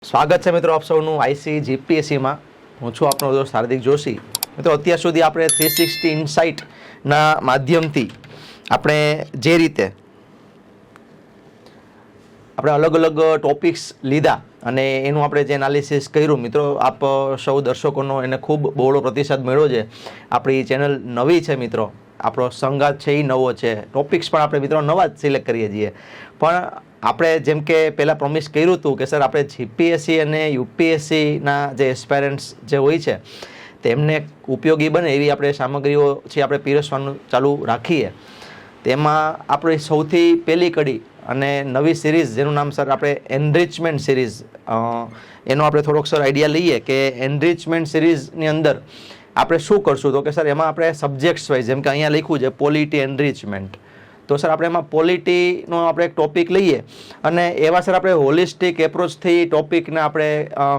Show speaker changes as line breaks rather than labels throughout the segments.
સ્વાગત છે મિત્રો આપ સૌનું આઈસી જીપીએસસીમાં. હું છું આપનો દોસ્ત હાર્દિક જોશી. મિત્રો અત્યાર સુધી આપણે 360 ઇનસાઇટના માધ્યમથી આપણે જે રીતે આપણે અલગ અલગ ટોપિક્સ લીધા અને એનું આપણે જે એનાલિસિસ કર્યું, મિત્રો આપ સૌ દર્શકોનો એને ખૂબ બહોળો પ્રતિસાદ મળ્યો છે. આપણી ચેનલ નવી છે મિત્રો, આપણો સંગાત છે એ નવો છે, ટોપિક્સ પણ આપણે મિત્રો નવા જ સિલેક્ટ કરીએ છીએ. પણ આપણે જેમ કે પહેલાં પ્રોમિસ કર્યું હતું કે સર આપણે જીપીએસસી અને યુપીએસસીના જે એસ્પાયરન્ટ્સ જે હોય છે તેમને ઉપયોગી બને એવી આપણે સામગ્રીઓ છે આપણે પીરસવાનું ચાલુ રાખીએ. તેમાં આપણી સૌથી પહેલી કડી અને નવી સિરીઝ જેનું નામ સર આપણે એનરિચમેન્ટ સિરીઝ, એનો આપણે થોડોક સર આઈડિયા લઈએ કે એનરિચમેન્ટ સિરીઝની અંદર આપણે શું કરશું. તો કે સર એમાં આપણે સબ્જેક્ટ્સ વાઇઝ, જેમ કે અહીંયા લખ્યું છે પોલિટી એનરિચમેન્ટ, તો સર આપણે એમાં પોલિટીનો આપણે એક ટોપિક લઈએ અને એવા સર આપણે હોલિસ્ટિક એપ્રોચથી ટોપિકને આપણે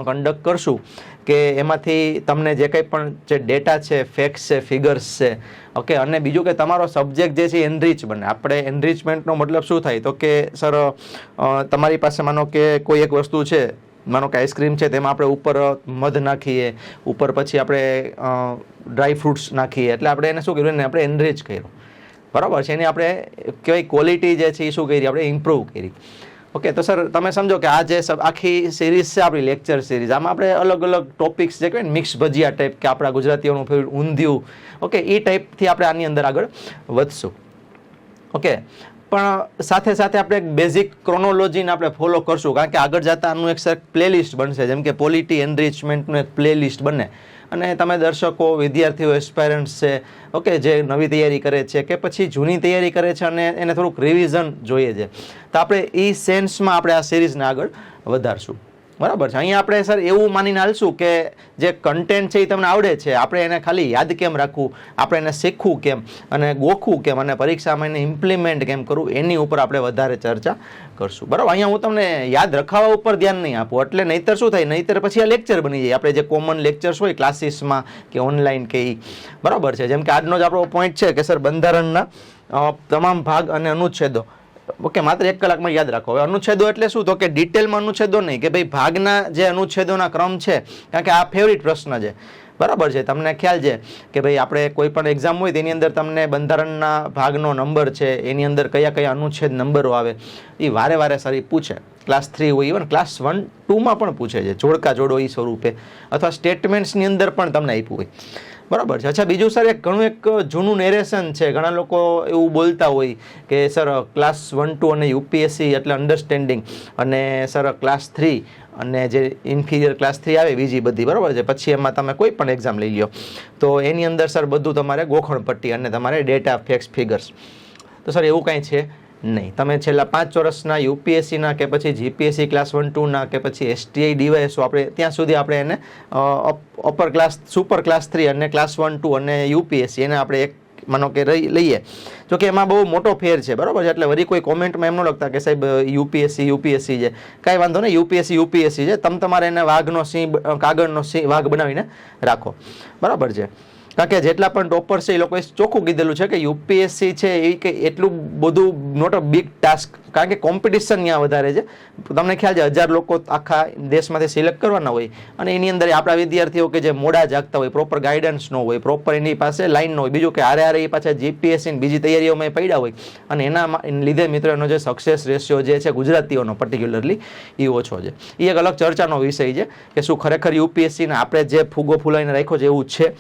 કન્ડક્ટ કરશું કે એમાંથી તમને જે કંઈ પણ જે ડેટા છે, ફેક્ટ્સ છે, ફિગર્સ છે, ઓકે. અને બીજું કે તમારો સબ્જેક્ટ જે છે એનરિચ બને. આપણે એનરિચમેન્ટનો મતલબ શું થાય તો કે સર તમારી પાસે માનો કે કોઈ એક વસ્તુ છે, માનો કે આઈસ્ક્રીમ છે, તેમાં આપણે ઉપર મધ નાખીએ, ઉપર પછી આપણે ડ્રાય ફ્રૂટ્સ નાખીએ, એટલે આપણે એને શું કર્યું ને આપણે એનરિચ કર્યું, બરાબર છે. એની આપણે કહેવાય ક્વોલિટી જે છે એ શું કરી આપણે ઇમ્પ્રૂવ કરી, ઓકે. તો સર તમે સમજો કે આ જે આખી સિરીઝ છે આપણી લેક્ચર સિરીઝ, આમાં આપણે અલગ અલગ ટોપિક્સ જે કહેવાય ને મિક્સ ભજીયા ટાઈપ કે આપણા ગુજરાતીઓનું ફેવરિટ ઊંધિયું, ઓકે, એ ટાઈપથી આપણે આની અંદર આગળ વધશું, ઓકે. પણ સાથે સાથે આપણે એક બેઝિક ક્રોનોલોજીને આપણે ફોલો કરશું, કારણ કે આગળ જતાં આનું એક સર પ્લેલિસ્ટ બનશે, જેમ કે પોલિટી એનરિચમેન્ટનું એક પ્લેલિસ્ટ બને. અને તમે દર્શકો, વિદ્યાર્થીઓ, એસ્પાયરન્ટ્સ છે, ઓકે, જે નવી તૈયારી કરે છે કે પછી જૂની તૈયારી કરે છે અને એને થોડુંક રિવિઝન જોઈએ છે, તો આપણે એ સેન્સમાં આપણે આ સિરીઝને આગળ વધારશું, બરાબર છે. અહીંયા આપણે સર એવું માનીને હાલશું કે જે કન્ટેન્ટ છે એ તમને આવડે છે, આપણે એને ખાલી યાદ કેમ રાખવું, આપણે એને શીખવું કેમ અને ગોખવું કેમ અને પરીક્ષામાં એને ઇમ્પ્લિમેન્ટ કેમ કરવું, એની ઉપર આપણે વધારે ચર્ચા કરશું, બરાબર. અહીંયા હું તમને યાદ રખાવા ઉપર ધ્યાન નહીં આપું, એટલે નહીંતર શું થાય, નહીંતર પછી આ લેક્ચર બની જાય આપણે જે કોમન લેક્ચર્સ હોય ક્લાસીસમાં કે ઓનલાઈન કે એ, બરાબર છે. જેમ કે આજનો જ આપણો પોઈન્ટ છે કે સર બંધારણના તમામ ભાગ અને અનુચ્છેદો, ઓકે, માત્ર 1 કલાકમાં યાદ રાખો. હવે અનુચ્છેદો એટલે શું, તો કે ડિટેલમાં અનુચ્છેદો નહીં કે ભાઈ ભાગના જે અનુચ્છેદોના ક્રમ છે, કારણ કે આ ફેવરિટ પ્રશ્ન છે, બરાબર છે. તમને ખ્યાલ છે કે ભાઈ આપણે કોઈ પણ એક્ઝામ હોય તેની અંદર તમને બંધારણના ભાગનો નંબર છે, એની અંદર કયા કયા અનુચ્છેદ નંબરો આવે એ વારે વારે સારી પૂછે. ક્લાસ 3 હોય, ઇવન ક્લાસ 1, 2માં પણ પૂછે છે, જોડકા જોડો એ સ્વરૂપે, અથવા સ્ટેટમેન્ટ્સની અંદર પણ તમને આપ્યું હોય, બરાબર છે. અચ્છા, બીજું સર ઘણું એક જૂનું નેરેશન છે, ઘણા લોકો એવું બોલતા હોય કે સર ક્લાસ 1, 2 અને યુપીએસસી એટલે અન્ડરસ્ટેન્ડિંગ, અને સર ક્લાસ 3 અને જે ઇન્ફિરિયર ક્લાસ 3 આવે બીજી બધી, બરાબર છે, પછી એમાં તમે કોઈ પણ એક્ઝામ લઈ લો તો એની અંદર સર બધું તમારે ગોખણ પટ્ટી અને તમારે ડેટા, ફેક્ટ્સ, ફિગર્સ. તો સર એવું કાંઈ છે નહીં. તમે છેલ્લા 5 વર્ષના યુપીએસસીના કે પછી જીપીએસસી ક્લાસ 1, 2ના કે પછી એસટીઆઈ ડીવાયએસઓ આપણે ત્યાં સુધી આપણે એને અપર ક્લાસ, સુપર ક્લાસ 3 અને ક્લાસ 1, 2 અને યુપીએસસી એને આપણે એક માનો કે લઈએ. જો કે એમાં બહુ મોટો ફેર છે, બરાબર છે. એટલે વળી કોઈ કોમેન્ટમાં એમ ન લખતા કે સાહેબ યુપીએસસી છે, કાંઈ વાંધો નહીં, યુપીએસસી છે, તમારે એને વાઘનો સિંહ, કાગળનો સિંહ, વાઘ બનાવીને રાખો, બરાબર છે. કારણ કે જેટલા પણ ટોપર છે એ લોકોએ ચોખ્ખું કીધેલું છે કે યુપીએસસી છે એ કે એટલું બધું નોટ અ બિગ ટાસ્ક, કારણ કે કોમ્પિટિશન ત્યાં વધારે છે. તમને ખ્યાલ છે 1000 લોકો આખા દેશમાંથી સિલેક્ટ કરવાના હોય અને એની અંદર આપણા વિદ્યાર્થીઓ કે જે મોડા જાગતા હોય, પ્રોપર ગાઈડન્સ ન હોય, પ્રોપર એની પાસે લાઈન ન હોય, બીજું કે હારે એ પાછા જીપીએસસી બીજી તૈયારીઓમાં પડ્યા હોય, અને એના લીધે મિત્રો એનો જે સક્સેસ રેશિયો જે છે ગુજરાતીઓનો પર્ટિક્યુલરલી એ ઓછો છે. એ એક અલગ ચર્ચાનો વિષય છે કે શું ખરેખર યુપીએસસીને આપણે જે ફૂગો ફૂલાઈને રાખ્યો છે એવું છે,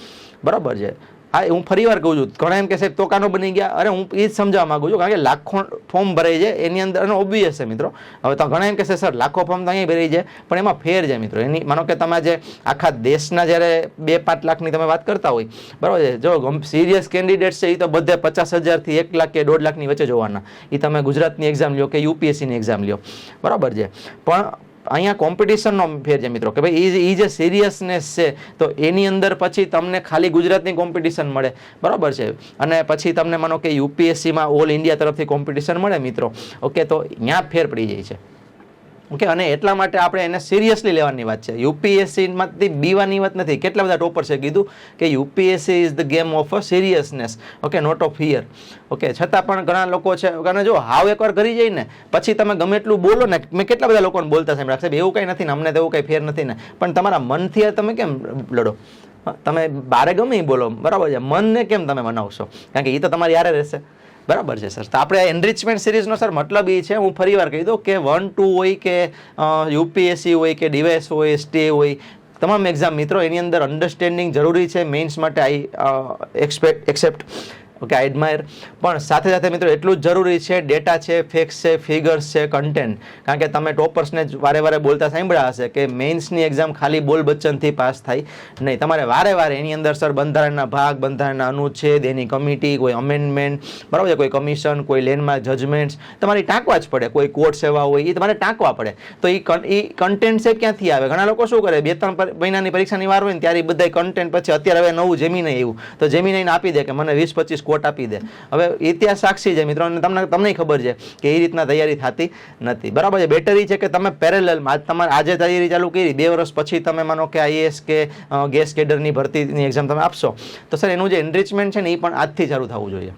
બરાબર છે. આ હું ફરી વાર કહું છું, ઘણા એમ કે સાહેબ તોકાનો બની ગયા, અરે હું એ જ સમજાવવા માંગુ છું, કારણ કે લાખો ફોર્મ ભરાઈ છે એની અંદર, અને ઓબ્વિયસ છે મિત્રો. હવે તો ઘણા એમ કહેશે સર લાખો ફોર્મ તો અહીંયા ભરાઈ જાય, પણ એમાં ફેર છે મિત્રો. એની માનો કે તમે જે આખા દેશના જ્યારે 2-5 લાખની તમે વાત કરતા હોય, બરાબર છે, જો સિરિયસ કેન્ડિડેટ છે એ તો બધે 50,000થી 1 લાખ કે 1.5 લાખની વચ્ચે જોવાના. એ તમે ગુજરાતની એક્ઝામ લ્યો કે યુપીએસસીની એક્ઝામ લ્યો, બરાબર છે. પણ અહીંયા કોમ્પિટિશનનો ફેર છે મિત્રો, કે ભાઈ એ જે સિરિયસનેસ છે તો એની અંદર પછી તમને ખાલી ગુજરાતની કોમ્પિટિશન મળે, બરાબર છે, અને પછી તમને માનો કે યુપીએસસીમાં ઓલ ઇન્ડિયા તરફથી કોમ્પિટિશન મળે મિત્રો, ઓકે. તો અહીંયા ફેર પડી જાય છે, ઓકે, અને એટલા માટે આપણે એને સિરિયસલી લેવાની વાત છે. યુપીએસસીમાંથી બીવાની વાત નથી. કેટલા બધા ટોપર્સે કીધું કે UPSC is the game of a seriousness, okay, not of fear. Okay, છતાં પણ ઘણા લોકો છે, કારણ જો હાવ એકવાર કરી જાય ને પછી તમે ગમે એટલું બોલો ને, મેં કેટલા બધા લોકોને બોલતા સાંભળ્યા સાહેબ એવું કંઈ નથી ને, અમને તો એવું કંઈ ફેર નથી ને, પણ તમારા મનથી તમે કેમ લડો? તમે બારે ગમે એ બોલો, બરાબર છે, મનને કેમ તમે મનાવશો? કારણ કે એ તો તમારી યારે રહેશે. બરાબર છે સર. તો આપણે એનરિચમેન્ટ સિરીઝનો સર મતલબ એ છે, હું ફરી વાર કહી દઉં કે 1, 2 હોય કે યુપીએસસી હોય કે ડીવાયએસ હોય, એસટી હોય, તમામ એક્ઝામ મિત્રો એની અંદર અન્ડરસ્ટેન્ડિંગ જરૂરી છે. મેઇન્સ માટે આઈ એક્સેપ્ટ, ઓકે, આઈ એડમાયર, પણ સાથે સાથે મિત્રો એટલું જ જરૂરી છે ડેટા છે, ફેક્ટ્સ છે, ફિગર્સ છે, કન્ટેન્ટ. કારણ કે તમે ટોપર્સને જ વારે વારે બોલતા સાંભળ્યા હશે કે મેઇન્સની એક્ઝામ ખાલી બોલ બચ્ચનથી પાસ થાય નહીં. તમારે વારે વારે એની અંદર સર બંધારણના ભાગ, બંધારણના અનુચ્છેદ, એની કમિટી, કોઈ અમેન્ડમેન્ટ, બરાબર છે, કોઈ કમિશન, કોઈ લેન્ડમાર્ક જજમેન્ટ્સ તમારી ટાંકવા જ પડે. કોઈ કોર્ટ સેવા હોય એ તમારે ટાંકવા પડે. તો એ કન્ટેન્ટ છે ક્યાંથી આવે? ઘણા લોકો શું કરે, 2-3 મહિનાની પરીક્ષાની વાર હોય ને ત્યારે બધા કન્ટેન્ટ, પછી અત્યારે હવે નવું જેમિનાઈ એવું, તો જેમિનાઈને આપી દે કે મને 20-25 કોટ આપી દે. હવે ઇતિહાસ સાક્ષી છે મિત્રો, તમને ખબર છે કે એ રીતના તૈયારી થતી નથી. બરાબર છે. બેટર છે કે તમે પેરેલલમાં તમારે આજે તૈયારી ચાલુ કરી, 2 વર્ષ પછી તમે માનો કે આઈએએસ કે ગેસ કેડરની ભરતીની એક્ઝામ તમે આપશો, તો સર એનું જે એનરિચમેન્ટ છે ને એ પણ આજથી ચાલુ થવું જોઈએ.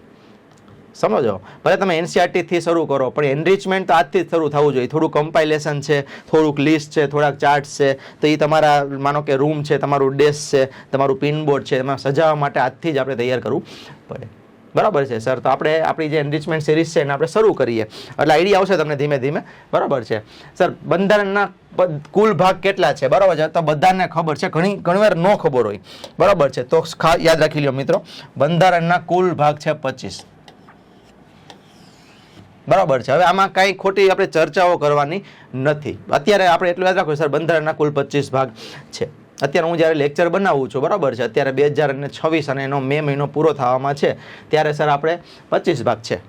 સમજો, ભલે તમે એનસીઆરટી થી શરૂ કરો, પણ એનરિચમેન્ટ તો આજથી જ શરૂ થવું જોઈએ. થોડું કમ્પાઇલેશન છે, થોડુંક લિસ્ટ છે, થોડાક ચાર્ટ્સ છે, તો એ તમારા માનો કે રૂમ છે, તમારું ડેસ્ક છે, તમારું પિનબોર્ડ છે, એમાં સજાવવા માટે આજથી જ આપણે તૈયાર કરવું પડે. બરાબર છે સર. તો આપણે આપણી જે એનરિચમેન્ટ સિરીઝ છે એને આપણે શરૂ કરીએ એટલે આઈડિયા આવશે તમને ધીમે ધીમે. બરાબર છે સર. બંધારણના કુલ ભાગ કેટલા છે? બરાબર છે, તો બધાને ખબર છે, ઘણીવાર ન ખબર હોય. બરાબર છે, તો યાદ રાખી લો મિત્રો, બંધારણના કુલ ભાગ છે 25. બરાબર છે. હવે આમાં કાંઈ ખોટી આપણે ચર્ચાઓ કરવાની નથી. અત્યારે આપણે એટલું યાદ રાખો સર, બંધારણના કુલ 25 ભાગ છે. અત્યારે હું જ્યારે લેક્ચર બનાવું છું, બરાબર છે, અત્યારે 2026 અને એનો મે મહિનો પૂરો થવામાં છે, ત્યારે સર આપણે 25 ભાગ છે.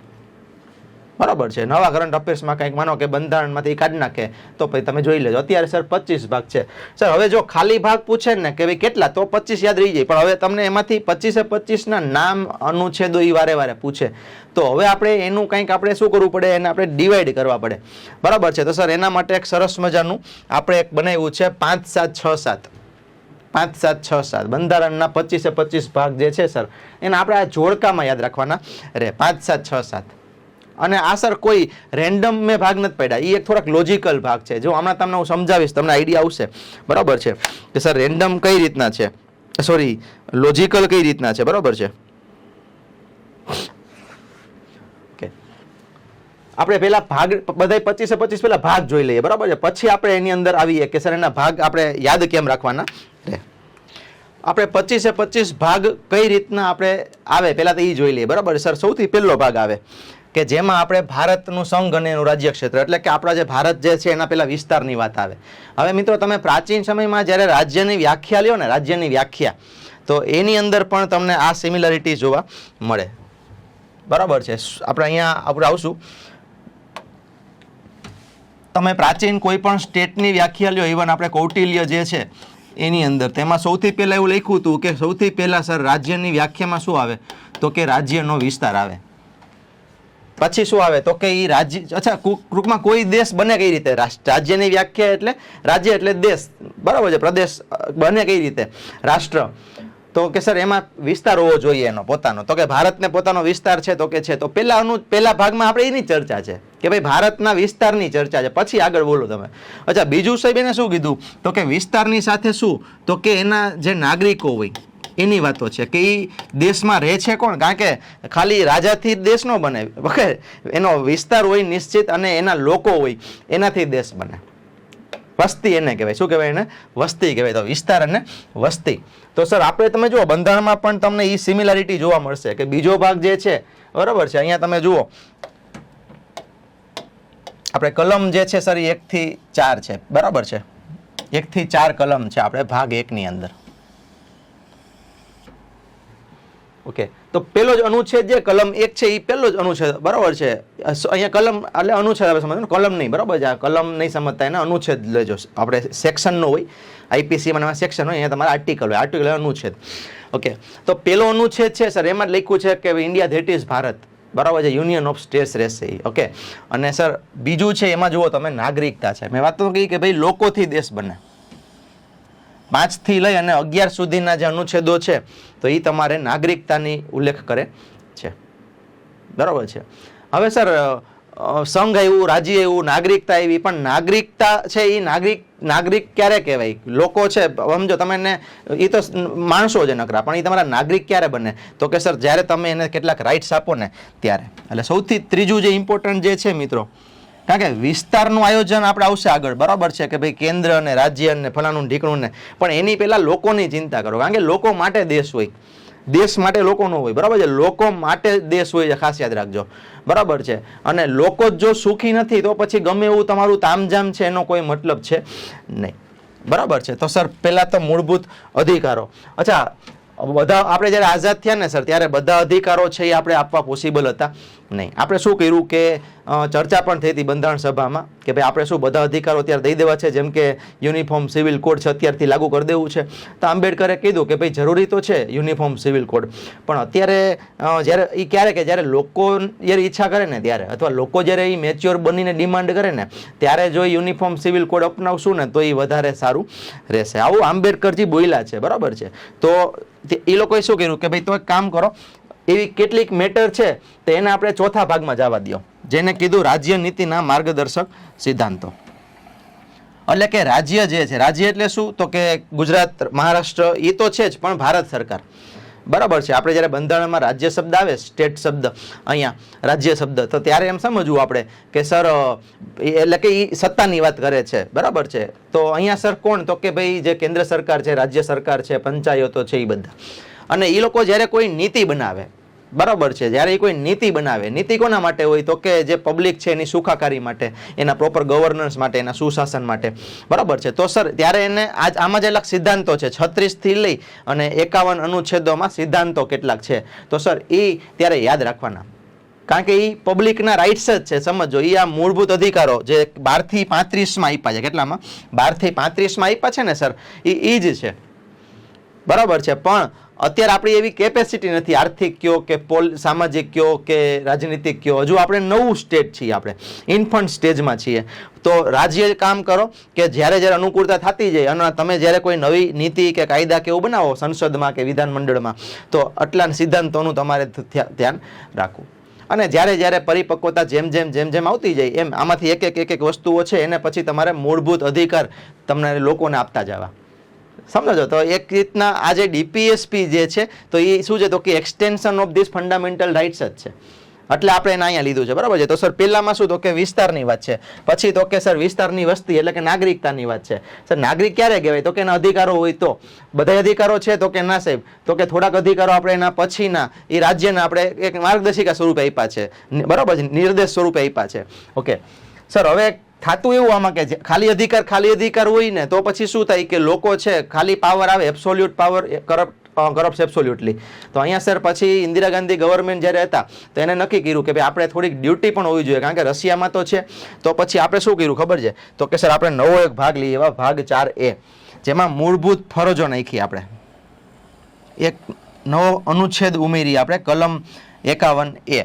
બરાબર છે. નવા કરંટ અફેર્સમાં કંઈક માનો કે બંધારણમાંથી કાઢી નાખે તો પછી તમે જોઈ લેજો. અત્યારે સર 25 ભાગ છે. સર હવે જો ખાલી ભાગ પૂછે ને કે ભાઈ કેટલા, તો 25 યાદ રહી જાય, પણ હવે તમને એમાંથી 25 ના નામ, અનુચ્છેદો એ વારે વારે પૂછે, તો હવે આપણે એનું કંઈક આપણે શું કરવું પડે, એને આપણે ડિવાઈડ કરવા પડે. બરાબર છે. તો સર એના માટે એક સરસ મજાનું આપણે એક બનાવ્યું છે 5, 7, 6, 7. 5, 7, 6, 7 બંધારણના 25 ભાગ જે છે સર, એને આપણે આ જોડકામાં યાદ રાખવાના રે. 5, 7, 6, 7. અને આ સર કોઈ રેન્ડમ મેં ભાગ નથી પાડ્યા, એ એક થોડાક લોજિકલ ભાગ છે. જો હમણાં તમને હું સમજાવીશ, તમને આઈડિયા આવશે. બરાબર છે કે સર રેન્ડમ કઈ રીતના છે, સોરી લોજિકલ કઈ રીતના છે. બરાબર છે. આપણે પેલા ભાગ બધા 25 પેલા ભાગ જોઈ લઈએ. બરાબર છે. પછી આપણે એની અંદર આવીએ કે સર એના ભાગ આપણે યાદ કેમ રાખવાના રે. આપણે 25 ભાગ કઈ રીતના આપણે આવે પેલા તો એ જોઈ લઈએ. બરાબર સર. સૌથી પહેલો ભાગ આવે કે જેમાં આપણે ભારતનું સંઘ અને એનું રાજ્ય ક્ષેત્ર, એટલે કે આપણા જે ભારત જે છે એના પેલા વિસ્તારની વાત આવે. હવે મિત્રો તમે પ્રાચીન સમયમાં જ્યારે રાજ્યની વ્યાખ્યા લ્યો ને, રાજ્યની વ્યાખ્યા, તો એની અંદર પણ તમને આ સિમિલારિટી જોવા મળે. બરાબર છે. આપણે અહીંયા આપણે આવશું, તમે પ્રાચીન કોઈ પણ સ્ટેટની વ્યાખ્યા લ્યો, ઇવન આપણે કૌટિલ્ય જે છે એની અંદર, તેમાં સૌથી પહેલા એવું લખ્યું હતું કે સૌથી પહેલા સર રાજ્યની વ્યાખ્યામાં શું આવે, તો કે રાજ્યનો વિસ્તાર આવે. પછી શું આવે તો કે એ રાજ્ય, અચ્છા ટૂંકમાં કોઈ દેશ બને કઈ રીતે, રાજ્યની વ્યાખ્યા એટલે રાજ્ય એટલે દેશ. બરાબર છે. પ્રદેશ બને કઈ રીતે, રાષ્ટ્ર. તો કે સર એમાં વિસ્તાર હોવો જોઈએ એનો પોતાનો, તો કે ભારતને પોતાનો વિસ્તાર છે, તો કે છે. તો પહેલા ભાગમાં આપણે એની ચર્ચા છે કે ભાઈ ભારતના વિસ્તારની ચર્ચા છે. પછી આગળ બોલો તમે. અચ્છા, બીજું સાહેબ એને શું કીધું તો કે વિસ્તારની સાથે શું, તો કે એના જે નાગરિકો હોય એની વાતો છે કે એ દેશમાં રહે છે કોણ. કારણ કે ખાલી રાજાથી દેશ ન બને, ઓકે, એનો વિસ્તાર હોય નિશ્ચિત અને એના લોકો હોય, એનાથી દેશ બને. વસ્તી એને કહેવાય. શું કહેવાય એને? વસ્તી કહેવાય. તો વિસ્તાર અને વસ્તી. તો સર આપણે તમે જુઓ બંધારણમાં પણ તમને એ સિમિલારિટી જોવા મળશે કે બીજો ભાગ જે છે, બરાબર છે, અહીંયા તમે જુઓ આપણે કલમ જે છે સર 1 થી 4 છે. બરાબર છે. 1 થી 4 કલમ છે આપણે ભાગ 1 ની અંદર. ઓકે, તો પેલો જ અનુચ્છેદ જે કલમ 1 છે એ પેલો જ અનુચ્છેદ. બરાબર છે. અહીંયા કલમ એટલે અનુચ્છેદ આપણે સમજો, કલમ નહીં. બરાબર છે. આ કલમ નહીં સમજતા એને અનુચ્છેદ લેજો. આપણે સેક્શન નો હોય, આઈપીસીમાં સેક્શન હોય, અહીંયા તમારે આર્ટિકલ હોય, આર્ટિકલ અનુચ્છેદ. ઓકે, તો પેલો અનુચ્છેદ છે સર એમાં લખ્યું છે કે ઇન્ડિયા ધેટ ઇઝ ભારત. બરાબર છે, યુનિયન ઓફ સ્ટેટ્સ રહેશે એ. ઓકે, અને સર બીજું છે એમાં જુઓ તમે નાગરિકતા છે. મેં વાત તો કહી કે ભાઈ લોકોથી દેશ બને. 5 થી લઈ અને 11 સુધીના જે અનુચ્છેદો છે તો એ તમારે નાગરિકતાની ઉલ્લેખ કરે છે. બરાબર છે. હવે સર સંઘ આવ્યું, રાજ્ય આવ્યું, નાગરિકતા આવી, પણ નાગરિકતા છે એ નાગરિક ક્યારે કહેવાય? લોકો છે સમજો તમે એને, એ તો માણસો છે નકરા, પણ એ તમારા નાગરિક ક્યારે બને? તો કે સર જ્યારે તમે એને કેટલાક રાઇટ્સ આપો ને ત્યારે. એટલે સૌથી ત્રીજું જે ઇમ્પોર્ટન્ટ જે છે મિત્રો, કારણ કે વિસ્તારનું આયોજન આપણે આવશે આગળ, બરાબર છે કે ભાઈ કેન્દ્ર અને રાજ્ય અને ફલાણું ઢીકણું ને, પણ એની પહેલા લોકોની ચિંતા કરો, કારણ કે લોકો માટે દેશ હોય, દેશ માટે લોકો ન હોય. બરાબર છે, લોકો માટે દેશ હોય છે, ખાસ યાદ રાખજો. બરાબર છે, અને લોકો જો સુખી નથી તો પછી ગમે એવું તમારું તામઝામ છે એનો કોઈ મતલબ છે નહીં. બરાબર છે. તો સર પહેલા તો મૂળભૂત અધિકારો. અચ્છા, બધા આપણે જ્યારે આઝાદ થયા ને સર, ત્યારે બધા અધિકારો છે એ આપણે આપવા પોસિબલ હતા નહીં. આપણે શું કર્યું કે ચર્ચા પણ થઈ હતી બંધારણ સભામાં કે ભાઈ આપણે શું બધા અધિકારો અત્યારે દઈ દેવા છે, જેમ કે યુનિફોર્મ સિવિલ કોડ છે અત્યારથી લાગુ કરી દેવું છે. તો આંબેડકરે કીધું કે ભાઈ જરૂરી તો છે યુનિફોર્મ સિવિલ કોડ, પણ અત્યારે જ્યારે એ ક્યારે કે જ્યારે લોકો જ્યારે ઈચ્છા કરે ને ત્યારે, અથવા લોકો જ્યારે એ મેચ્યોર બનીને ડિમાન્ડ કરે ને ત્યારે જો યુનિફોર્મ સિવિલ કોડ અપનાવશું ને તો એ વધારે સારું રહેશે. આવું આંબેડકરજી બોલ્યા છે. બરાબર છે. તો એ લોકોએ શું કર્યું કે ભાઈ તો એક કામ કરો, એવી કેટલીક મેટર છે તો એને આપણે ચોથા ભાગમાં જવા દો, જેને કીધું રાજ્ય નીતિના માર્ગદર્શક સિદ્ધાંતો. એટલે કે રાજ્ય જે છે, રાજ્ય એટલે શું? તો કે ગુજરાત, મહારાષ્ટ્ર એ તો છે જ, પણ ભારત સરકાર. બરાબર છે. આપણે જ્યારે બંધારણમાં રાજ્ય શબ્દ આવે, સ્ટેટ શબ્દ, અહીંયા રાજ્ય શબ્દ, તો ત્યારે એમ સમજવું આપણે કે સર એટલે કે એ સત્તાની વાત કરે છે. બરાબર છે. તો અહીંયા સર કોણ? તો કે ભાઈ જે કેન્દ્ર સરકાર છે, રાજ્ય સરકાર છે, પંચાયતો છે, એ બધા. અને એ લોકો જ્યારે કોઈ નીતિ બનાવે, બરાબર છે, જ્યારે એ કોઈ નીતિ બનાવે, નીતિ કોના માટે હોય? તો કે જે પબ્લિક છે એની સુખાકારી માટે, એના પ્રોપર ગવર્નન્સ માટે, એના સુશાસન માટે. બરાબર છે. તો સર ત્યારે એને આમાં કેટલાક સિદ્ધાંતો છે, 36 થી લઈ અને 51 અનુચ્છેદોમાં સિદ્ધાંતો કેટલાક છે, તો સર એ ત્યારે યાદ રાખવાના, કારણ કે એ પબ્લિકના રાઇટ્સ જ છે. સમજો, એ આ મૂળભૂત અધિકારો જે 12 થી 35માં આપ્યા છે, કેટલામાં 12 થી 35માં આપ્યા છે ને સર, એ જ છે. બરાબર છે. પણ અત્યારે આપણી એવી કેપેસિટી નથી, આર્થિક કયો કે સામાજિક કયો કે રાજનીતિક કયો, હજુ આપણે નવું સ્ટેજ છીએ, આપણે ઇન્ફન્ટ સ્ટેજમાં છીએ. તો રાજ્ય કામ કરો કે જ્યારે જ્યારે અનુકૂળતા થતી જાય અને તમે જ્યારે કોઈ નવી નીતિ કે કાયદા કે એવું બનાવો સંસદમાં કે વિધાનમંડળમાં, તો આટલા સિદ્ધાંતોનું તમારે ધ્યાન રાખવું. અને જ્યારે જ્યારે પરિપક્વતા જેમ જેમ આવતી જાય એમ આમાંથી એક એક વસ્તુઓ છે એને પછી તમારે મૂળભૂત અધિકાર તમને લોકોને આપતા જવા. સમજો, તો એક રીતના આજે ડીપીએસપી જે છે તો એ શું છે? તો કે extension of this fundamental rights જ છે. એટલે આપણે એને અહીંયા લીધું છે. બરાબર છે. તો સર પહેલામાં શું? તો કે વિસ્તારની વાત છે. પછી તો કે સર વિસ્તારની વસ્તી એટલે કે નાગરિકતાની વાત છે. સર નાગરિક ક્યારે કહેવાય? તો કે એના અધિકારો હોય તો. બધા અધિકારો છે તો કે ના સાહેબ, તો કે થોડાક અધિકારો આપણે એના પછીના એ રાજ્યના આપણે એક માર્ગદર્શિકા સ્વરૂપે આપ્યા છે. બરાબર છે, નિર્દેશ સ્વરૂપે આપ્યા છે. ઓકે સર, હવે થાતું એવું આમાં કે ખાલી અધિકાર હોય ને તો પછી શું થાય કે લોકો છે ખાલી પાવર આવે, એબ્સોલ્યુટ પાવર કરપ્ટ એબ્સોલ્યુટલી. તો અહીંયા સર પછી ઇન્દિરા ગાંધી ગવર્મેન્ટ જ્યારે હતા તો એને નક્કી કર્યું કે ભાઈ આપણે થોડીક ડ્યુટી પણ હોવી જોઈએ, કારણ કે રશિયામાં તો છે. તો પછી આપણે શું કર્યું ખબર છે? તો કે સર આપણે નવો એક ભાગ લઈએ, એવા ભાગ 4A, જેમાં મૂળભૂત ફરજો નાખી આપણે, એક નવો અનુચ્છેદ ઉમેરી આપણે, કલમ 51A.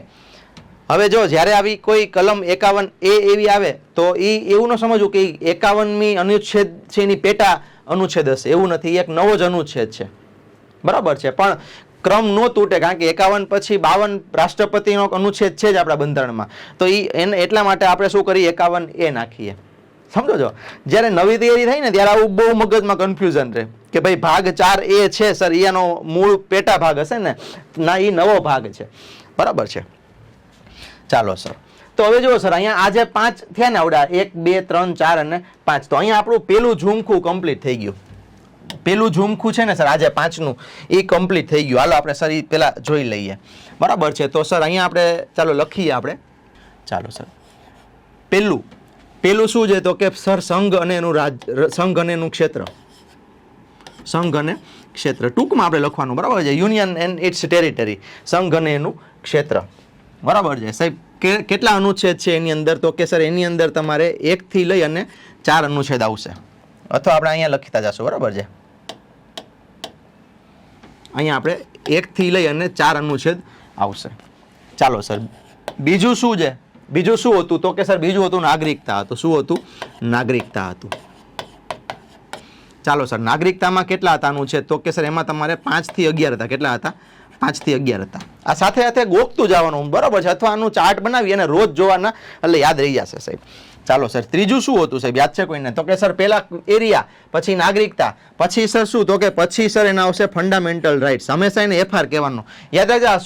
હવે જો જ્યારે આવી કોઈ કલમ 51A એવી આવે તો એ એવું ન સમજવું કે 51મી અનુચ્છેદ છે એની પેટા અનુચ્છેદ હશે, એવું નથી. એક નવો જ અનુચ્છેદ છે. બરાબર છે. પણ ક્રમ ન તૂટે, કારણ કે 51 પછી 52 રાષ્ટ્રપતિનો અનુચ્છેદ છે જ આપણા બંધારણમાં. તો એને એટલા માટે આપણે શું કરીએ? 51A નાખીએ. સમજો છો, જ્યારે નવી તૈયારી થાય ને ત્યારે આવું બહુ મગજમાં કન્ફ્યુઝન રહે કે ભાઈ ભાગ 4A છે સર, એનો મૂળ પેટા ભાગ હશે ને, ના એ નવો ભાગ છે. બરાબર છે. ચાલો સર, તો હવે જુઓ સર, અહીંયા આજે 5 થયા ને આવડા, 1 2 3 4 અને 5. તો અહીંયા આપણું પેલું ઝુમખું કમ્પ્લીટ થઈ ગયું. પેલું ઝુમખું છે ને સર આજે 5નું, એ કમ્પ્લીટ થઈ ગયું. હાલો આપણે સર એ પેલા જોઈ લઈએ. બરાબર છે. તો સર અહીંયા આપણે ચાલો લખીએ આપણે. ચાલો સર, પેલું શું છે? તો કે સર સંઘ અને એનું ક્ષેત્ર. સંઘ અને ક્ષેત્ર ટૂંકમાં આપણે લખવાનું. બરાબર છે. યુનિયન એન્ડ ઇટ્સ ટેરિટરી, સંઘ અને એનું ક્ષેત્ર. બરાબર છે સાહેબ. કેટલા અનુચ્છેદ છે એની અંદર? તો કે સર એની અંદર તમારે 1 થી લઈ અને 4 અનુચ્છેદ આવશે, અથવા આપણે અહીંયા લખીતા જશું. બરાબર છે. અહીંયા આપણે 1 થી લઈ અને 4 અનુચ્છેદ આવશે. ચાલો સર, બીજું શું છે? બીજું શું હતું? તો કે સર બીજું હતું નાગરિકતા હતું. શું હતું? નાગરિકતા હતું. ચાલો સર, નાગરિકતામાં કેટલા હતા આનું છે? તો કે સર એમાં તમારે 5 થી 11 હતા. કેટલા હતા? 5 થી 11 હતા. આ સાથે સાથે ગોખતું જવાનું, બરાબર છે, અથવા આનું ચાર્ટ બનાવી અને રોજ જોવાના, એટલે યાદ રહી જશે સાહેબ. ચાલો સર, ત્રીજું શું હતું સાહેબ? યાદ છે કોઈને? તો કે સર પહેલા એરિયા, પછી નાગરિકતા, પછી સર શું? તો કે પછી સર એના આવશે ફંડામેન્ટલ રાઇટ્સ. હંમેશા એને FR કહેવાનું. યાદ રાખજો, આ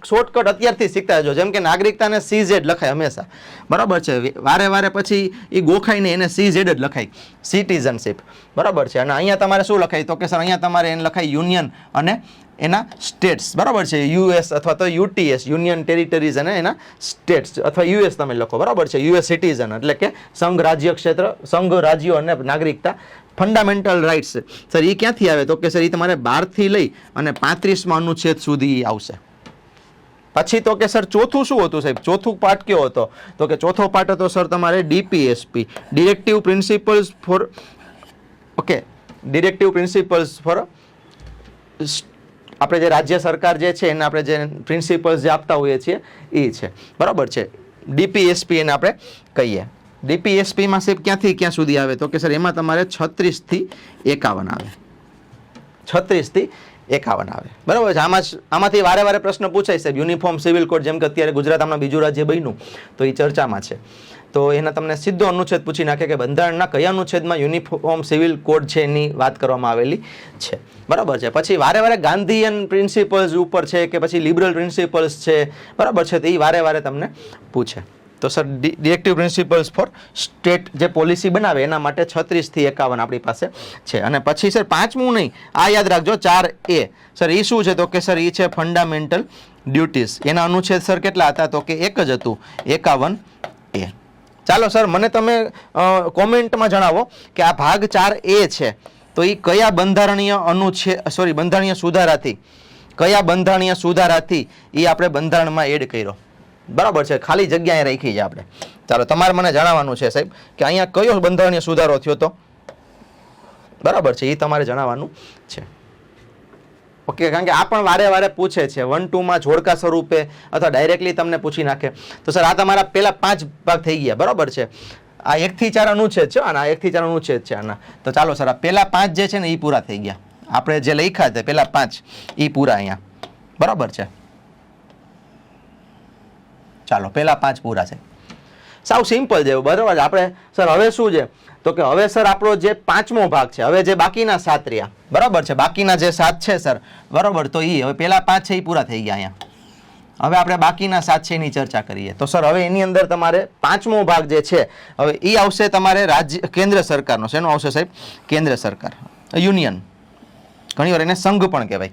શોર્ટકટ અત્યારથી શીખતા જજો. જેમ કે નાગરિકતાને CZ લખાય હંમેશા, બરાબર છે. વારે વારે પછી એ ગોખાઈને એને CZ જ લખાય, સિટીઝનશીપ, બરાબર છે. અને અહીંયા તમારે શું લખાય? તો કે સર અહીંયા તમારે એને લખાય યુનિયન અને એના સ્ટેટ્સ, બરાબર છે. US અથવા તો UTS, યુનિયન ટેરિટરીઝ, અને એના સ્ટેટ્સ, અથવા US તમે લખો, બરાબર છે. US સિટીઝન એટલે કે સંઘ રાજ્ય ક્ષેત્ર, સંઘ રાજ્યો અને નાગરિકતા. ફંડામેન્ટલ રાઇટ્સ સર એ ક્યાંથી આવે? તો કે સર એ તમારે 12 થી લઈ અને 35માં અનુચ્છેદ સુધી આવશે. પછી તો કે સર ચોથું શું હતું સાહેબ? ચોથું પાર્ટ કયો હતો? તો કે ચોથો પાર્ટ હતો સર તમારે DPSP, directive principles for, okay, directive principles for, આપણે જે રાજ્ય સરકાર જે છે એને આપણે જે પ્રિન્સિપલ્સ જે આપતા હોઈએ છીએ એ છે, બરાબર છે. DPSP એને આપણે કહીએ. DPSPમાં સાહેબ ક્યાંથી ક્યાં સુધી આવે? તો કે સર એમાં તમારે 36 થી 51 આવે. 36 થી 51 આવે, બરાબર છે. આમાંથી વારે વારે પ્રશ્ન પૂછાય સાહેબ. યુનિફોર્મ સિવિલ કોડ, જેમ કે અત્યારે ગુજરાત હમણાં બીજું રાજ્ય બન્યું તો એ ચર્ચામાં છે, તો એના તમને સીધો અનુચ્છેદ પૂછી નાખે કે બંધારણના કયા અનુચ્છેદમાં યુનિફોર્મ સિવિલ કોડ છે એની વાત કરવામાં આવેલી છે, બરાબર છે. પછી વારે વારે ગાંધીયન પ્રિન્સિપલ્સ ઉપર છે કે પછી લિબરલ પ્રિન્સિપલ્સ છે, બરાબર છે, તો એ વારે વારે તમને પૂછે. તો sir directive principles for state જે પોલિસી બનાવે એના માટે 36 થી 51 આપણી પાસે છે. અને પછી સર પાંચમું નહીં, આ યાદ રાખજો, 4A સર એ શું છે? તો કે સર એ છે ફંડામેન્ટલ ડ્યુટીઝ. એના અનુચ્છેદ સર કેટલા હતા? તો કે એક જ હતું, 51A. ચાલો સર, મને તમે કોમેન્ટમાં જણાવો કે આ ભાગ 4A છે તો એ કયા બંધારણીય બંધારણીય સુધારાથી, કયા બંધારણીય સુધારાથી એ આપણે બંધારણમાં એડ કર્યો, બરાબર છે. ખાલી જગ્યાએ રાખી છે આપણે. ચાલો તમારે મને જણાવવાનું છે સાહેબ કે અહીંયા કયો બંધારણીય સુધારો થયો તો, બરાબર છે, એ તમારે જણાવવાનું છે. ઓકે, કારણ કે આ પણ વારે વારે પૂછે છે 1, 2માં જોડકા સ્વરૂપે અથવા ડાયરેક્ટલી તમને પૂછી નાખે. તો સર આ તમારા પેલા 5 ભાગ થઈ ગયા, બરાબર છે. આ 1 થી 4 અનુચ્છેદ છે, આના 1 થી 4 અનુચ્છેદ છે આના. તો ચાલો સર આ પેલા 5 જે છે ને એ પૂરા થઈ ગયા. આપણે જે લખ્યા છે પેલા 5 એ પૂરા અહીંયા, બરાબર છે. ચાલો પેલા 5 પૂરા છે. સાવ સિમ્પલ છે, બરાબર. આપણે સર હવે શું છે? તો કે હવે સર આપણો જે 5મો ભાગ છે, હવે જે બાકીના 7 રહ્યા, બરાબર છે, બાકીના જે 7 છે સર, બરાબર, તો એ હવે પેલા 5 છે એ પૂરા થઈ ગયા અહીંયા. હવે આપણે બાકીના 7 છે એની ચર્ચા કરીએ. તો સર હવે એની અંદર તમારે 5મો ભાગ જે છે હવે એ આવશે તમારે કેન્દ્ર સરકારનો. શેનો આવશે સાહેબ? કેન્દ્ર સરકાર, યુનિયન. ઘણીવાર એને સંઘ પણ કહેવાય.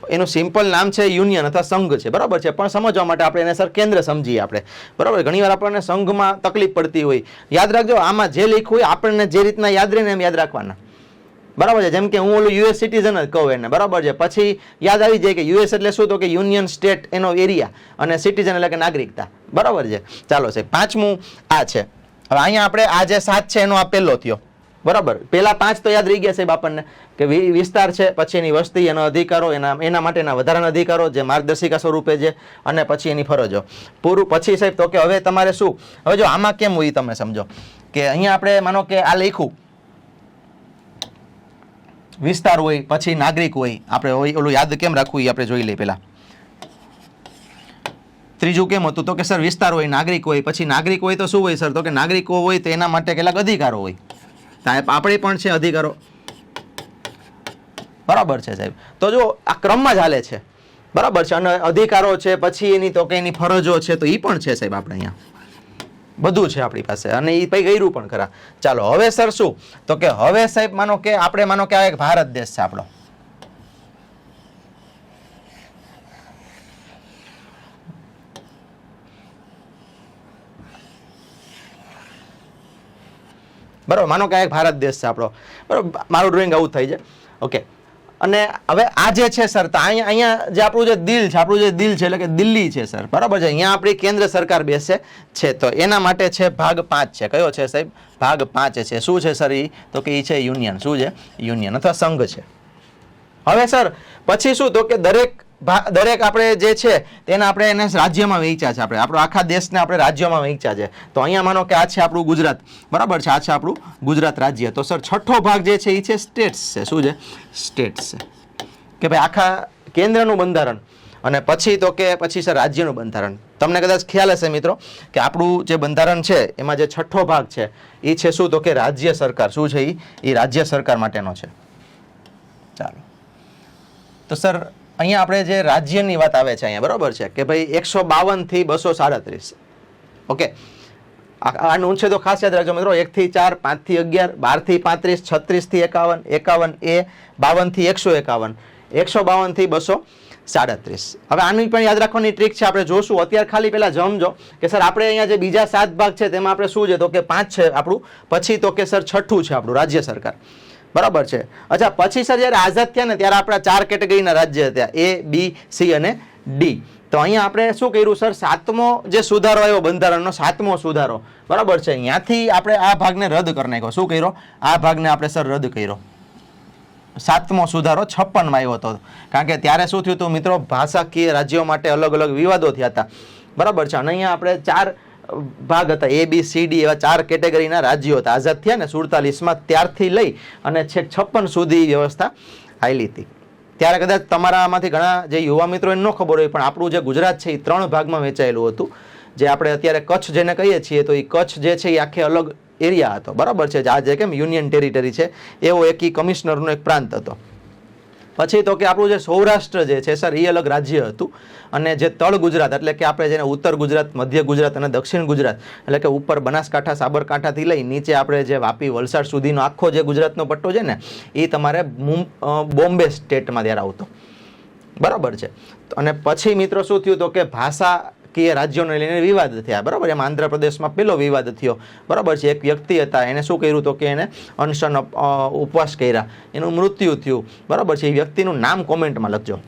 એનું સિમ્પલ નામ છે યુનિયન અથવા સંઘ છે, બરાબર છે, પણ સમજવા માટે આપણે એને સર કેન્દ્ર સમજીએ આપણે, બરાબર. ઘણીવાર આપણને સંઘમાં તકલીફ પડતી હોય. યાદ રાખજો, આમાં જે લખ્યું હોય આપણને જે રીતના યાદ રહીને એમ યાદ રાખવાના, બરાબર છે. જેમ કે હું ઓલું US સિટીઝન જ કહું એને, બરાબર છે, પછી યાદ આવી જાય કે US એટલે શું? તો કે યુનિયન, સ્ટેટ, એનો એરિયા, અને સિટીઝન એટલે કે નાગરિકતા, બરાબર છે. ચાલો સાહેબ 5મું આ છે. હવે અહીંયા આપણે આ જે 7 છે એનો આ પહેલો થયો, બરાબર. પેલા 5 તો યાદ રહી ગયા સાહેબ આપણને કે વિસ્તાર છે, પછી એની વસ્તી, એના અધિકારો, એના માટેના વધારાના અધિકારો જે માર્ગદર્શિકા સ્વરૂપે છે, અને પછી એની ફરજો પૂરું. પછી સાહેબ તો કે હવે તમારે શું? હવે જો આમાં કેમ હોય તમે સમજો કે અહીંયા આપણે માનો કે આ લખ્યું વિસ્તાર હોય, પછી નાગરિક હોય, આપણે ઓલું યાદ કેમ રાખવું એ આપણે જોઈ લઈએ પહેલા. ત્રીજું કેમ હતું? તો કે સર વિસ્તાર હોય, નાગરિક હોય, પછી નાગરિક હોય તો શું હોય સર? તો કે નાગરિકો હોય તો એના માટે કેટલાક અધિકારો હોય, આપણે પણ છે અધિકારો, બરાબર છે સાહેબ. તો જો આ ક્રમમાં જ હાલે છે, બરાબર છે. અને અધિકારો છે, પછી એની તો કે એની ફરજો છે, તો એ પણ છે સાહેબ આપણે અહીંયા, બધું છે આપણી પાસે, અને એ પછી ગયું પણ ખરા. ચાલો હવે સર શું? તો કે હવે સાહેબ માનો કે આ એક ભારત દેશ છે આપણો, બરાબર. માનો કે આ એક ભારત દેશ છે આપણો, બરાબર. મારું ડ્રોઈંગ આવું થઈ જાય, ઓકે. અને હવે આ જે છે સર, તો અહીંયા જે આપણું જે દિલ છે એટલે કે દિલ્હી છે સર, બરાબર છે. અહીંયા આપણી કેન્દ્ર સરકાર બેસે છે, તો એના માટે છે ભાગ 5 છે. કયો છે સાહેબ? ભાગ 5 છે. શું છે સર એ? તો કે એ છે યુનિયન. શું છે? યુનિયન અથવા સંઘ છે. હવે સર પછી શું? તો કે દરેક દરેક આપણે જે છે તેને આપણે એને રાજ્યમાં વહેંચ્યા છે. આપણે આપણો આખા દેશને આપણે રાજ્યોમાં વહેંચ્યા છે. તો અહીંયા માનો કે આ છે આપણું ગુજરાત, બરાબર છે, આ છે આપણું ગુજરાત રાજ્ય. તો સર છઠ્ઠો ભાગ જે છે એ છે સ્ટેટ્સ છે. શું છે? સ્ટેટ્સ છે. કે ભાઈ આખા કેન્દ્રનું બંધારણ, અને પછી તો કે પછી સર રાજ્યનું બંધારણ. તમને કદાચ ખ્યાલ હશે મિત્રો કે આપણું જે બંધારણ છે એમાં જે છઠ્ઠો ભાગ છે એ છે શું? તો કે રાજ્ય સરકાર. શું છે? એ રાજ્ય સરકાર માટેનો છે. ચાલો, તો સર અહીંયા આપણે જે રાજ્યની વાત આવે છે અહીંયા, બરાબર છે, કે ભાઈ 152 થી 237. ઓકે, આ નોંધ છે તો ખાસ યાદ રાખજો મિત્રો. 1 થી 4, 5 થી 11, 12 થી 35, 36 થી 51, 51A, 52 થી 151, 152 થી 237. હવે આની પણ યાદ રાખવાની ટ્રીક છે, આપણે જોશું. અત્યારે ખાલી પહેલા સમજો કે સર આપણે અહીંયા જે બીજા 7 ભાગ છે તેમાં આપણે શું છે? તો કે 5 છે આપણું, પછી તો કે સર છઠ્ઠું છે આપણું રાજ્ય સરકાર, બરાબર છે. અચ્છા, પછી સર જ્યારે આઝાદ થયા ને ત્યારે આપણા 4 કેટેગરીના રાજ્ય હતા, A, B, C અને D. તો અહીંયા આપણે શું કર્યું સર? 7મો જે સુધારો આવ્યો બંધારણનો, 7મો સુધારો, બરાબર છે, અહીંયાથી આપણે આ ભાગને રદ કરી નાખ્યો. શું કર્યો? આ ભાગને આપણે સર રદ કર્યો. 7મો સુધારો 56માં આવ્યો હતો. કારણ કે ત્યારે શું થયું હતું મિત્રો? ભાષાકીય રાજ્યો માટે અલગ અલગ વિવાદો થયા હતા, બરાબર છે. અને અહીંયા આપણે 4 ભાગ હતા, A, B, C, D, એવા 4 કેટેગરીના રાજ્યો હતા. આઝાદ થયા ને 47માં, ત્યારથી લઈ અને છેક 56 સુધી વ્યવસ્થા હાલી હતી. ત્યારે કદાચ તમારામાંથી ઘણા જે યુવા મિત્રો એને ન ખબર હોય, પણ આપણું જે ગુજરાત છે એ 3 ભાગમાં વહેંચાયેલું હતું. જે આપણે અત્યારે કચ્છ જેને કહીએ છીએ, તો એ કચ્છ જે છે એ આખે અલગ એરિયા હતો, બરાબર છે. આ જે કેમ યુનિયન ટેરિટરી છે એવો એક કમિશનરનો એક પ્રાંત હતો. પછી તો કે આપણું જે સૌરાષ્ટ્ર જે છે સર એ અલગ રાજ્ય હતું. અને જે તળ ગુજરાત એટલે કે આપણે જેને ઉત્તર ગુજરાત, મધ્ય ગુજરાત અને દક્ષિણ ગુજરાત એટલે કે ઉપર બનાસકાંઠા, સાબરકાંઠાથી લઈ નીચે આપણે જે વાપી, વલસાડ સુધીનો આખો જે ગુજરાતનો પટ્ટો છે ને એ તમારે બોમ્બે સ્ટેટમાં ત્યારે આવતો, બરાબર છે. અને પછી મિત્રો શું થયું? તો કે ભાષા કે રાજ્યોને લઈને વિવાદ થયા, બરાબર. એમાં આંધ્રપ્રદેશમાં પહેલો વિવાદ થયો, બરાબર છે. એક વ્યક્તિ હતા, એને શું કર્યું? તો કે એને અનશન ઉપવાસ કર્યા, એનું મૃત્યુ થયું, બરાબર છે. એ વ્યક્તિનું નામ કોમેન્ટમાં લખજો,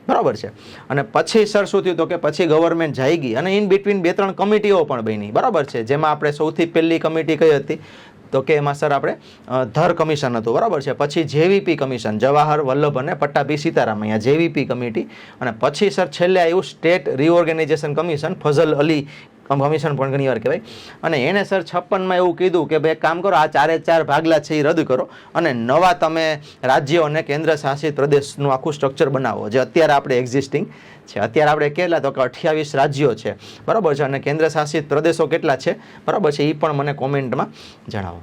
બરાબર છે. અને પછી સર શું થયું? તો કે પછી ગવર્મેન્ટ જાગી અને ઇન બિટવીન 2-3 કમિટીઓ પણ બની, બરાબર છે. જેમાં આપણે સૌથી પહેલી કમિટી કઈ હતી? તો કે એમાં સર આપણે ધર કમિશન હતું, બરાબર છે. પછી JVP કમિશન, જવાહર વલ્લભ અને પટ્ટાભી સીતારામ, અહીંયા JVP કમિટી. અને પછી સર છેલ્લે આવ્યું state reorganisation commission, Fazal Ali commission પણ ઘણી વાર કહેવાય. અને એને સર 56માં એવું કીધું કે ભાઈ કામ કરો, આ 4 ભાગલા છે એ રદ કરો અને નવા તમે રાજ્યો અને કેન્દ્ર શાસિત પ્રદેશનું આખું સ્ટ્રક્ચર બનાવો, જે અત્યારે આપણે એક્ઝિસ્ટિંગ છે. અત્યારે આપણે કેટલા? તો કે 28 રાજ્યો છે, બરાબર છે. અને કેન્દ્ર શાસિત પ્રદેશો કેટલા છે, બરાબર છે, એ પણ મને કોમેન્ટમાં જણાવો,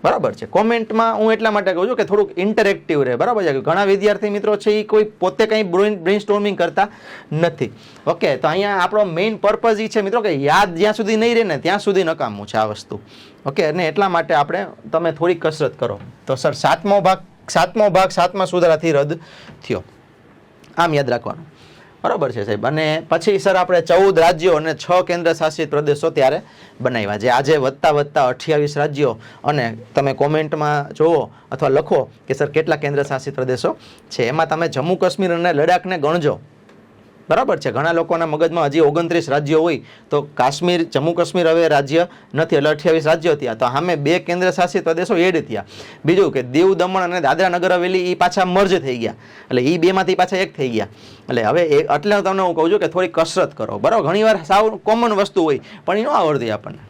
બરાબર છે. કોમેન્ટમાં હું એટલા માટે કહું છું કે થોડુંક ઇન્ટરેક્ટિવ રહે, બરાબર છે. ઘણા વિદ્યાર્થી મિત્રો છે એ કોઈ પોતે કંઈ બ્રેઇનસ્ટોર્મિંગ કરતા નથી. ઓકે, તો અહીંયા આપણો મેઇન પર્પઝ એ છે મિત્રો કે યાદ જ્યાં સુધી નહીં રહે ને ત્યાં સુધી નકામું છે આ વસ્તુ. ઓકે, અને એટલા માટે આપણે તમે થોડી કસરત કરો. તો સર 7મો ભાગ 7મા સુધારાથી રદ થયો, આમ યાદ રાખવાનું, બરાબર છે સાહેબ. અને પછી સર આપણે 14 રાજ્યો અને 6 કેન્દ્ર શાસિત પ્રદેશો ત્યારે બનાવ્યા, જે આજે વધતા 28 રાજ્યો. અને તમે કોમેન્ટમાં જુઓ અથવા લખો કે સર કેટલા કેન્દ્ર શાસિત પ્રદેશો છે. એમાં તમે જમ્મુ કાશ્મીર અને લડાખને ગણજો, બરાબર છે. ઘણા લોકોના મગજમાં હજી 29 રાજ્યો હોય તો કાશ્મીર, જમ્મુ કાશ્મીર હવે રાજ્ય નથી, એટલે 28 રાજ્યો થયા. તો સામે 2 કેન્દ્ર શાસિત પ્રદેશો એડ થયા. બીજું કે દીવ, દમણ અને દાદરા નગર હવેલી એ પાછા મર્જ થઈ ગયા, એટલે એ 2માંથી પાછા એક થઈ ગયા. એટલે હવે એટલે તમને હું કહું છું કે થોડી કસરત કરો, બરાબર. ઘણીવાર સાવ કોમન વસ્તુ હોય પણ એ ન આવડતી આપણને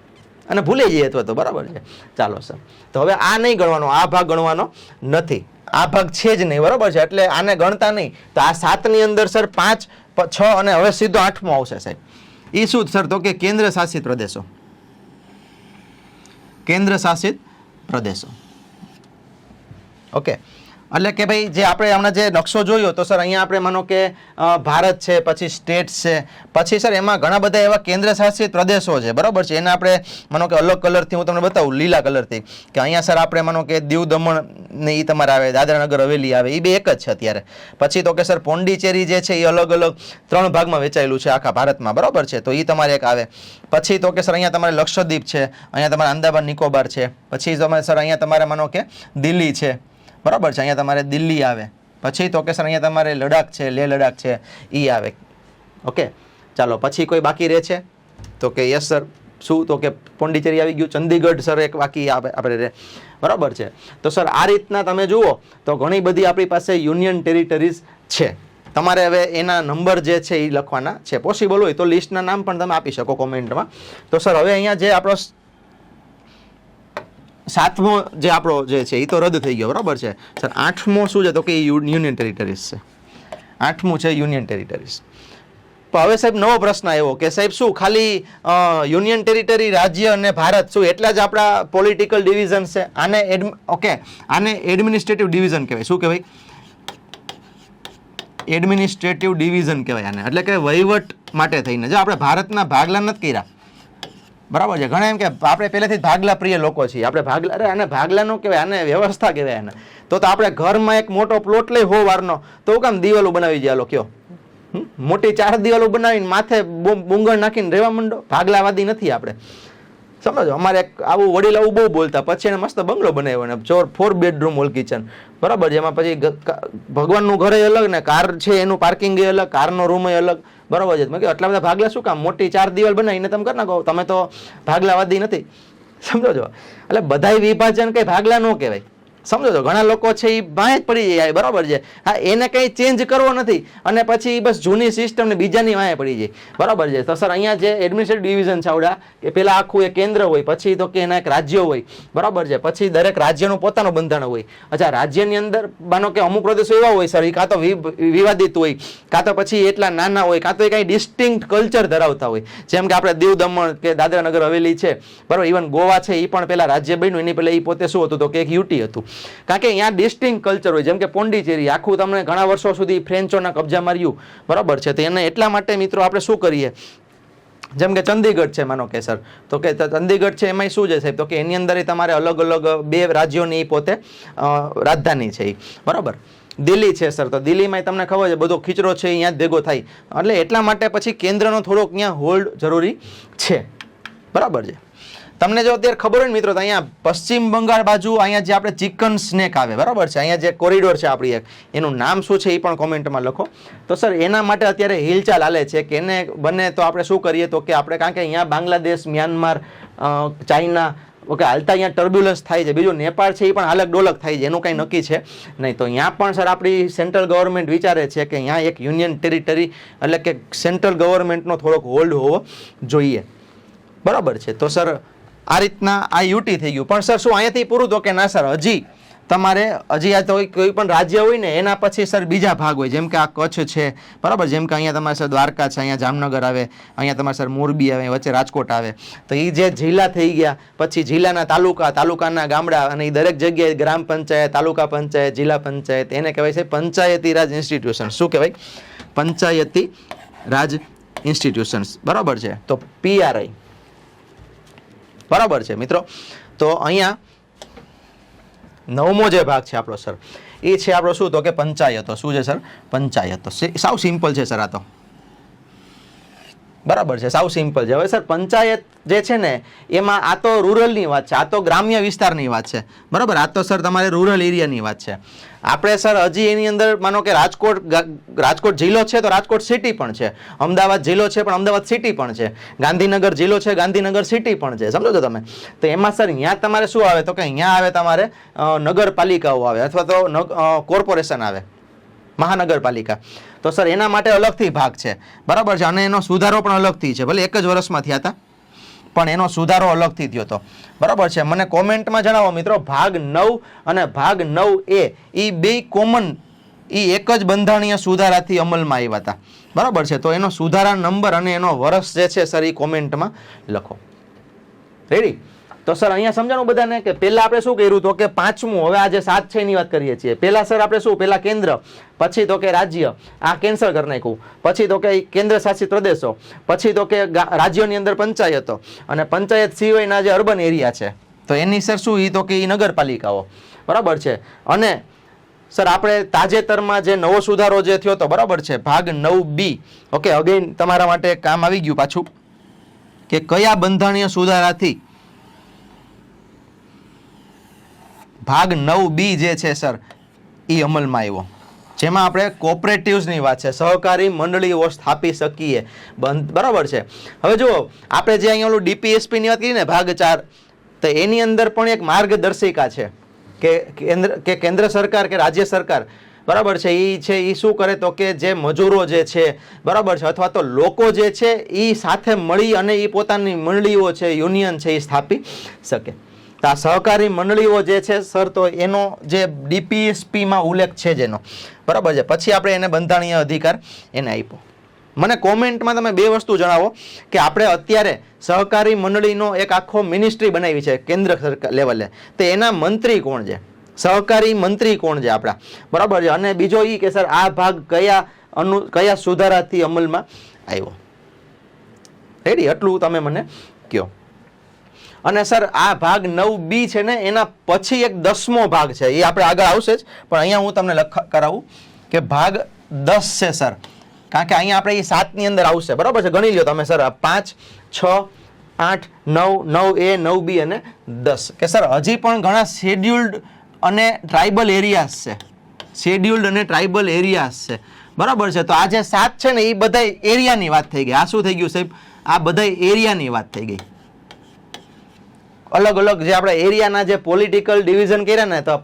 અને ભૂલી જઈએ અથવા તો, બરાબર છે. ચાલો સર, તો હવે આ નહીં ગણવાનો, આ ભાગ ગણવાનો નથી, આ ભાગ છે જ નહીં, બરાબર છે. એટલે આને ગણતા નહીં. તો આ 7ની અંદર સર 5, 6 અને હવે સીધો 8મો આવશે સાહેબ. એ શું સર? તો કે કેન્દ્ર શાસિત પ્રદેશો, કેન્દ્ર શાસિત પ્રદેશો. ઓકે, એટલે કે ભાઈ જે આપણે હમણાં જે નકશો જોયો તો સર અહીંયા આપણે માનો કે ભારત છે, પછી સ્ટેટ્સ છે, પછી સર એમાં ઘણા બધા એવા કેન્દ્ર શાસિત પ્રદેશો છે, બરાબર છે. એને આપણે માનો કે અલગ કલરથી હું તમને બતાવું, લીલા કલરથી, કે અહીંયા સર આપણે માનો કે દીવ દમણ ને એ તમારે આવે, દાદરા નગર હવેલી આવે, એ 2 એક જ છે અત્યારે. પછી તો કે સર પોંડિચેરી જે છે એ અલગ અલગ 3 ભાગમાં વેચાયેલું છે આખા ભારતમાં, બરાબર છે. તો એ તમારે એક આવે. પછી તો કે સર અહીંયા તમારે લક્ષદ્વીપ છે, અહીંયા તમારે અંદામાન નિકોબાર છે. પછી તમે સર અહીંયા તમારે માનો કે દિલ્હી છે, બરાબર છે, અહીંયા તમારે દિલ્હી આવે. પછી તો કે સર અહીંયા તમારે લડાખ છે, લેહ લડાખ છે, એ આવે. ઓકે, ચાલો પછી કોઈ બાકી રહે છે? તો કે યસ સર. શું? તો કે પોંડિચેરી આવી ગયું, ચંદીગઢ સર એક બાકી આપણે રહે, બરાબર છે. તો સર આ રીતના તમે જુઓ તો ઘણી બધી આપણી પાસે યુનિયન ટેરિટરીઝ છે, તમારે હવે એના નંબર જે છે એ લખવાના છે. પોસિબલ હોય તો લિસ્ટના નામ પણ તમે આપી શકો કોમેન્ટમાં. તો સર હવે અહીંયા જે આપણો 7મો જે આપણો જે છે એ તો રદ થઈ ગયો, બરાબર છે સર. 8મો શું છે તો કે યુનિયન ટેરિટરીઝ છે. 8મું છે યુનિયન ટેરિટરીઝ. તો હવે સાહેબ નવો પ્રશ્ન આવ્યો કે સાહેબ શું ખાલી યુનિયન ટેરિટરી, રાજ્ય અને ભારત શું એટલા જ આપણા પોલિટિકલ ડિવિઝન છે? આને એડમિનિસ્ટ્રેટિવ ડિવિઝન કહેવાય. શું કહેવાય? એડમિનિસ્ટ્રેટિવ ડિવિઝન કહેવાય આને. એટલે કે વહીવટ માટે થઈને. જો આપણે ભારતના ભાગલા નથી કર્યા, બરાબર છે. ઘણા એમ કે આપણે પહેલેથી ભાગલા પ્રિય લોકો છીએ, આપણે ભાગલા, અરે આને ભાગલા નો કહેવાય, આને વ્યવસ્થા કહેવાય. આને તો આપણે ઘરમાં એક મોટો પ્લોટ લઈ 100 વારનો, તો કામ દિવાલો બનાવી જાય કયો? મોટી 4 દિવાલો બનાવીને માથે બુંગળ નાખીને રહેવા માંડો. ભાગલાવાદી નથી આપણે, સમજો. અમારે આવું વડીલ આવું બહુ બોલતા, પછી એને મસ્ત બંગલો બનાવ્યો ને 4 બેડરૂમ હોલ કિચન, બરાબર છે. એમાં પછી ભગવાનનું ઘર અલગ ને કાર છે એનું પાર્કિંગ અલગ, કારનો રૂમ અલગ, બરાબર છે. મેં કહ્યું આટલા બધા ભાગલા શું કામ? મોટી 4 દિવાલ બનાવીને તમે કરી નાખો, તમે તો ભાગલાવાદી નથી, સમજો છો. એટલે બધાય વિભાજન કઈ ભાગલા ન કહેવાય, સમજો છો. ઘણા લોકો છે એ વાંહે જ પડી જાય, બરાબર છે. હા, એને કંઈ ચેન્જ કરવો નથી અને પછી બસ જૂની સિસ્ટમ ને બીજાની વાંહે પડી જાય, બરાબર છે. તો સર અહીંયા જે એડમિનિસ્ટ્રેટિવ ડિવિઝન છે આવડા, કે પેલા આખું એક કેન્દ્ર હોય, પછી તો કે એના એક રાજ્યો હોય, બરાબર છે. પછી દરેક રાજ્યનું પોતાનું બંધારણ હોય. અચ્છા, રાજ્યની અંદર માનો કે અમુક પ્રદેશો એવા હોય સર, એ કાં તો વિવાદિત હોય, કાં તો પછી એટલા નાના હોય, કાં તો એ કાંઈ ડિસ્ટિંક્ટ કલ્ચર ધરાવતા હોય. જેમ કે આપણે દીવ દમણ કે દાદરા નગર હવેલી છે, બરાબર. ઇવન ગોવા છે, એ પણ પેલા રાજ્ય બન્યું, એની પહેલા એ પોતે શું હતું તો કે એક યુટી હતું. કારણ કે અહીંયા ડિસ્ટિંક્ટ કલ્ચર હોય. જેમ કે પોંડિચેરી આખું તમને ઘણા વર્ષો સુધી ફ્રેન્ચોના કબજા માર્યું, બરાબર છે. તો એને એટલા માટે મિત્રો આપણે શું કરીએ, જેમ કે ચંદીગઢ છે માનો કે સર, તો કે ચંદીગઢ છે એમાં શું છે સાહેબ તો કે એની અંદર તમારે અલગ અલગ 2 રાજ્યોની પોતે રાજધાની છે, બરાબર. દિલ્હી છે સર, તો દિલ્હીમાં તમને ખબર છે બધો ખીચરો છે અહીંયા જ ભેગો થાય, એટલે એટલા માટે પછી કેન્દ્રનો થોડોક અહીંયા હોલ્ડ જરૂરી છે, બરાબર છે. તમને જો અત્યારે ખબર હોય ને મિત્રો, તો અહીંયા પશ્ચિમ બંગાળ બાજુ અહીંયા જે આપણે ચિકન સ્નેક આવે, બરાબર છે. અહીંયા જે કોરિડોર છે આપણી એક, એનું નામ શું છે એ પણ કોમેન્ટમાં લખો. તો સર એના માટે અત્યારે હિલચાલ હાલે છે કે એને બને તો આપણે શું કરીએ તો કે આપણે, કારણ કે અહીંયા બાંગ્લાદેશ, મ્યાનમાર, ચાઇના, ઓકે, હાલતા અહીંયા ટર્બ્યુલન્સ થાય છે. બીજું નેપાળ છે એ પણ હાલક ડોલક થાય છે, એનું કંઈ નક્કી છે નહીં. તો અહીંયા પણ સર આપણી સેન્ટ્રલ ગવર્મેન્ટ વિચારે છે કે અહીંયા એક યુનિયન ટેરિટરી એટલે કે સેન્ટ્રલ ગવર્મેન્ટનો થોડોક હોલ્ડ હોવો જોઈએ, બરાબર છે. તો સર આ રીતના આ યુટી થઈ ગયું. પણ સર શું અહીંયાથી પૂરું તો કે ના સર, હજી તમારે આ તો કોઈ પણ રાજ્ય હોય ને એના પછી સર બીજા ભાગ હોય. જેમ કે આ કચ્છ છે, બરાબર. જેમ કે અહીંયા તમારે સર દ્વારકા છે, અહીંયા જામનગર આવે, અહીંયા તમારે સર મોરબી આવે, વચ્ચે રાજકોટ આવે. તો એ જે જિલ્લા થઈ ગયા, પછી જિલ્લાના તાલુકા, તાલુકાના ગામડા, અને એ દરેક જગ્યાએ ગ્રામ પંચાયત, તાલુકા પંચાયત, જિલ્લા પંચાયત, એને કહેવાય છે પંચાયતી રાજ ઇન્સ્ટિટ્યુશન. શું કહેવાય? પંચાયતી રાજ ઇન્સ્ટિટ્યુશન્સ, બરાબર છે. તો PRI, બરાબર છે મિત્રો. તો અહીંયા 9મો જે ભાગ છે આપણો સર, એ છે આપણો શું તો કે પંચાયતો. શું છે સર? પંચાયતો. સાવ સિમ્પલ છે સર આ તો, બરાબર છે, સાવ સિમ્પલ છે. હવે સર પંચાયત જે છે ને એમાં આ તો રૂરલની વાત છે, આ તો ગ્રામ્ય વિસ્તારની વાત છે, બરાબર. આ તો સર તમારે રૂરલ એરિયાની વાત છે. આપણે સર હજી એની અંદર માનો કે રાજકોટ જિલ્લો છે તો રાજકોટ સિટી પણ છે, અમદાવાદ જિલ્લો છે પણ અમદાવાદ સિટી પણ છે, ગાંધીનગર જિલ્લો છે, ગાંધીનગર સિટી પણ છે, સમજો છો તમે. તો એમાં સર અહીંયા તમારે શું આવે તો કે અહીંયા આવે તમારે નગરપાલિકાઓ આવે, અથવા તો કોર્પોરેશન આવે, મહાનગરપાલિકા. તો સર એના માટે અલગથી ભાગ છે, બરાબર છે. અને એનો સુધારો પણ અલગથી છે, ભલે એક જ વર્ષમાં થયા હતા પણ એનો સુધારો અલગથી થયો હતો, બરાબર છે. મને કોમેન્ટમાં જણાવો મિત્રો, ભાગ 9 અને ભાગ 9A એ બે કોમન, એ એક જ બંધારણીય સુધારાથી અમલમાં આવ્યા હતા, બરાબર છે. તો એનો સુધારા નંબર અને એનો વર્ષ જે છે સર એ કોમેન્ટમાં લખો. રેડી? તો સર અહીંયા સમજાણું બધાને કે પહેલા આપણે શું કર્યું તો કે 5મું, હવે આજે 7 છે એની વાત કરીએ છીએ. પહેલા સર આપણે શું, પહેલા કેન્દ્ર, પછી તો કે રાજ્ય, આ કેન્સલ કરી નાખ્યું, પછી તો કે કેન્દ્ર શાસિત પ્રદેશો, પછી તો કે રાજ્યોની અંદર પંચાયતો, અને પંચાયત સિવાયના જે અર્બન એરિયા છે તો એની સર શું, એ તો કે એ નગરપાલિકાઓ, બરાબર છે. અને સર આપણે તાજેતરમાં જે નવો સુધારો જે થયો હતો, બરાબર છે, ભાગ 9B, ઓકે, અગેન તમારા માટે કામ આવી ગયું પાછું કે કયા બંધારણીય સુધારાથી ભાગ 9B જે છે સર એ અમલમાં આવ્યો, જેમાં આપણે કોઓપરેટિવ્સની વાત છે, સહકારી મંડળીઓ સ્થાપી શકીએ, બરાબર છે. હવે જુઓ, આપણે જે અહીંયા ઓલું DPSP ની વાત કરી ને ભાગ 4, તો એની અંદર પણ એક માર્ગદર્શિકા છે કે કેન્દ્ર સરકાર કે રાજ્ય સરકાર બરાબર છે એ શું કરે તો કે જે મજૂરો જે છે બરાબર છે અથવા તો લોકો જે છે એ સાથે મળી અને એ પોતાની મંડળીઓ છે યુનિયન છે એ સ્થાપી શકે. તો આ સહકારી મંડળીઓ જે છે સર તો એનો જે ડીપીએસપીમાં ઉલ્લેખ છે જેનો બરાબર છે. પછી આપણે એને બંધારણીય અધિકાર એને આપ્યો. મને કોમેન્ટમાં તમે બે વસ્તુ જણાવો કે આપણે અત્યારે સહકારી મંડળીનો એક આખો મિનિસ્ટ્રી બનાવી છે કેન્દ્ર સરકાર લેવલે, તો એના મંત્રી કોણ છે, સહકારી મંત્રી કોણ છે આપણા, બરાબર છે. અને બીજો એ કે સર આ ભાગ કયા સુધારાથી અમલમાં આવ્યો. રેડી, એટલું તમે મને કહો. અને સર આ ભાગ 9B છે ને એના પછી એક 10મો ભાગ છે, એ આપણે આગળ આવશે જ, પણ અહીંયા હું તમને કરાવું કે ભાગ 10 છે સર, કારણ કે અહીંયા આપણે એ 7ની અંદર આવશે, બરાબર છે. ગણી લો તમે સર 5, 6, 8, 9, 9A, 9B અને 10 કે સર હજી પણ ઘણા શેડ્યુલ્ડ અને ટ્રાઇબલ એરિયાઝ છે, શેડ્યુલ્ડ અને ટ્રાઇબલ એરિયાઝ છે, બરાબર છે. તો આ જે 7 છે ને એ બધા એરિયાની વાત થઈ ગઈ. આ શું થઈ ગયું સાહેબ, આ બધા એરિયાની વાત થઈ ગઈ. અલગ અલગ જે આપણે એરિયાના જે પોલિટિકલ ડિવિઝન કર્યા ને, તો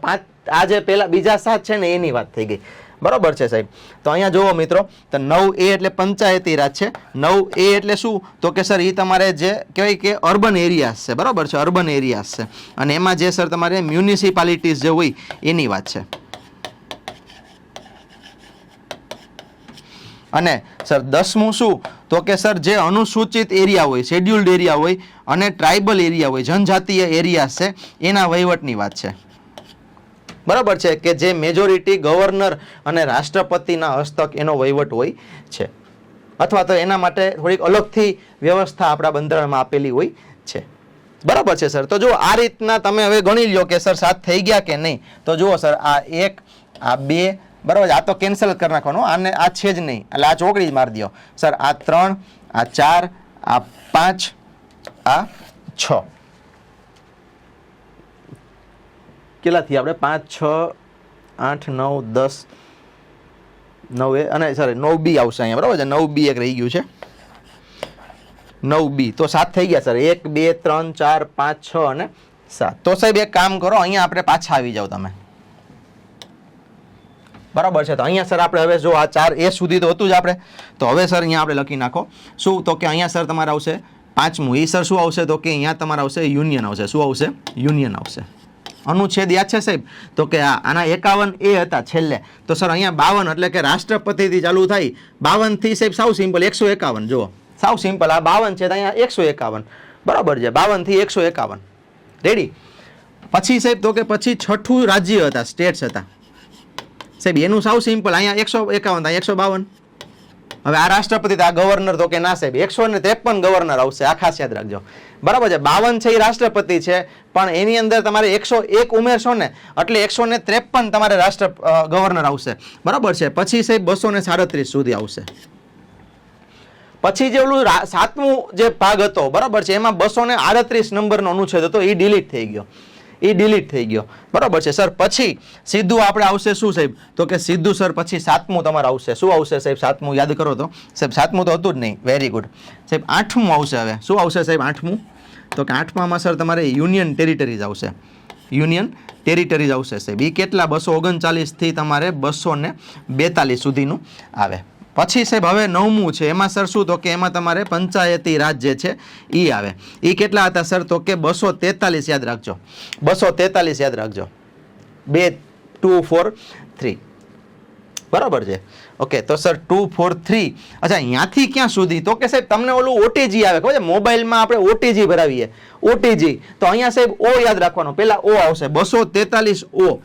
આ જે પેલા બીજા 7 છે ને એની વાત થઈ ગઈ, બરાબર છે સાહેબ. તો અહીંયા જુઓ મિત્રો, તો 9A એટલે પંચાયતી રાજ છે. 9A એટલે શું તો કે સર એ તમારે જે કહેવાય કે અર્બન એરિયાઝ છે, બરાબર છે, અર્બન એરિયાઝ છે. અને એમાં જે સર તમારે મ્યુનિસિપાલિટીઝ જે હોય એની વાત છે. અને સર 10મું શું તો કે સર જે અનુસૂચિત એરિયા હોય, શેડ્યુલ્ડ એરિયા હોય અને ટ્રાઇબલ એરિયા હોય, જનજાતીય એરિયા છે, એના વહીવટની વાત છે, બરાબર છે. કે જે મેજોરિટી ગવર્નર અને રાષ્ટ્રપતિના હસ્તક એનો વહીવટ હોય છે, અથવા તો એના માટે થોડીક અલગથી વ્યવસ્થા આપણા બંધારણમાં આપેલી હોય છે, બરાબર છે સર. તો જો આ રીતના તમે હવે ગણી લો કે સર 7 થઈ ગયા કે નહીં. તો જુઓ સર આ 1, આ 2, બરાબર છે, આ તો કેન્સલ કરી નાખવાનું, આને આ છે જ નહીં એટલે આ ચોકડી જ મારી દો સર. આ 3, આ 4, આ 5, આ 6, કેટલા થી આપણે 5, 6, 8, 9, 10, 9A અને સર 9B આવશે અહીંયા, બરાબર છે. 9B એક રહી ગયું છે, 9B. તો 7 થઈ ગયા સર. 1, 2, 3, 4, 5, 6 અને 7. તો સાહેબ એક કામ કરો, અહીંયા આપણે પાછા આવી જાઓ તમે, બરાબર છે. તો અહીંયા સર આપણે હવે જો આ 4A સુધી તો હતું જ આપણે, તો હવે સર અહીંયા આપણે લખી નાખો શું તો કે અહીંયા સર તમારે આવશે 5મું. એ સર શું આવશે તો કે અહીંયા તમારે આવશે યુનિયન આવશે. શું આવશે? યુનિયન આવશે. અનુચ્છેદ યાદ છે સાહેબ તો કે આના 51A હતા છેલ્લે. તો સર અહીંયા 52 એટલે કે રાષ્ટ્રપતિથી ચાલુ થાય. 52 થી સાહેબ સાવ સિમ્પલ 151. જુઓ સાવ સિમ્પલ, આ 52 છે તો અહીંયા 151, બરાબર છે. 52 થી 151 રેડી. પછી સાહેબ તો કે પછી 6થું રાજ્ય હતા, સ્ટેટ્સ હતા સાહેબ, એનું સાવ સિમ્પલ, અહીંયા 151, અહીંયા 152. હવે આ રાષ્ટ્રપતિ, આ ગવર્નર તો કે ના સાહેબ 153 ગવર્નર આવશે, આ ખાસ યાદ રાખજો, બરાબર છે. 52 છે એ રાષ્ટ્રપતિ છે, પણ એની અંદર તમારે 101 ઉમેરશો ને એટલે 153 તમારે ગવર્નર આવશે, બરાબર છે. પછી સાહેબ 237 સુધી આવશે. પછી જે ઓલું 7મું જે ભાગ હતો, બરાબર છે, એમાં 238 નંબરનો અનુચ્છેદ હતો, એ ડિલીટ થઈ ગયો, બરાબર છે સર. પછી સીધું આપણે આવશે શું સાહેબ તો કે સીધું સર પછી 7મું તમારે આવશે. શું આવશે સાહેબ 7મું? યાદ કરો તો સાહેબ 7મું તો હતું જ નહીં, વેરી ગુડ સાહેબ. 8મું આવશે. હવે શું આવશે સાહેબ 8મું તો કે 8મામાં સર તમારે યુનિયન ટેરિટરીઝ આવશે, યુનિયન ટેરિટરીઝ આવશે સાહેબ. એ કેટલા 239 થી તમારે 242 સુધીનું આવે. પછી સાહેબ હવે 9મું છે, એમાં સર શું તો કે એમાં તમારે પંચાયતી રાજ જે છે એ આવે. એ કેટલા હતા સર તો કે 243 યાદ રાખજો, 243 યાદ રાખજો. 2, 2, 4, 3, બરાબર છે. ઓકે, તો સર 2, 4, 3. અચ્છા, અહીંયાથી ક્યાં સુધી તો કે સાહેબ તમને ઓલું ઓટીજી આવે, ખબર છે મોબાઈલમાં આપણે ઓટીજી ભરાવીએ, ઓટીજી. તો અહીંયા સાહેબ ઓ યાદ રાખવાનો, પેલા ઓ આવશે 243 ઓ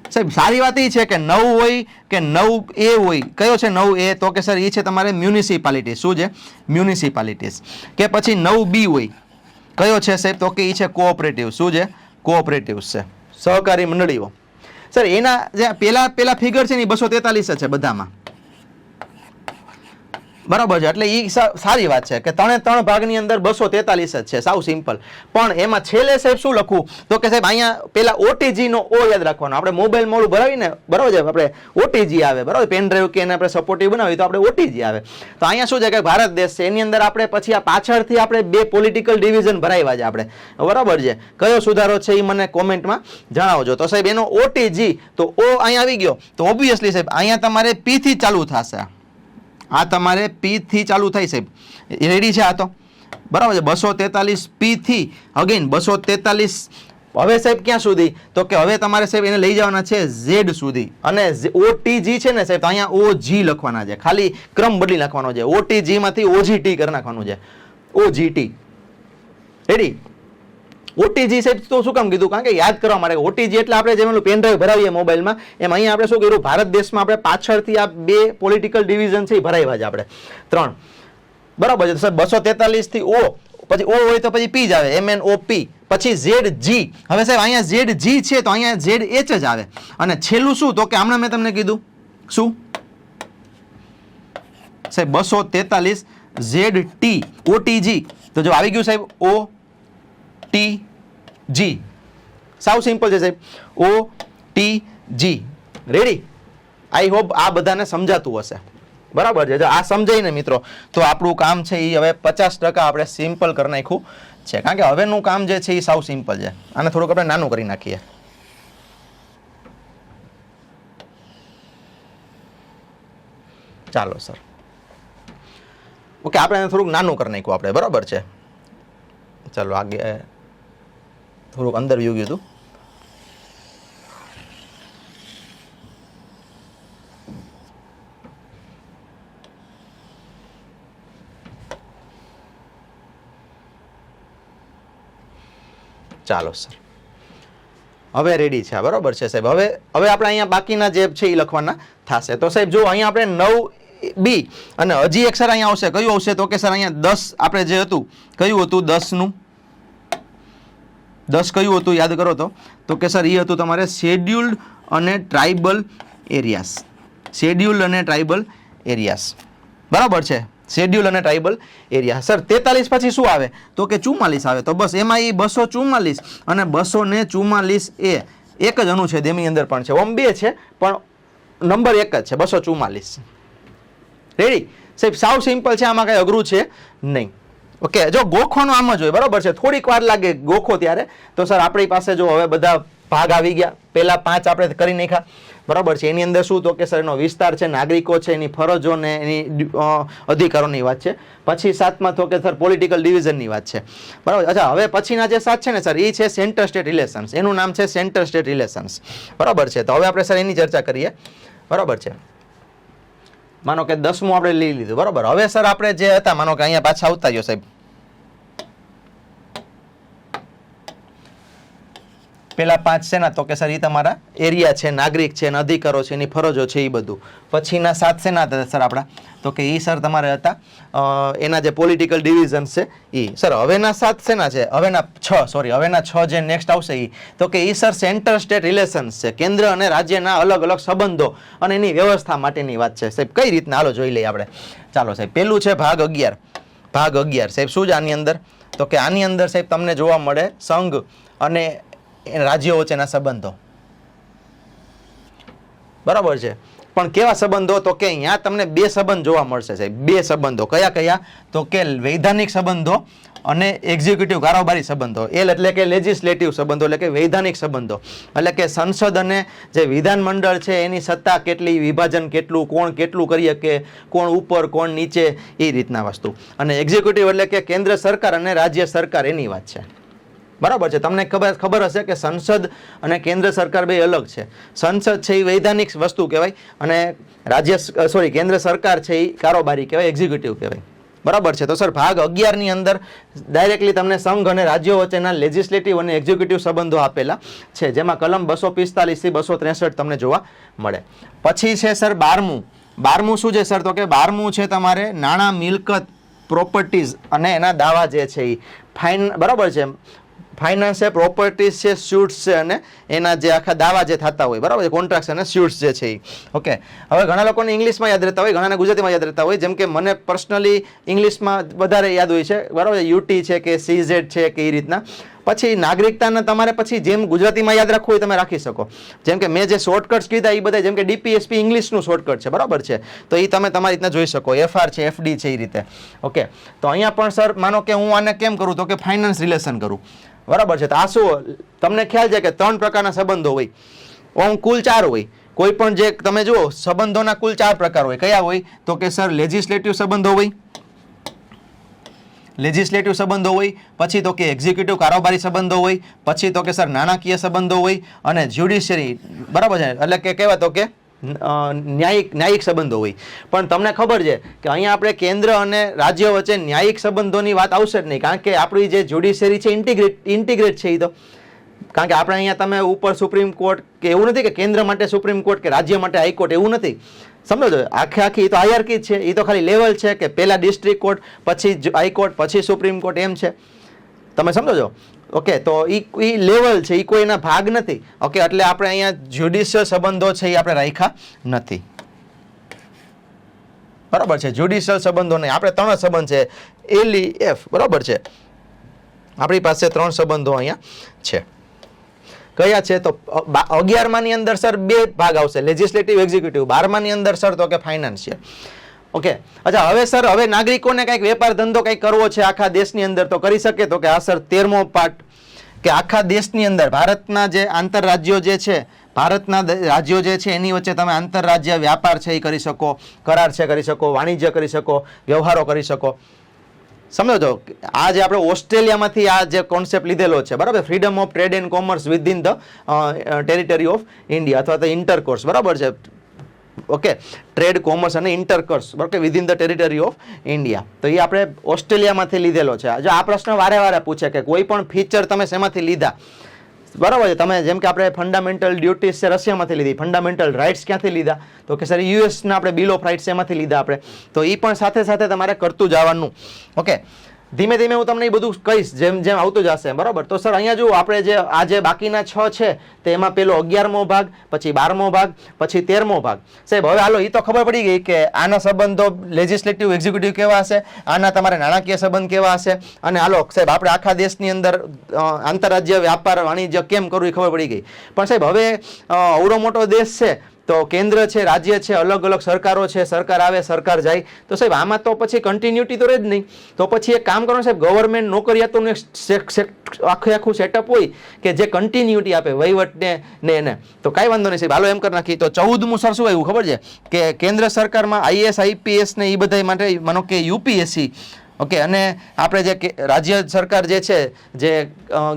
સાહેબ. સારી વાત એ છે કે 9 હોય કે 9A હોય. કયો છે 9A તો કે સર એ છે તમારે મ્યુનિસિપાલિટી. શું છે? મ્યુનિસિપાલિટીઝ. કે પછી 9B હોય, કયો છે સાહેબ તો કે એ છે કોઓપરેટિવ. શું છે? કોઓપરેટિવ્સ છે, સહકારી મંડળીઓ. સર એના જે પેલા ફિગર છે ને 243 છે બધામાં, બરાબર છે, એટલે એ સારી વાત છે કે 3 ભાગની અંદર 243 જ છે, સાવ સિમ્પલ. પણ એમાં છેલ્લે સાહેબ શું લખવું તો કે સાહેબ અહીંયા પેલા ઓટીજી નો ઓ યાદ રાખવાનો. આપણે મોબાઈલ મોડું ભરાવીને બરાબર છે, આપણે ઓટીજી આવે બરાબર, પેન ડ્રાઈવ કે એને આપણે સપોર્ટિવ બનાવી તો આપણે ઓટીજી આવે. તો અહીંયા શું છે કે ભારત દેશ છે એની અંદર આપણે પછી આ પાછળથી આપણે 2 પોલિટિકલ ડિવિઝન ભરાવ્યા છે આપણે, બરાબર છે. કયો સુધારો છે એ મને કોમેન્ટમાં જણાવજો. તો સાહેબ એનો ઓટીજી તો ઓ અહીંયા આવી ગયો તો ઓબ્વિયસલી સાહેબ અહીંયા તમારે પી થી ચાલુ થશે. આ તમારે પી થી ચાલુ થાય સાહેબ, રેડી છે આ તો બરાબર છે. 243 પી થી અગેન 243. હવે સાહેબ ક્યાં સુધી તો કે હવે તમારે સાહેબ એને લઈ જવાના છે ઝેડ સુધી, અને ઓટીજી છે ને સાહેબ તો અહીંયા ઓજી લખવાના છે, ખાલી ક્રમ બદલી નાખવાનો છે. ઓટીજી માંથી ઓજીટી કરી નાખવાનું છે, ઓજીટી. રેડી. ઓટીજી સાહેબ તો શું કામ કીધું કારણ કે યાદ કરવા માટે. ઓટીજી એટલે આપણે જેમ પેન ડ્રાઈવ ભરાવીએ મોબાઈલમાં એમ અહીંયા આપણે શું કર્યું ભારત દેશમાં આપણે પાછળથી આ 2 પોલિટિકલ ડિવિઝન છે એ ભરાવ્યા છે આપણે 3, બરાબર છે. સાહેબ 243 થી ઓ, પછી ઓ હોય તો પછી પી જ આવે, MNOP, પછી ZG. હવે સાહેબ અહીંયા ZG છે તો અહીંયા ZH જ આવે, અને છેલ્લું શું તો કે હમણાં મેં તમને કીધું શું સાહેબ 243 ZT OTG. તો જો આવી ગયું સાહેબ OTG, સાવ સિમ્પલ છે સાહેબ, OTG. રેડી. આઈ હોપ આ બધાને સમજાતું હશે, બરાબર છે. જો આ સમજાય ને મિત્રો તો આપણું કામ છે એ હવે 50% આપણે સિમ્પલ કરી નાખ્યું છે, કારણ કે હવેનું કામ જે છે એ સાવ સિમ્પલ છે. આને થોડુંક આપણે નાનું કરી નાખીએ. ચાલો સર, ઓકે, આપણે થોડુંક નાનું કરી નાખ્યું આપણે, બરાબર છે. ચાલો આગે થોડુંક અંદર વ્યૂ ગયું હતું. ચાલો સર, હવે રેડી છે, બરાબર છે સાહેબ. હવે આપણે અહીંયા બાકીના જે છે એ લખવાના થશે. તો સાહેબ જો અહીંયા આપણે 9B અને હજી એક સર અહીંયા આવશે, કયું આવશે તો કે સર અહીંયા 10 આપણે જે હતું કયું હતું 10 કયું હતું યાદ કરો તો કે સર એ હતું તમારે શેડ્યુલ્ડ અને ટ્રાઇબલ એરિયાસ. શેડ્યુલ્ડ અને ટ્રાઇબલ એરિયાસ, બરાબર છે. શેડ્યુલ અને ટ્રાઇબલ એરિયા. સર 43 પછી શું આવે તો કે 44 આવે. તો બસ એમાં એ 244 અને 244 એ એક જ અનુચ્છેદ એની અંદર પણ છે. ઓમ 2 છે પણ નંબર એક જ છે, 244. રેડી સાહેબ, સાવ સિમ્પલ છે, આમાં કઈ અઘરું છે નહીં. ઓકે, જો ગોખોનો આમ જ હોય, બરાબર છે. થોડીક વાર લાગે ગોખો ત્યારે. તો સર આપણી પાસે જો હવે બધા ભાગ આવી ગયા, પેલા 5 આપણે કરી નાખ્યા, બરાબર છે. એની અંદર શું તો કે સર એનો વિસ્તાર છે, નાગરિકો છે, એની ફરજો ને એની અધિકારોની વાત છે. પછી 7માં તો કે સર પોલિટિકલ ડિવિઝનની વાત છે, બરાબર. અચ્છા, હવે પછીના જે 7 છે ને સર એ છે સેન્ટર સ્ટેટ રિલેશન્સ. એનું નામ છે સેન્ટર સ્ટેટ રિલેશન્સ, બરાબર છે. તો હવે આપણે સર એની ચર્ચા કરીએ, બરાબર છે. માનો કે 10મું આપણે લઈ લીધું, બરાબર. હવે સર આપણે જે હતા માનો કે અહીંયા પાછા આવતા રહ્યો સાહેબ, પેલા 5 છે ને તો કે સર એ તમારા એરિયા છે, નાગરિક છે, અધિકારો છે, એની ફરજો છે એ બધું. પછીના 7 છે ના સર આપણા તો કે એ સર તમારે હતા એના જે પોલિટિકલ ડિવિઝન છે એ. સર હવેના 7 છે ના છે, હવેના 6 જે નેક્સ્ટ આવશે એ તો કે એ સર સેન્ટર સ્ટેટ રિલેશન્સ છે, કેન્દ્ર અને રાજ્યના અલગ અલગ સંબંધો અને એની વ્યવસ્થા માટેની વાત છે સાહેબ. કઈ રીતના હાલો જોઈ લઈએ આપણે. ચાલો સાહેબ, પેલું છે ભાગ 11. ભાગ 11 સાહેબ શું છે આની અંદર તો કે આની અંદર સાહેબ તમને જોવા મળે સંઘ અને રાજ્યો વચ્ચેના સંબંધો, બરાબર છે. પણ કેવા સંબંધો તો કે અહીંયા તમને 2 સંબંધ જોવા મળશે સાહેબ. 2 સંબંધો કયા કયા તો કે વૈધાનિક સંબંધો અને એક્ઝિક્યુટિવ કારોબારી સંબંધો. એટલે કે લેજિસ્લેટિવ સંબંધો એટલે કે વૈધાનિક સંબંધો, એટલે કે સંસદ અને જે વિધાન મંડળ છે એની સત્તા કેટલી, વિભાજન કેટલું, કોણ કેટલું કરી શકે, કોણ ઉપર કોણ નીચે, એ રીતના વસ્તુ. અને એક્ઝિક્યુટિવ એટલે કે કેન્દ્ર સરકાર અને રાજ્ય સરકાર એની વાત છે, બરાબર છે. તમને ખબર હશે કે સંસદ અને કેન્દ્ર સરકાર બે અલગ છે. સંસદ છે એ વૈધાનિક વસ્તુ કહેવાય અને કેન્દ્ર સરકાર છે એ કારોબારી કહેવાય, એક્ઝિક્યુટિવ કહેવાય, બરાબર છે. તો સર ભાગ 11 ની અંદર ડાયરેક્ટલી તમને સંઘ અને રાજ્યો વચ્ચેના લેજિસ્લેટિવ અને એક્ઝિક્યુટિવ સંબંધો આપેલા છે, જેમાં કલમ 245 થી 263 તમને જોવા મળે. પછી છે સર 12મું શું છે સર તો કે 12મું છે તમારે નાણાં, મિલકત, પ્રોપર્ટીઝ અને એના દાવા જે છે એ ફાઇન, બરાબર છે. ફાઇનાન્સ છે, પ્રોપર્ટીઝ છે, સ્યુટ્સ છે અને એના જે આખા દાવા જે થતા હોય, બરાબર છે, કોન્ટ્રાક્ટ અને સ્યુટ્સ જે છે એ. ઓકે, હવે ઘણા લોકોને ઇંગ્લિશમાં યાદ રહેતા હોય, ઘણાને ગુજરાતીમાં યાદ રહેતા હોય. જેમ કે મને પર્સનલી ઇંગ્લિશમાં વધારે યાદ હોય છે, બરાબર છે, યુટી છે કે સીઝેડ છે કે એ રીતના. પછી નાગરિકતાને તમારે પછી જેમ ગુજરાતીમાં યાદ રાખવું હોય તમે રાખી શકો. જેમ કે મેં જે શોર્ટકટ્સ કીધા એ બધા, જેમ કે ડીપીએસપી ઇંગ્લિશનું શોર્ટકટ છે, બરાબર છે, તો એ તમે તમારી રીતના જોઈ શકો. એફઆર છે, એફડી છે, એ રીતે. ઓકે, તો અહીંયા પણ સર માનો કે હું આને કેમ કરું, તો કે ફાઇનાન્સ રિલેશન કરું, બરાબર છે. તો આ શું તમને ખ્યાલ છે કે 3 પ્રકારના સંબંધો હોય, ઓમ કુલ 4 હોય. કોઈ પણ જે તમે જુઓ સંબંધોના કુલ 4 પ્રકાર હોય. કયા હોય, તો કે સર લેજિસ્લેટિવ સંબંધો હોય, લેજિસ્લેટિવ સંબંધો હોય, પછી તો કે એક્ઝિક્યુટિવ કારોબારી સંબંધો હોય, પછી તો કે સર નાણાકીય સંબંધો હોય, અને જ્યુડિશિયરી, બરાબર છે, એટલે કે કહેવાય તો કે ન્યાયિક સંબંધો હોય. પણ તમને ખબર છે કે અહીંયા આપણે કેન્દ્ર અને રાજ્ય વચ્ચે ન્યાયિક સંબંધોની વાત આવશે જ નહીં, કારણ કે આપણી જે જ્યુડિશિયરી છે ઇન્ટિગ્રેટ છે. એ તો કારણ કે આપણે અહીંયા તમે ઉપર સુપ્રીમ કોર્ટ કે એવું નથી કે કેન્દ્ર માટે સુપ્રીમ કોર્ટ કે રાજ્ય માટે હાઈકોર્ટ, એવું નથી. સમજો છો, આખી તો હાયરાર્કી છે. એ તો ખાલી લેવલ છે કે પહેલા ડિસ્ટ્રિક્ટ કોર્ટ, પછી હાઈકોર્ટ, પછી સુપ્રીમ કોર્ટ, એમ છે. તમે સમજો છો. ઓકે, તો એ લેવલ છે, એ કોઈ એના ભાગ નથી. ઓકે, એટલે આપણે અહીંયા જ્યુડિશિયલ સંબંધો છે એ આપણે રાખ્યા નથી, બરાબર છે. જ્યુડિશિયલ સંબંધો નહીં, આપણે 3 સંબંધ છે, LEF, બરાબર છે. આપણી પાસે 3 સંબંધો અહીંયા છે. કયા છે, તો 11માની અંદર સર 2 ભાગ આવશે, લેજિસ્લેટિવ, એક્ઝિક્યુટિવ. 12માની અંદર સર તો કે ફાઇનાન્શિયલ. ઓકે, અચ્છા, હવે સર હવે નાગરિકોને કંઈક વેપાર ધંધો કંઈક કરવો છે આખા દેશની અંદર, તો કરી શકે. તો કે આ સર 13મો પાર્ટ, કે આખા દેશની અંદર ભારતના જે આંતરરાજ્યો જે છે, ભારતના રાજ્યો જે છે એની વચ્ચે તમે આંતરરાજ્ય વ્યાપાર છે એ કરી શકો, કરાર છે કરી શકો, વાણિજ્ય કરી શકો, વ્યવહારો કરી શકો. સમજો છો, આ જે આપણે ઓસ્ટ્રેલિયામાંથી આ જે કોન્સેપ્ટ લીધેલો છે, બરાબર, freedom of trade and commerce within the territory of India, અથવા તો ઇન્ટરકોર્સ, બરાબર છે. ઓકે, ટ્રેડ, કોમર્સ અને ઇન્ટરકોર્સ, બરાબર, કે within the territory of India. તો એ આપણે ઓસ્ટ્રેલિયામાંથી લીધેલો છે. જો આ પ્રશ્ન વારે પૂછે કે કોઈ પણ ફીચર તમે શેમાંથી લીધા, બરાબર છે. તમે જેમ કે આપણે ફંડામેન્ટલ ડ્યુટીઝ છે રશિયામાંથી લીધી, ફંડામેન્ટલ રાઇટ્સ ક્યાંથી લીધા, તો કે સર યુએસના આપણે બિલ ઓફ રાઇટ્સ એમાંથી લીધા આપણે. તો એ પણ સાથે સાથે તમારે કરતું જવાનું. ઓકે, ધીમે ધીમે હું તમને એ બધું કહીશ જેમ જેમ આવતું જશે, બરાબર. તો સર અહીંયા જુઓ, આપણે જે આ જે બાકીના 6 છે તે એમાં પેલો 11મો ભાગ, પછી 12મો ભાગ, પછી 13મો ભાગ. સાહેબ હવે હાલો, એ તો ખબર પડી ગઈ કે આના સંબંધો લેજિસ્લેટિવ, એક્ઝિક્યુટિવ કેવા હશે, આના તમારે નાણાકીય સંબંધ કેવા હશે, અને હાલો સાહેબ આપણે આખા દેશની અંદર આંતરરાજ્ય વ્યાપાર વાણિજ્ય કેમ કરવું એ ખબર પડી ગઈ. પણ સાહેબ હવે અવડો મોટો દેશ છે, તો કેન્દ્ર છે, રાજ્ય છે, અલગ અલગ સરકારો છે, સરકાર આવે, સરકાર જાય, તો સાહેબ આમાં તો પછી કન્ટિન્યુટી તો રહે જ નહીં. તો પછી એક કામ કરો સાહેબ, ગવર્મેન્ટ નોકરિયાતોનું આખું સેટઅપ હોય કે જે કન્ટિન્યુટી આપે વહીવટને ને એને. તો કાંઈ વાંધો નહીં સાહેબ, હાલો એમ કરી નાખી. તો 14મું સર શું આવ્યું ખબર છે, કે કેન્દ્ર સરકારમાં આઈએસ, આઈપીએસ ને એ બધા માટે માનો કે યુપીએસસી. ઓકે, અને આપણે જે રાજ્ય સરકાર જે છે, જે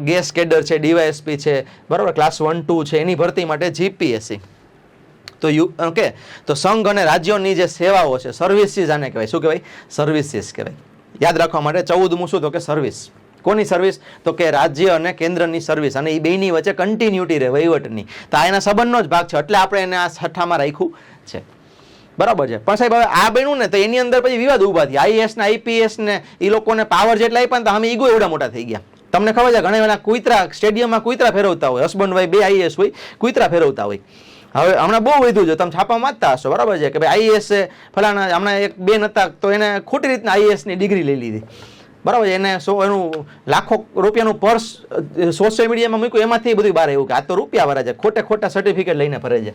ગેસ કેડર છે, ડીવાયએસપી છે, બરાબર, ક્લાસ 1, 2 છે, એની ભરતી માટે જીપીએસસી. તો ઓકે, તો સંઘ અને રાજ્યોની જે સેવાઓ છે, સર્વિસીસ આને કહેવાય. શું કહેવાય? સર્વિસીસ કહેવાય. યાદ રાખવા માટે 14મું શું, તો કે સર્વિસ. કોની સર્વિસ? તો કે રાજ્ય અને કેન્દ્રની સર્વિસ, અને એ બેની વચ્ચે કન્ટિન્યુટી રહે વહીવટની. તો આ એના સંબંધનો જ ભાગ છે, એટલે આપણે એને આ 6ઠામાં રાખ્યું છે, બરાબર છે. પણ સાહેબ હવે આ બન્યું ને, તો એની અંદર પછી વિવાદ ઉભા થયા. આઈએસ ને આઈપીએસ ને એ લોકોને પાવર જેટલા આપ્યા ને, તો અમે ઈગો એવડા મોટા થઈ ગયા. તમને ખબર છે, ઘણા વેળા કુતરા સ્ટેડિયમમાં કુતરા ફેરવતા હોય, હસબન્ડ વાઈફ 2 આઈએસ હોય, કુતરા ફેરવતા હોય. હવે હમણાં બહુ વધ્યું છે, તમે છાપા વાંચતા હશો, બરાબર છે, કે ભાઈ આઈએસ ફલાણા, હમણાં એક બેન હતા, તો એને ખોટી રીતના આઈએસની ડિગ્રી લઈ લીધી, બરાબર છે. એને એનું લાખો રૂપિયાનું પર્સ સોશિયલ મીડિયામાં મૂક્યું, એમાંથી બધું બહાર આવ્યું કે આ તો રૂપિયાવાળા છે, ખોટા સર્ટિફિકેટ લઈને ફરે છે.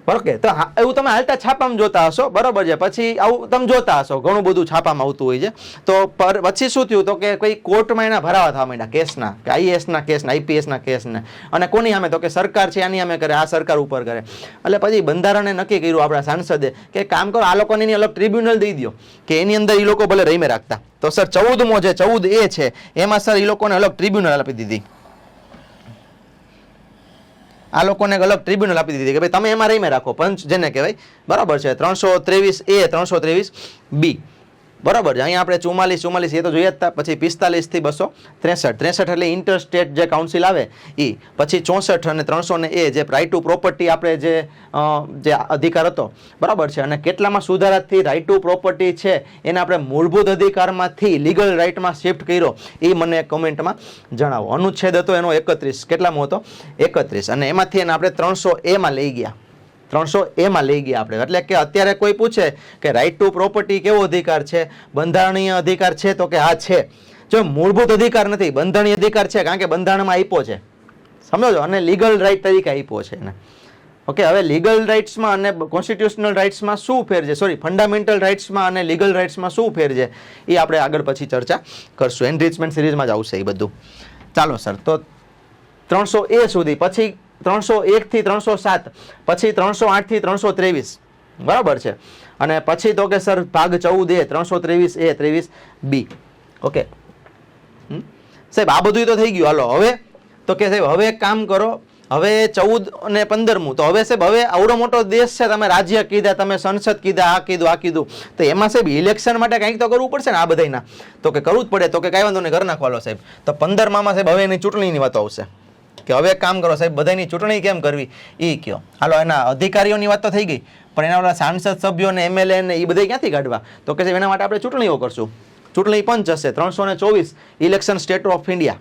ઓકે, તો એવું તમે હાલતા છાપામાં જોતા હશો, બરાબર છે. પછી આવું તમે જોતા હશો, ઘણું બધું છાપામાં આવતું હોય છે. તો પછી શું થયું, તો કે કોઈ કોર્ટમાં એના ભરાવા થવા માંડ્યા કેસના, કે આઈએસના કેસના, આઈપીએસના કેસને. અને કોની સામે? તો કે સરકાર છે આની સામે કરે, આ સરકાર ઉપર કરે. એટલે પછી બંધારણે નક્કી કર્યું આપણા સાંસદે કે કામ કરો, આ લોકોને એની અલગ ટ્રિબ્યુનલ દઈ દો, કે એની અંદર એ લોકો ભલે રહીમે રાખતા. તો સર 14મો જે 14A છે એમાં સર એ લોકોને અલગ ટ્રિબ્યુનલ આપી દીધી. આ લોકોને અલગ ટ્રિબ્યુનલ આપી દીધી કે ભાઈ તમે એમાં રહીમે રાખો, પંચ જેને કહેવાય, બરાબર છે. 323A, 323B. બરાબર છે. અહીંયા આપણે 44 એ તો જોઈએ જ હતા. પછી 45 થી 263 એટલે ઇન્ટરસ્ટેટ જે કાઉન્સિલ આવે એ. પછી 64 અને 300 ને એ જે રાઇટ ટુ પ્રોપર્ટી આપણે જે અધિકાર હતો, બરાબર છે. અને કેટલામાં સુધારાથી રાઇટ ટુ પ્રોપર્ટી છે એને આપણે મૂળભૂત અધિકારમાંથી લીગલ રાઇટમાં શિફ્ટ કર્યો એ મને કમેન્ટમાં જણાવો. અનુચ્છેદ હતો એનો 31, કેટલામાં હતો 31, અને એમાંથી એને આપણે 300A માં લઈ ગયા. 300A માં લઈ ગયા આપણે. એટલે કે અત્યારે કોઈ પૂછે કે રાઇટ ટુ પ્રોપર્ટી કેવો અધિકાર છે, બંધારણીય અધિકાર છે, તો કે હા છે. જો મૂળભૂત અધિકાર નથી, બંધારણીય અધિકાર છે, કારણ કે બંધારણમાં આપ્યો છે, સમજો છો, અને લીગલ રાઇટ તરીકે આપ્યો છે એને. ઓકે, હવે લીગલ રાઇટ્સમાં અને કોન્સ્ટિટ્યુશનલ રાઇટ્સમાં શું ફેર છે, સોરી ફંડામેન્ટલ રાઇટ્સમાં અને લીગલ રાઇટ્સમાં શું ફેર છે એ આપણે આગળ પછી ચર્ચા કરશું. એનરિચમેન્ટ સિરીઝમાં જ આવશે એ બધું. ચાલો સર, તો 300A સુધી, પછી 301 થી 307, પછી 308 થી 323, બરાબર છે. અને પછી તો કે સર ભાગ 14A, 323A, 23B. ઓકે સાહેબ, આ બધું તો થઈ ગયું. હાલો હવે તો કે સાહેબ હવે એક કામ કરો, હવે 14 અને 15મું. તો હવે સાહેબ હવે આવડો મોટો દેશ છે, તમે રાજ્ય કીધા, તમે સંસદ કીધા, આ કીધું, તો એમાં સાહેબ ઇલેક્શન માટે કંઈક તો કરવું પડશે ને આ બધાના. તો કે કરવું જ પડે. તો કે કાંઈ વાંધો નહીં, કરી નાખવાલો સાહેબ. તો 15માં સાહેબ હવે એની ચૂંટણીની વાતો આવશે કે હવે એક કામ કરો સાહેબ, બધાની ચૂંટણી કેમ કરવી એ કયો. હાલો, એના અધિકારીઓની વાત તો થઈ ગઈ, પણ એના ઓલા સાંસદ સભ્યો ને MLA ને એ બધા ક્યાંથી કાઢવા? તો કે સાહેબ એના માટે આપણે ચૂંટણીઓ કરશું. ચૂંટણી પંચ હશે 324, ઇલેક્શન સ્ટેટ ઓફ ઇન્ડિયા,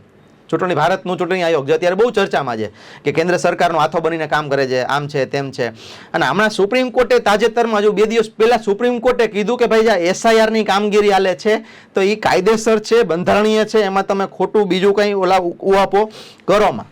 ચૂંટણી ભારતનું ચૂંટણી આયોગ, જે અત્યારે બહુ ચર્ચામાં છે કે કેન્દ્ર સરકારનો હાથો બનીને કામ કરે છે, આમ છે તેમ છે. અને હમણાં સુપ્રીમ કોર્ટે તાજેતરમાં, હજુ 2 દિવસ પહેલા સુપ્રીમ કોર્ટે કીધું કે ભાઈ જ્યાં SIR ની કામગીરી હાલે છે તો એ કાયદેસર છે, બંધારણીય છે, એમાં તમે ખોટું બીજું કંઈ ઓલા ઉહાપો કરોમાં.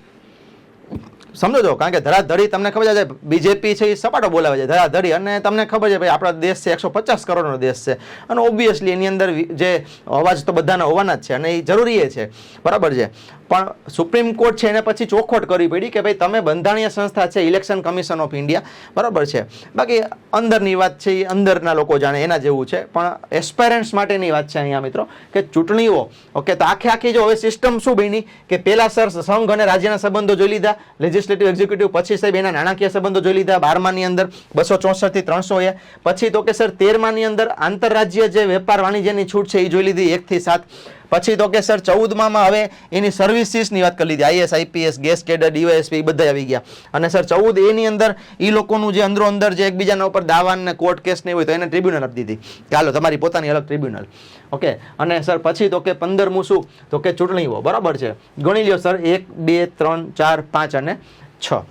સમજો છો, કારણ કે ધરાધડી તમને ખબર છે બીજેપી છે એ સપાટો બોલાવે છે ધરાધડી, અને તમને ખબર છે ભાઈ આપણા દેશ છે 150 કરોડનો દેશ છે, અને ઓબ્વિયસલી એની અંદર જે અવાજ તો બધાના હોવાના જ છે, અને એ જરૂરી છે, બરાબર છે. પણ સુપ્રીમ કોર્ટ છે એને પછી ચોખવટ કરવી પડી કે ભાઈ તમે બંધારણીય સંસ્થા છે ઇલેક્શન કમિશન ઓફ ઇન્ડિયા, બરાબર છે. બાકી અંદરની વાત છે એ અંદરના લોકો જાણે, એના જેવું છે. પણ એસ્પાયરન્ટ્સ માટેની વાત છે અહીંયા મિત્રો કે ચૂંટણીઓ. ઓકે, તો આખી જો હવે સિસ્ટમ શું બની કે પહેલા સર સંઘ અને રાજ્યના સંબંધો જોઈ લીધા, લેજિસ્લેટિવ એક્ઝિક્યુટિવ, પછી સાહેબ એના નાણાકીય સંબંધો જોઈ લીધા 12માની અંદર 264 થી 300A. પછી તો કે સર 13માની અંદર આંતરરાજ્ય જે વેપાર વાણિજ્યની છૂટ છે એ જોઈ લીધી 1 થી 7. પછી તો કે સર 14માં હવે એની સર્વિસીસની વાત કરી લીધી, IS, IPS, gas cadre, DYSP એ બધા આવી ગયા. અને સર 14A ની અંદર એ લોકોનું જે અંદર જે એકબીજાના ઉપર દાવા ને કોર્ટ કેસ ને હોય તો એને ટ્રિબ્યુનલ આપી દીધી કે હાલો તમારી પોતાની અલગ ટ્રિબ્યુનલ. ઓકે, અને સર પછી તો કે 15મું શું, તો કે ચૂંટણીઓ, બરાબર છે. ગણી લ્યો સર 1, 2, 3, 4, 5 અને 6.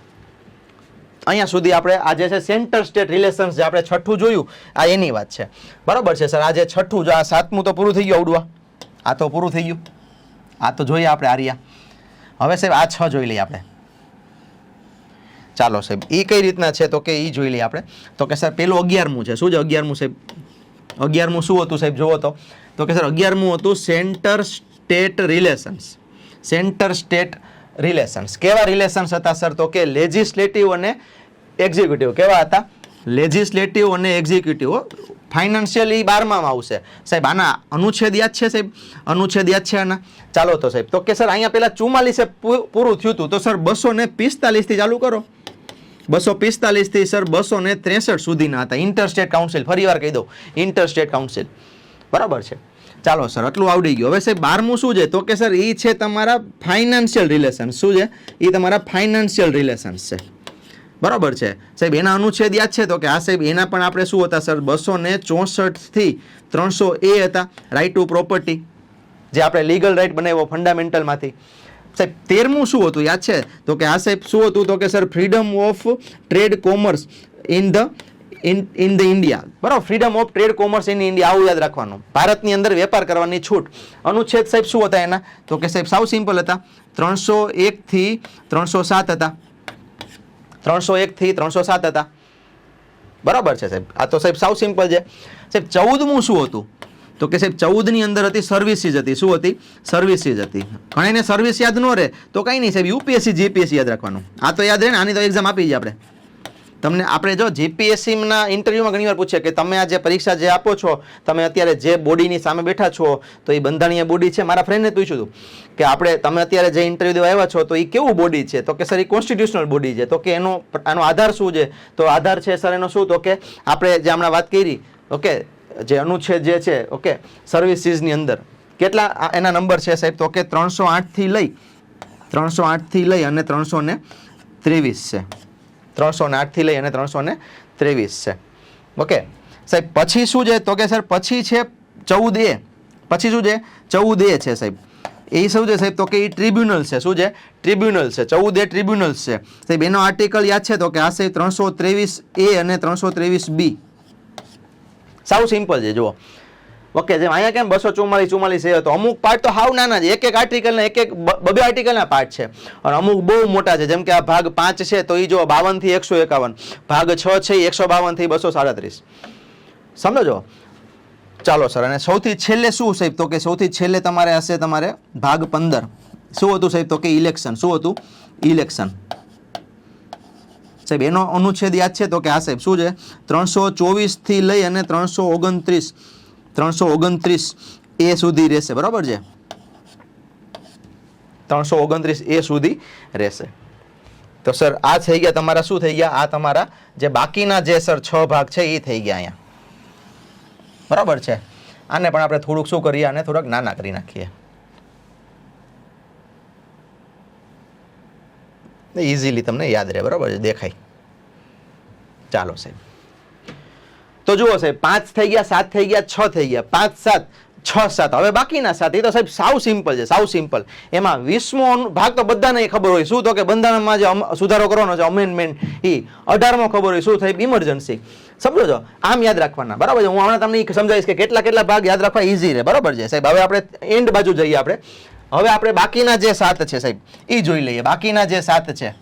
અહીંયા સુધી આપણે આજે છે સેન્ટર સ્ટેટ રિલેશન્સ, જે આપણે છઠ્ઠું જોયું આ એની વાત છે, બરાબર છે સર. આજે છઠ્ઠું, જો આ 7મું તો પૂરું થઈ ગયું આવડવા, આ તો પૂરું થઈ ગયું, આ તો જોઈએ આપણે આર્યા. હવે સાહેબ આ 6 જોઈ લઈએ આપણે. ચાલો સાહેબ, એ કઈ રીતના છે તો કે એ જોઈ લઈએ આપણે. તો કે સર પેલું 11મું છે. શું છે 11મું સાહેબ? 11મું શું હતું સાહેબ જોવો તો કે સર 11મું હતું centre state relations. Centre state relations કેવા રિલેશન્સ હતા સર? તો કે લેજિસ્લેટિવ અને એક્ઝિક્યુટિવ. કેવા હતા? લેજિસ્લેટિવ અને એક્ઝિક્યુટિવ. ફાઇનાન્શિયલી 12માં આવશે સાહેબ. આના અનુચ્છેદ યાદ છે સાહેબ? અનુચ્છેદ યાદ છે આના? ચાલો તો સાહેબ, તો કે સર અહીંયા પેલા 44 પૂરું થયું હતું, તો સર 245 થી ચાલુ કરો. 245 થી સર 263 સુધીના હતા ઇન્ટરસ્ટેટ કાઉન્સિલ. ફરી વાર કહી દઉં, ઇન્ટરસ્ટેટ કાઉન્સિલ, બરાબર છે. ચાલો સર, આટલું આવડી ગયું. હવે સાહેબ 12મું શું છે? તો કે સર એ છે તમારા ફાઇનાન્શિયલ રિલેશન્સ. શું છે? એ તમારા ફાઇનાન્શિયલ રિલેશન્સ છે, બરાબર છે સાહેબ. એના અનુચ્છેદ યાદ છે? તો કે આ સાહેબ એના પણ આપણે શું હતા સર? 264 થી 300A હતા, રાઇટ ટુ પ્રોપર્ટી, જે આપણે લીગલ રાઇટ બનાવ્યો ફંડામેન્ટલમાંથી. સાહેબ 13મું શું હતું યાદ છે? તો કે આ સાહેબ શું હતું? તો કે sir freedom of trade commerce in the India, બરાબર. Freedom of trade commerce in India, આવું યાદ રાખવાનું. ભારતની અંદર વેપાર કરવાની છૂટ. અનુચ્છેદ સાહેબ શું હતા એના? તો કે સાહેબ સાવ સિમ્પલ હતા, 301 થી 307 હતા. 301 થી 307 હતા, બરાબર છે સાહેબ. આ તો સાહેબ સાવ સિમ્પલ છે સાહેબ. 14મું શું હતું? તો કે સાહેબ 14 ની અંદર હતી સર્વિસીસ હતી. શું હતી? સર્વિસીસ હતી. ઘણાને સર્વિસ યાદ ન રહે તો કઈ નહીં સાહેબ, UPSC GPSC યાદ રાખવાનું. આ તો યાદ રહે ને, આની તો એક્ઝામ આપી છે આપણે. તમને આપણે જો GPSCના ઇન્ટરવ્યુમાં ઘણીવાર પૂછે કે તમે આ જે પરીક્ષા જે આપો છો, તમે અત્યારે જે બોડીની સામે બેઠા છો તો એ બંધારણીય બોડી છે. મારા ફ્રેન્ડને પૂછ્યું હતું કે આપણે તમે અત્યારે જે ઇન્ટરવ્યુ દેવા આવ્યા છો તો એ કેવું બોડી છે? તો કે સર એ કોન્સ્ટિટ્યુશનલ બોડી છે. તો કે આનો આધાર શું છે? તો આધાર છે સર એનો શું? તો કે આપણે જે હમણાં વાત કરી, ઓકે, જે અનુચ્છેદ જે છે ઓકે સર્વિસીસની અંદર કેટલા એના નંબર છે સાહેબ, તો કે 308 થી લઈ અને 323 છે. 308 થી લઈ અને 323 છે. ઓકે સાહેબ પછી શું છે તો કે સર પછી છે 14A. પછી શું છે 14A છે સાહેબ. એ શું છે સાહેબ તો કે એ ટ્રિબ્યુનલ છે. શું છે? ટ્રિબ્યુનલ છે. 14A ટ્રિબ્યુનલ છે સાહેબ. એનો આર્ટિકલ યાદ છે તો કે આ સાહેબ 323A અને 323B. સાવ સિમ્પલ છે જુઓ. ઓકે જેમ અહીંયા કેમ 244 છે તો અમુક પાર્ટ તો હાવ નાના છે, એક આર્ટિકલના એક બે આર્ટિકલના પાર્ટ છે અને અમુક બહુ મોટા છે. જેમ કે આ ભાગ 5 છે તો એ જો 52 થી 151, ભાગ 6 છે એ 152 થી 237. સમજો. ચાલો સર, અને સૌથી છેલ્લે શું સાહેબ તો કે સૌથી છેલ્લે તમારે હશે તમારે ભાગ 15. શું હતું સાહેબ તો કે ઇલેક્શન. શું હતું? ઇલેક્શન સાહેબ. એનો અનુચ્છેદ યાદ છે તો કે આ સાહેબ શું છે 324 થી લઈ અને 329A સુધી રહેશે. બરાબર છે? 329A સુધી રહેશે. તો સર આ થઈ ગયા તમારા શું થઈ ગયા? આ તમારા જે બાકીના જે સર 6 ભાગ છે એ થઈ ગયા અહીંયા. બરાબર છે? આને પણ આપણે થોડુંક શું કરીએ, આને થોડાક નાના કરી નાખીએ. ઇઝીલી તમને યાદ રહે. બરાબર છે? દેખાય. ચાલો સાહેબ. તો જુઓ સાહેબ 5 થઈ ગયા, 7 થઈ ગયા, 6 થઈ ગયા, 5 7 6 7. હવે બાકીના 7 એ તો સાહેબ સાવ સિમ્પલ છે. સાવ સિમ્પલ. એમાં 20મો ભાગ તો બધાને ખબર હોય. શું તો કે બંધારણમાં જે સુધારો કરવાનો છે અમેન્ડમેન્ટ, એ 18મો ખબર હોય. શું થાય? ઇમરજન્સી. સમજો છો? આમ યાદ રાખવાના. બરાબર છે? હું હમણાં તમને સમજાવીશ કે કેટલા ભાગ યાદ રાખવા ઈઝી રહે. બરાબર છે સાહેબ? હવે આપણે એન્ડ બાજુ જઈએ. હવે આપણે બાકીના જે 7 છે સાહેબ એ જોઈ લઈએ. બાકીના જે 7 છે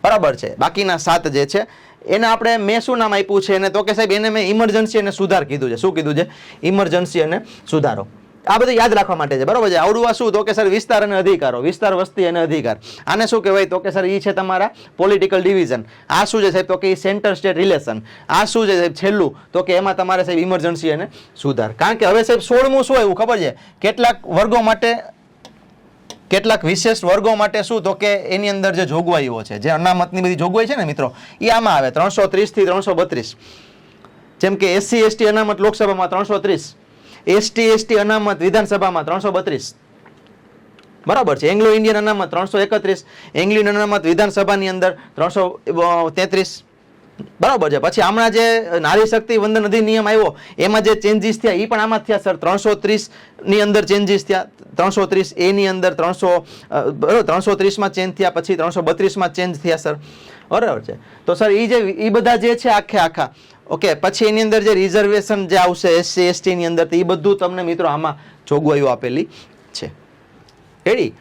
બરાબર છે, બાકીના 7 જે છે એને આપણે મેં શું નામ આપ્યું છે એને તો કે સાહેબ એને મેં ઇમરજન્સી અને સુધાર કીધું છે. શું કીધું છે? ઇમરજન્સી અને સુધારો. આ બધું યાદ રાખવા માટે છે. બરાબર છે? આવડું શું તો કે સર વિસ્તાર અને અધિકારો, વિસ્તાર વસ્તી અને અધિકાર. આને શું કહેવાય તો કે સર એ છે તમારા પોલિટિકલ ડિવિઝન. આ શું છે સાહેબ તો કે સેન્ટર સ્ટેટ રિલેશન. આ શું છે સાહેબ છેલ્લું તો કે એમાં તમારે સાહેબ ઇમરજન્સી અને સુધાર. કારણ કે હવે સાહેબ 16મું શું આવ્યું ખબર છે? કેટલાક વર્ગો માટે, કેટલાક વિશેષ વર્ગો માટે શું તો કે એની અંદર જે જોગવાઈઓ છે, જે અનામતની બધી જોગવાઈ છે ને મિત્રો, એ આમાં આવે 330 થી 332. જેમ કે SC ST અનામત લોકસભામાં 330, ST અનામત વિધાનસભામાં 332. બરાબર છે? એંગ્લો ઇન્ડિયન અનામત 331, એંગ્લો ઇન્ડિયન અનામત વિધાનસભાની અંદર 333. બરાબર છે? પછી હમણાં જે નારી શક્તિ વંદન અધિનિયમ આવ્યો એમાં જે ચેન્જીસ થયા એ પણ આમાં થયા સર. 330 ની અંદર ચેન્જીસ થયા, 330A ની અંદર 330માં ચેન્જ થયા, પછી 332માં ચેન્જ થયા સર. બરાબર છે? તો સર એ બધા જે છે આખા ઓકે. પછી એની અંદર જે રિઝર્વેશન જે આવશે SC ST ની અંદર એ બધું તમને મિત્રો આમાં જોગવાઈઓ આપેલી છે. રેડી?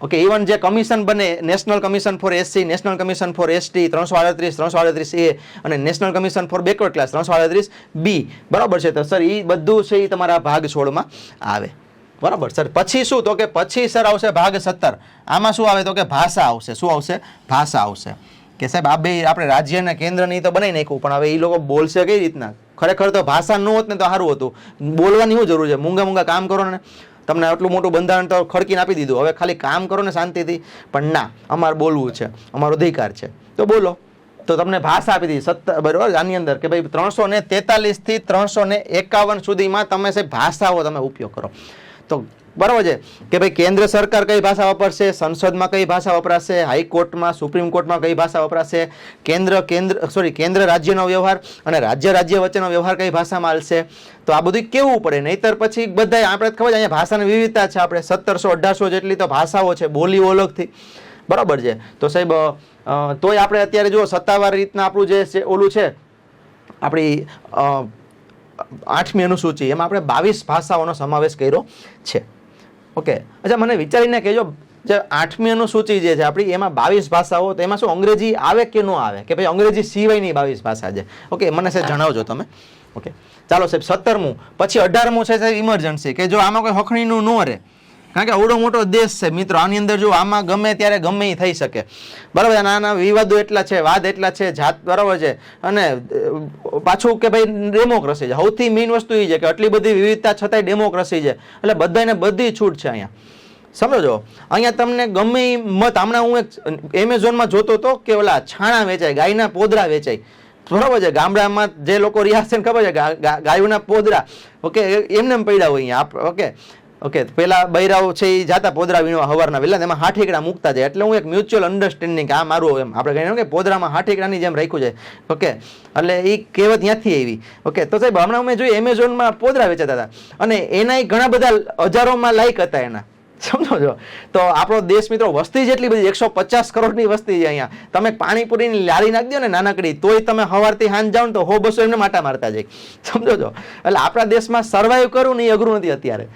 ઓકે. ઇવન જે કમિશન બને, national commission four SC, national commission four ST 338A અને national commission four backward class 338B. બરાબર છે? તો સર એ બધું છે એ તમારા ભાગ 16માં આવે. બરાબર સર? પછી શું તો કે પછી સર આવશે ભાગ 17. આમાં શું આવે તો કે ભાષા આવશે. શું આવશે? ભાષા આવશે. કે સાહેબ આ બે આપણે રાજ્ય અને કેન્દ્રની તો બનાવી નાખ્યું, પણ હવે એ લોકો બોલશે કઈ રીતના? ખરેખર તો ભાષા ન હોત ને તો સારું હતું. બોલવાની શું જરૂર છે? મૂંગા કામ કરો ને. તમને આટલું મોટું બંધારણ તો ખડકીને આપી દીધું. હવે ખાલી કામ કરો ને શાંતિથી. પણ ના, અમારે બોલવું છે, અમારો અધિકાર છે તો બોલો. તો તમને ભાષા આપી દીધી 17. બરાબર? આની અંદર કે ભાઈ 343 થી 351 સુધીમાં તમે સાહેબ ભાષાઓ તમે ઉપયોગ કરો. તો બરાબર છે કે ભાઈ કેન્દ્ર સરકાર કઈ ભાષા વાપરશે, સંસદમાં કઈ ભાષા વપરાશે, હાઈકોર્ટમાં, સુપ્રીમ કોર્ટમાં કઈ ભાષા વપરાશે, કેન્દ્ર રાજ્યનો વ્યવહાર અને રાજ્ય વચ્ચેનો વ્યવહાર કઈ ભાષામાં હાલશે. તો આ બધું કેવું પડે, નહીતર પછી બધા આપણે ખબર છે અહીંયા ભાષાની વિવિધતા છે. આપણે 1700-1800 જેટલી તો ભાષાઓ છે, બોલીઓ અલગથી. બરાબર છે? તો સાહેબ તોય આપણે અત્યારે જો સત્તાવાર રીતના આપણું જે ઓલું છે આપણી 8મી અનુસૂચિ, એમાં આપણે 22 ભાષાઓનો સમાવેશ કર્યો છે. ઓકે. અચ્છા, મને વિચારીને કહેજો જે 8મી અનુસૂચિ જે છે આપણી એમાં 22 ભાષાઓ, તો એમાં શું અંગ્રેજી આવે કે ન આવે, કે ભાઈ અંગ્રેજી સિવાયની 22 ભાષા છે? ઓકે, મને સાહેબ જણાવજો તમે. ઓકે. ચાલો સાહેબ 17મું. પછી 18મું છે સાહેબ ઇમરજન્સી, કે જો આમાં કોઈ હખણીનું ન રહે. કારણ કે આવડો મોટો દેશ છે મિત્રો, આની અંદર જો આમાં ગમે ત્યારે ગમે એ થઈ શકે. બરાબર? નાના વિવાદો એટલા છે, વાદ એટલા છે, જાત. બરાબર છે? અને પાછું કે ભાઈ ડેમોક્રેસી છે. સૌથી મેઇન વસ્તુ એ છે કે આટલી બધી વિવિધતા છતાંય ડેમોક્રેસી છે, એટલે બધાને બધી છૂટ છે અહીંયા. સમજો? અહીંયા તમને ગમે એ મત, હમણાં હું એક એમેઝોનમાં જોતો હતો કે ઓલા છાણા વેચાય, ગાયના પોદરા વેચાય. બરાબર છે, ગામડામાં જે લોકો રહ્યા છે ને ખબર છે ગાયોના પોદરા ઓકે એમને પડ્યા હોય અહીંયા ઓકે ઓકે પેલા બૈરાઓ છે એ જાતા પોદરા વીણવા હવારના વેલા એમાં 6 ઠેકડા મૂકતા જાય એટલે હું એક મ્યુચ્યુઅલ અન્ડરસ્ટેન્ડિંગ આ મારું એમ આપણે કહીએ કે પોદરામાં 6 ઠેકડાની જેમ રાખ્યું છે ઓકે એટલે એ કહેવત ત્યાંથી આવી ઓકે તો સાહેબ હમણાં મેં જોયું એમેઝોનમાં પોદરા વેચાતા હતા અને એના ઘણા બધા હજારોમાં લાઈક હતા એના સમજો છો તો આપણો દેશ મિત્રો વસ્તી જેટલી બધી 150 કરોડની વસ્તી છે અહીંયા તમે પાણીપુરીની લારી નાખી દો ને નાનકડી તોય તમે સવારથી સાંજ જાઓ ને તો 100-200 એમને માટા મારતા જાય સમજો છો એટલે આપણા દેશમાં સર્વાઈવ કરવું ને એ અઘરું નથી અત્યારે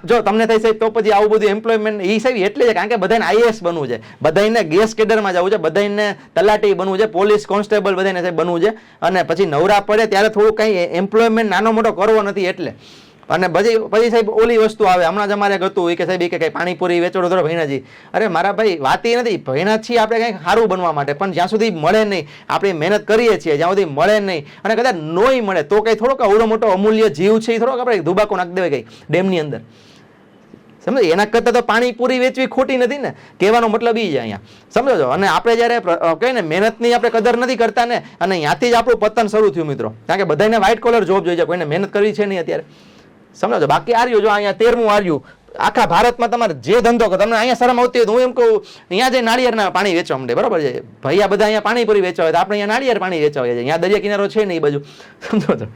જો તમને થઈ સાહેબ તો પછી આવું બધું એમ્પ્લોયમેન્ટ એ સાહેબ એટલે છે કારણ કે બધાને આઈએએસ બનવું છે બધાને ગેસ કેડરમાં જવું છે બધાને તલાટી બનવું છે પોલીસ કોન્સ્ટેબલ બધાને સાહેબ બનવું છે અને પછી નવરા પડે ત્યારે થોડું કંઈ એમ્પ્લોયમેન્ટ નાનો મોટો કરવો નથી એટલે અને પછી સાહેબ ઓલી વસ્તુ આવે હમણાં જ અમારે હતું કે સાહેબ કે કંઈ પાણીપુરી વેચોડો ધરો ભૈણાજી અરે મારા ભાઈ વાત એ નથી ભૈણા છીએ આપણે કંઈક સારું બનવા માટે પણ જ્યાં સુધી મળે નહીં આપણે મહેનત કરીએ છીએ જ્યાં સુધી મળે નહીં અને કદાચ નોય મળે તો કંઈ થોડોક અવડો મોટો અમૂલ્ય જીવ છે એ થોડોક આપણે ધુબાકો નાખી દેવાય કંઈ ડેમની અંદર સમજો એના કરતાં તો પાણીપુરી વેચવી ખોટી નથી ને કહેવાનો મતલબ એ છે અહીંયા સમજો છો અને આપણે જ્યારે કહીએ ને મહેનતની આપણે કદર નથી કરતા ને અને ત્યાંથી જ આપણું પતન શરૂ થયું મિત્રો કારણ કે બધાને વ્હાઇટ કોલર જોબ જોઈએ છે કોઈને મહેનત કરવી છે નહીં અત્યારે સમજો બાકી આર્યું જો અહીંયા 13મું આર્યું આખા ભારતમાં તમારે જે ધંધો કરો તમને અહીંયા શરમ આવતી હોય તો હું એમ કહું અહીંયા જે નાળિયેરના પાણી વેચવા માંડે બરાબર છે ભાઈ આ બધા અહીંયા પાણીપુરી વેચવા હોય તો આપણે અહીંયા નાળિયેર પાણી વેચવા હોય છે અહીંયા દરિયા કિનારો છે નહીં એ બાજુ સમજો છો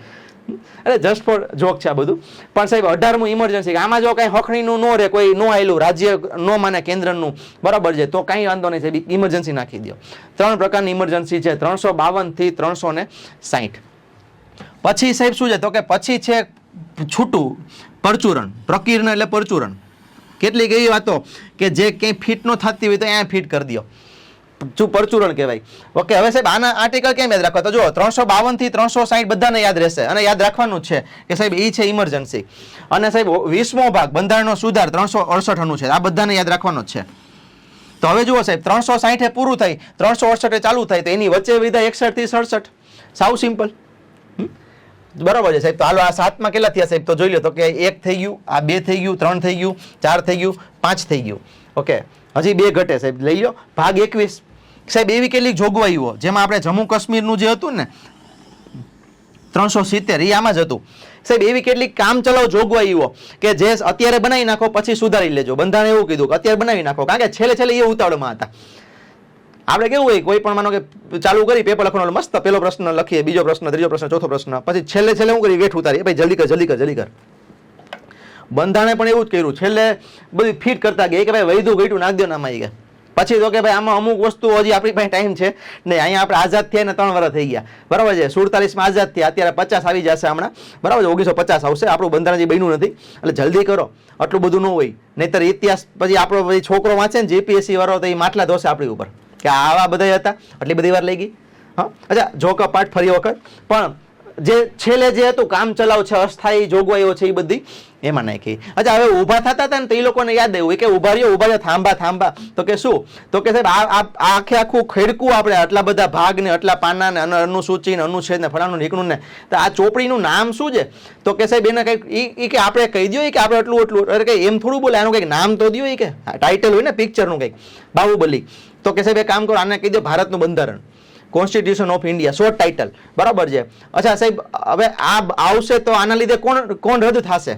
અરે જસ્ટ ફોર જોક છે આ બધું પણ સાહેબ 18મું ઇમરજન્સી આમાં જો કાંઈ હખણીનું ન રહે કોઈ ન આવેલું રાજ્ય ન માને કેન્દ્રનું બરાબર છે તો કાંઈ વાંધો નહીં સાહેબ ઇમરજન્સી નાખી દો 3 પ્રકારની ઇમરજન્સી છે 352 થી 360 પછી સાહેબ શું છે તો કે પછી છે છૂટું પરચુરણ પ્રકીર્ણ એટલે પરચુરણ કેટલીક એવી વાતો કે જે કંઈ ફિટ ન થતી હોય તો અહીંયા ફિટ કરી દો પરચુરણ કહેવાય ઓકે હવે સાહેબ આના આર્ટિકલ કેમ યાદ રાખવા તો જો 352 થી 360 બધાને યાદ રહેશે અને યાદ રાખવાનું જ છે કે સાહેબ એ છે ઇમરજન્સી અને સાહેબ 20મો ભાગ બંધારણનો સુધાર 368 છે આ બધાને યાદ રાખવાનો જ છે તો હવે જુઓ સાહેબ 360 પૂરું થાય 368 ચાલુ થાય તો એની વચ્ચે વિધા 61 થી 67 સાવ સિમ્પલ બરાબર છે સાહેબ તો હાલો આ 7માં કેટલા થયા સાહેબ તો જોઈ લો તો કે 1 થઈ ગયું આ 2 થઈ ગયું 3 થઈ ગયું 4 થઈ ગયું 5 થઈ ગયું ઓકે હજી 2 ઘટે સાહેબ લઈ લો ભાગ 21 સાહેબ એવી કેટલીક જોગવાઈઓ જેમાં આપણે જમ્મુ કાશ્મીરનું જે હતું ને 370 એ આમાં જ હતું સાહેબ એવી કેટલીક કામ ચલાવ જોગવાઈઓ કે જે અત્યારે બનાવી નાખો પછી સુધારી લેજો બંધારણે એવું કીધું કે અત્યારે બનાવી નાખો કારણ કે છેલ્લે એ ઉતાવળમાં હતા આપણે કેવું હોય કોઈ પણ માનો કે ચાલુ કરી પેપર લખવાનો મસ્ત પેલો પ્રશ્ન લખીએ બીજો પ્રશ્ન ત્રીજો પ્રશ્ન ચોથો પ્રશ્ન પછી છેલ્લે હું કરી વેઠ ઉતારીએ ભાઈ જલ્દી કર બંધારણે પણ એવું જ કર્યું છેલ્લે બધું ફિટ કરતા ગયા કે ભાઈ વૈધું ગઈટું નાખ દો નામાં ગયા પછી તો કે ભાઈ આમાં અમુક વસ્તુ હજી આપણી પાસે ટાઈમ છે ને અહીંયા આપણે આઝાદ થયા ને 3 વર્ષ થઈ ગયા બરાબર છે 47માં આઝાદ થયા અત્યારે 50 આવી જશે હમણાં બરાબર છે 1950 આવશે આપણું બંધારણ જે બન્યું નથી એટલે જલ્દી કરો આટલું બધું ન હોય નહીતર ઇતિહાસ પછી આપણો પછી છોકરો વાંચે ને જીપીએસસી વાળો તો એ માટલા ધોશે આપણી ઉપર કે આવા બધા હતા આટલી બધી વાર લઈ ગઈ હા અચ્છા જોક અપાર્ટ ફરી વખત પણ જે છેલ્લે જે હતું કામ ચલાવ છે અસ્થાયી જોગવાઈઓ છે એ બધી એમાં નાખી અચ્છા હવે ઊભા થતા હતા ને તો એ લોકોને યાદ આવ્યું કે ઊભા રહ્યો થાંભા તો કે શું તો કે સાહેબ આ આખું ખેડકું આપણે આટલા બધા ભાગ ને આટલા પાના ને અનુસૂચિ ને અનુચ્છેદ ને ફલાણું નીકળું ને તો આ ચોપડીનું નામ શું છે તો કે સાહેબ એને કંઈક કે આપણે કહી દો કે આપણે એટલું અરે કંઈ એમ થોડું બોલે આનું કંઈક નામ તો દો કે ટાઇટલ હોય ને પિક્ચરનું કંઈક બાહુબલી તો કે સાહેબ એ કામ કરો આને કહી દો ભારતનું બંધારણ constitution of India short title બરાબર છે અચ્છા સાહેબ હવે આ આવશે તો આના લીધે કોણ રદ થશે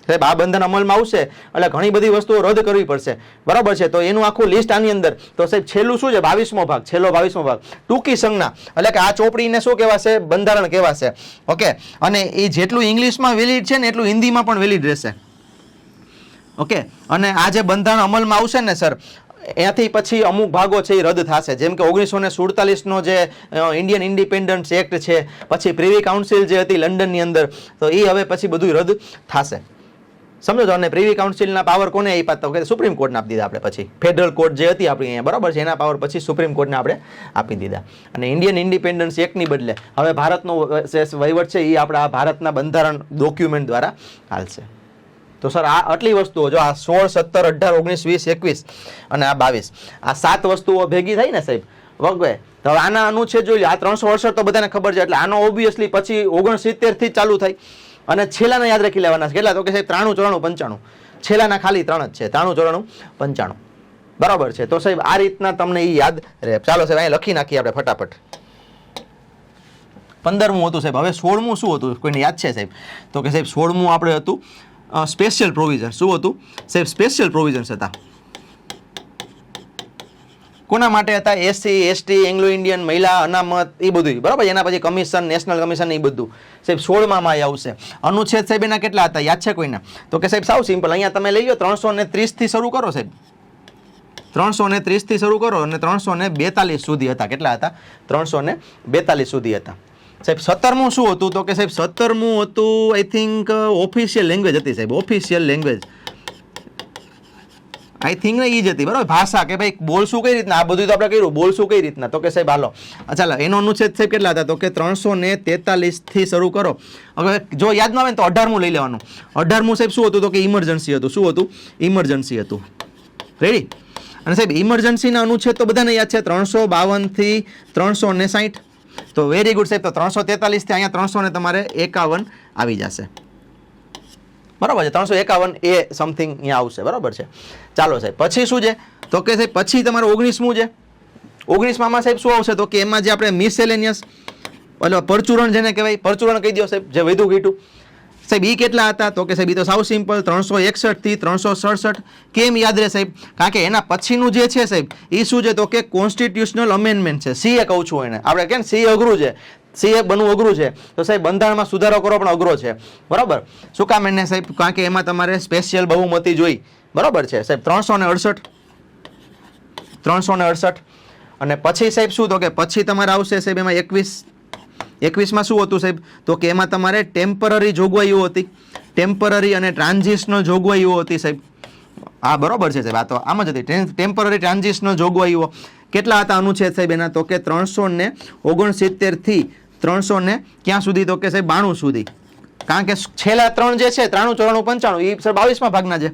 સાહેબ આ બંધન અમલમાં આવશે એટલે ઘણી બધી વસ્તુઓ રદ કરવી પડશે બરાબર છે તો એનું આખું લિસ્ટ આની અંદર તો સાહેબ છેલ્લું શું છે 22મો ભાગ છેલ્લો 22મો ભાગ ટૂંકી સંજ્ઞા એટલે કે આ ચોપડીને શું કહેવાશે બંધારણ કહેવાશે ઓકે અને એ જેટલું ઇંગ્લિશમાં વેલિડ છે ને એટલું હિન્દીમાં પણ વેલિડ રહેશે ઓકે અને આ જે બંધારણ અમલમાં આવશે ને સર એનાથી પછી અમુક ભાગો છે એ રદ થશે જેમ કે 1947નો જે ઇન્ડિયન ઇન્ડિપેન્ડન્સ એક્ટ છે પછી પ્રિવી કાઉન્સિલ જે હતી લંડનની અંદર તો એ હવે પછી બધું રદ થશે સમજો છો અને પ્રિવી કાઉન્સિલના પાવર કોને આપ્યા તો કે સુપ્રીમ કોર્ટને આપી દીધા આપણે પછી ફેડરલ કોર્ટ જે હતી આપણી અહીંયા બરાબર છે એના પાવર પછી સુપ્રીમ કોર્ટને આપણે આપી દીધા અને ઇન્ડિયન ઇન્ડિપેન્ડન્સ એક્ટની બદલે હવે ભારતનો વહીવટ છે એ આપણા ભારતના બંધારણ ડોક્યુમેન્ટ દ્વારા હાલશે તો સર આ આટલી વસ્તુઓ જો આ 16, 17, 18, 19, 20, 21 અને આ 22 આ 7 વસ્તુઓ ભેગી થઈ ને સાહેબ વગવે તો હવે આના અનુચ્છેદ જોઈ લો આ 368 તો બધાને ખબર છે એટલે આનો ઓબ્વિયસલી પછી 69 થી ચાલુ થાય અને છેલ્લાને યાદ રાખી લેવાના કેટલા તો કે સાહેબ 93, 94, 95 છેલ્લાના ખાલી 3 જ છે 93, 94, 95 બરાબર છે તો સાહેબ આ રીતના તમને એ યાદ રહે ચાલો સાહેબ અહીંયા લખી નાખીએ આપણે ફટાફટ 15મું હતું સાહેબ. હવે 16મું શું હતું, કોઈને યાદ છે સાહેબ? તો કે સાહેબ 16મું આપણે હતું સ્પેશિયલ પ્રોવિઝન. શું હતું સાહેબ? સ્પેશિયલ પ્રોવિઝન્સ હતા. કોના માટે હતા? એસસી, એસટી, એંગ્લો ઇન્ડિયન, મહિલા, અનામત, એ બધું બરાબર. એના પછી કમિશન, નેશનલ કમિશન, એ બધું સાહેબ 16માં આવશે. અનુચ્છેદ સાહેબ એના કેટલા હતા, યાદ છે કોઈને? તો કે સાહેબ સાવ સિમ્પલ, અહીંયા તમે લઈ લો 330 થી શરૂ કરો સાહેબ. 330 થી શરૂ કરો અને 342 સુધી હતા. કેટલા હતા? 342 સુધી હતા સાહેબ. 17મું શું હતું? તો કે સાહેબ 17મું હતું આઈ થિંક ઓફિશિયલ લેંગ્વેજ હતી સાહેબ. ઓફિશિયલ લેંગ્વેજ આઈ થિંક ને એ જ હતી બરાબર. ભાષા કે ભાઈ બોલશું કઈ રીતના, આ બધું તો આપણે કર્યું, બોલશું કઈ રીતના. તો કે સાહેબ હાલો ચાલો એનો અનુચ્છેદ સાહેબ કેટલા હતા? તો કે 343 થી શરૂ કરો. હવે જો યાદ ન આવે ને તો 18મું લઈ લેવાનું. 18મું સાહેબ શું હતું? તો કે ઇમરજન્સી હતું. શું હતું? ઇમરજન્સી હતું. રેડી? અને સાહેબ ઇમરજન્સીના અનુચ્છેદ તો બધાને યાદ છે, 352 થી 360. તો વેરી ગુડ સાહેબ. તો 343 થી અહીંયા 300 ને તમારે 51 આવી જશે. બરાબર છે. 351 એ સમથિંગ અહીંયા આવશે. બરાબર છે. ચાલો સાહેબ પછી શું છે? તો કે સાહેબ પછી તમારે 19મું છે. 19માં સાહેબ શું આવશે? તો કે એમાં જે આપણે મિસેલેનિયસ એટલે પરચુરણ જેને કહેવાય, પરચુરણ કહી દો સાહેબ, જે વધુ ઘીટું સાહેબ એ કેટલા હતા? તો કે સાહેબ એ તો સાવ સિમ્પલ 361 થી 367. કેમ યાદ રહે સાહેબ? કારણ કે એના પછીનું જે છે સાહેબ એ શું છે? તો કે કોન્સ્ટિટ્યુશનલ અમેન્ડમેન્ટ છે. સીએ કહું છું એને આપણે કેમ સીએ અઘરું છે, સીએ બનવું અઘરું છે. તો સાહેબ બંધારણમાં સુધારો કરવો પણ અઘરો છે. બરાબર. શું કામ એને સાહેબ? કારણ કે એમાં તમારે સ્પેશિયલ બહુમતી જોઈ. બરાબર છે સાહેબ. 368 અને પછી સાહેબ શું? તો કે પછી તમારે આવશે સાહેબ એમાં 21માં શું હતું સાહેબ? તો કે એમાં તમારે ટેમ્પરરી જોગવાઈઓ હતી. ટેમ્પરરી અને ટ્રાન્ઝિશનલ જોગવાઈઓ હતી સાહેબ. હા બરોબર છે સાહેબ. આ તો આમ જ હતી ટેમ્પરરી ટ્રાન્ઝિશનલ જોગવાઈઓ. કેટલા હતા અનુચ્છેદ સાહેબ એના? તો કે 369 થી 300 ને ક્યાં સુધી? તો કે સાહેબ 92 સુધી. કારણ કે છેલ્લા 3 જે છે 93, 94, 95 એ સર 22માં ભાગના છે.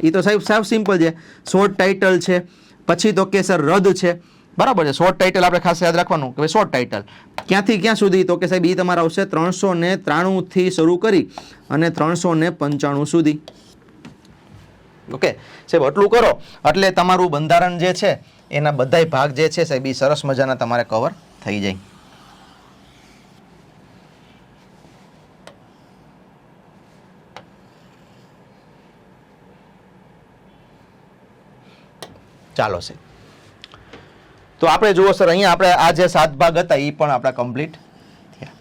એ તો સાહેબ સાવ સિમ્પલ છે. શોર્ટ ટાઇટલ છે. પછી તો કે સર રદ છે. બરાબર છે. શોર્ટ ટાઇટલ આપણે ખાસ યાદ રાખવાનું કે શોર્ટ ટાઇટલ ક્યાંથી ક્યાં સુધી? તો કે સાહેબ એ તમારા આવશે 393 થી શરૂ કરી અને 395 સુધી. ઓકે સાહેબ આટલું કરો એટલે તમારું બંધારણ જે છે એના બધાય ભાગ જે છે સાહેબ એ સરસ મજાના તમારે કવર થઈ જાય. ચાલો સાહેબ તો આપણે જુઓ સર અહીંયા આપણે આ જે 7 ભાગ હતા એ પણ આપણા કમ્પ્લીટ થયા.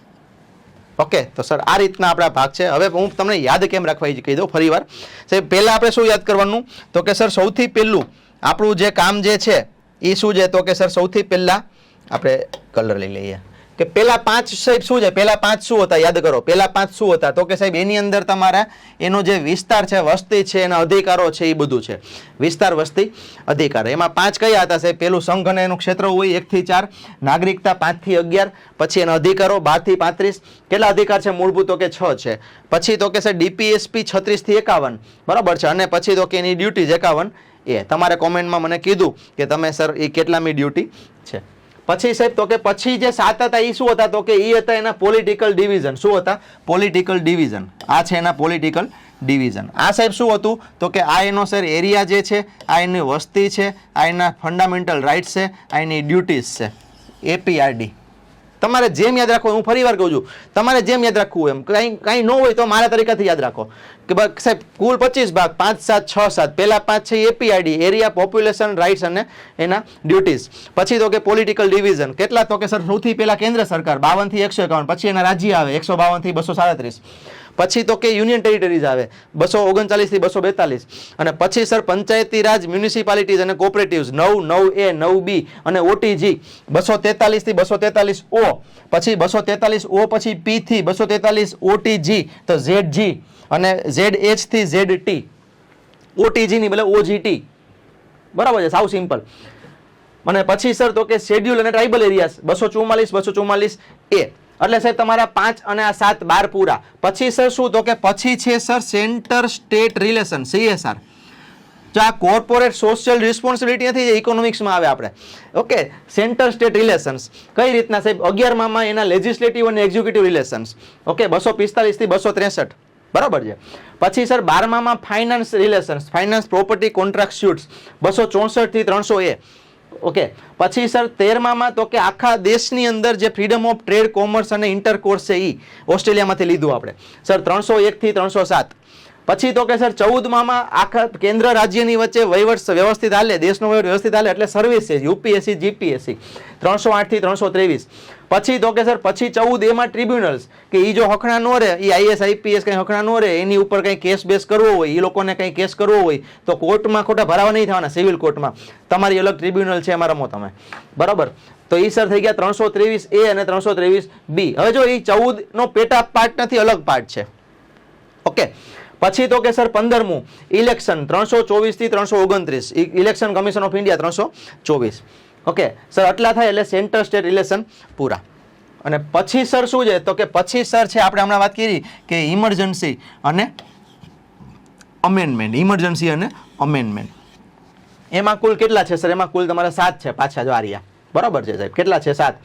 ઓકે તો સર આ રીતના આપણા ભાગ છે. હવે હું તમને યાદ કેમ રાખવા એ કહી દઉં ફરી વાર સાહેબ. પહેલા આપણે શું યાદ કરવાનું? તો કે સર સૌથી પહેલું આપણું જે કામ જે છે એ શું છે? તો કે સર સૌથી પહેલા આપણે કલર લઈ લઈએ કે પહેલા 5 સાહેબ શું છે? પહેલા 5 શું હતા? યાદ કરો. પહેલા 5 શું હતા? તો કે સાહેબ એની અંદર તમારા એનો જે વિસ્તાર છે, વસ્તી છે, એના અધિકારો છે એ બધું છે. વિસ્તાર, વસ્તી, અધિકાર. એમાં 5 કયા હતા સાહેબ? પહેલું સંઘ અને એનું ક્ષેત્ર હોય 1 થી 4, નાગરિકતા 5 થી 11, પછી એના અધિકારો 12 થી 35. કેટલા અધિકાર છે મૂળભૂત? તો કે 6 છે. પછી તો કે સર ડીપીએસપી 36 થી 51. બરાબર છે. અને પછી તો કે એની ડ્યુટી 51 એ તમારે કોમેન્ટમાં મને કીધું કે તમે સર એ કેટલામી ડ્યુટી છે. પછી સાહેબ તો કે પછી જે 7 હતા એ શું હતા? તો કે એ હતા એના પોલિટિકલ ડિવિઝન. શું હતા? Political division. આ છે એના પોલિટિકલ ડિવિઝન. આ સાહેબ શું હતું? તો કે આ એનો સર એરિયા જે છે, આ એની વસ્તી છે, આ એના ફંડામેન્ટલ રાઇટ્સ છે, આ એની ડ્યુટીઝ છે. એપીઆરડી તમારે જેમ યાદ રાખવું, હું ફરી વાર કહું છું, તમારે જેમ યાદ રાખવું એમ. કંઈ ન હોય તો મારા તરીકાથી યાદ રાખો કે સાહેબ કુલ 25 ભાગ 5, 7, 6, 7. પહેલા 5 છે એપીઆઈડી, એરિયા, પોપ્યુલેશન, રાઇટ્સ અને એના ડ્યુટીઝ. પછી તો કે પોલિટિકલ ડિવિઝન. કેટલા? તો કે સર સૌથી પહેલા કેન્દ્ર સરકાર 52 થી 151. પછી એના રાજ્ય આવે 152 થી 237. પછી તો કે યુનિયન ટેરિટરીઝ આવે 239 થી 242. અને પછી સર પંચાયતી રાજ, મ્યુનિસિપાલિટીઝ અને કોઓપરેટિવ્સ 9, 9A, 9B અને ઓટીજી 243 થી 243 ઓ. પછી 243 ઓ પછી પી થી 243 ઓટીજી તો ઝેડજી અને ઝેડએચ થી ઝેડટી. ઓટીજી ની બદલે ઓજીટી. બરાબર છે. સાવ સિમ્પલ. અને પછી સર તો કે શેડ્યુલ અને ટ્રાઇબલ એરિયાસ 244 એ. એટલે સાહેબ તમારા 5 અને આ 7 12 પૂરા. પછી સર શું? તો કે પછી છે sir centre state relation, CSR. જો આ કોર્પોરેટ સોશિયલ રિસ્પોન્સિબિલિટી નથી, ઇકોનોમિક્સમાં આવે આપણે. ઓકે સેન્ટર સ્ટેટ રિલેશન્સ કઈ રીતના સાહેબ? 11માં એના લેજિસ્લેટિવ અને એક્ઝિક્યુટિવ રિલેશન્સ. ઓકે 245 થી 263. બરાબર છે. પછી સર 12માં finance relations, finance, property, contract suits 264 થી 300A. ઓકે, પછી સર 13માં તો કે આખા દેશની અંદર જે ફ્રીડમ ઓફ ટ્રેડ, કોમર્સ અને ઇન્ટરકોર્સ છે એ ઓસ્ટ્રેલિયામાંથી લીધું આપણે સર 301 થી 307. પછી તો કે સર 14માં આખા કેન્દ્ર રાજ્યની વચ્ચે વહીવટ વ્યવસ્થિત હાલે, દેશનો વહીવટ વ્યવસ્થિત હાલે એટલે સર્વિસીસ યુપીએસસી જીપીએસસી 308 થી 323. પછી તો કે સર પછી 14 એમાં ટ્રિબ્યુનલ્સ કે એ જો હખણા ન રહે, એ આઈએસ આઈપીએસ કંઈ હખણા ન રહે, એની ઉપર કંઈ કેસ બેસ કરવો હોય, એ લોકોને કંઈ કેસ કરવો હોય તો કોર્ટમાં ખોટા ભરાવા નહીં થવાના, સિવિલ કોર્ટમાં તમારી અલગ ટ્રિબ્યુનલ છે એમાં રમો તમે, બરાબર. તો એ સર થઈ ગયા 323A અને 323B. હવે જો એ 14 નો પેટા પાર્ટ નથી, અલગ પાર્ટ છે. ઓકે, પછી તો કે સર 15મું ઇલેક્શન 324 થી 329, election commission of India 324. Okay sir, આટલા થાય એટલે સેન્ટર સ્ટેટ રિલેશન પૂરા. અને પછી સર શું છે તો કે પછી સર છે આપણે હમણાં વાત કરી કે ઇમરજન્સી અને અમેન્ડમેન્ટ, ઇમરજન્સી અને અમેન્ડમેન્ટ એમાં કુલ કેટલા છે સર? એમાં કુલ તમારે 7 છે પાછા જો આર્યા, બરાબર છે સાહેબ, કેટલા છે 7.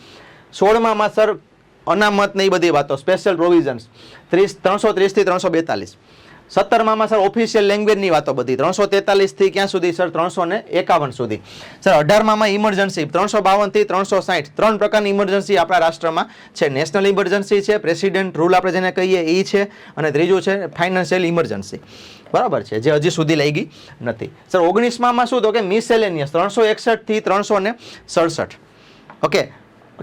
16માં સર અનામત ને એ બધી વાતો, સ્પેશિયલ પ્રોવિઝન્સ 330 થી 342. 17માં સર ઓફિશિયલ લેંગ્વેજની વાતો બધી 343 થી ક્યાં સુધી સર? 351 સુધી. સર 18માં ઇમરજન્સી 352 થી 360. 3 પ્રકારની ઇમરજન્સી આપણા રાષ્ટ્રમાં છે. નેશનલ ઇમરજન્સી છે, પ્રેસિડેન્ટ રૂલ આપણે જેને કહીએ એ છે, અને ત્રીજું છે ફાઇનાન્શિયલ ઇમરજન્સી, બરાબર છે, જે હજી સુધી લઈ ગઈ નથી. સર 19માં શું તો કે મિસેલેનિયસ 361 થી 367. ઓકે,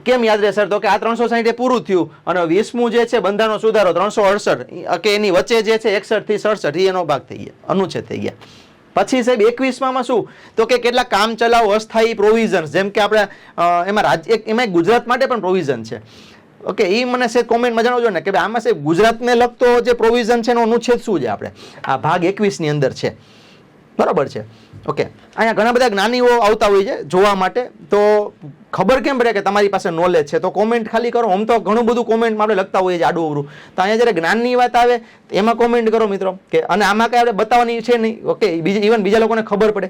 કેમ યાદ રહે સર? તો કે આ 360 એ પૂરું થયું અને 20મું જે છે બંધારણનો સુધારો 368 કે એની વચ્ચે જે છે 61 થી 67 એનો ભાગ થઈ ગયા, અનુચ્છેદ થઈ ગયા. પછી સાહેબ 21માં શું તો કે કેટલા કામ ચલાવ અસ્થાયી પ્રોવિઝન્સ, જેમ કે આપણે એમાં ગુજરાત માટે પણ પ્રોવિઝન છે. ઓકે, એ મને સાહેબ કોમેન્ટમાં જણાવજો ને કે આમાં સાહેબ ગુજરાતને લગતો જે પ્રોવિઝન છે એનો અનુચ્છેદ શું છે? આપણે આ ભાગ 21ની અંદર છે, બરાબર છે. ઓકે, અહીંયા ઘણા બધા જ્ઞાનીઓ આવતા હોય છે જોવા માટે, તો ખબર કેમ પડે કે તમારી પાસે નોલેજ છે? તો કોમેન્ટ ખાલી કરો. આમ તો ઘણું બધું કોમેન્ટમાં આપણે લખતા હોઈએ છીએ આડું અવરું, તો અહીંયા જ્યારે જ્ઞાનની વાત આવે એમાં કોમેન્ટ કરો મિત્રો, કે અને આમાં કંઈ આપણે બતાવવાની છે નહીં. ઓકે, ઇવન બીજા લોકોને ખબર પડે,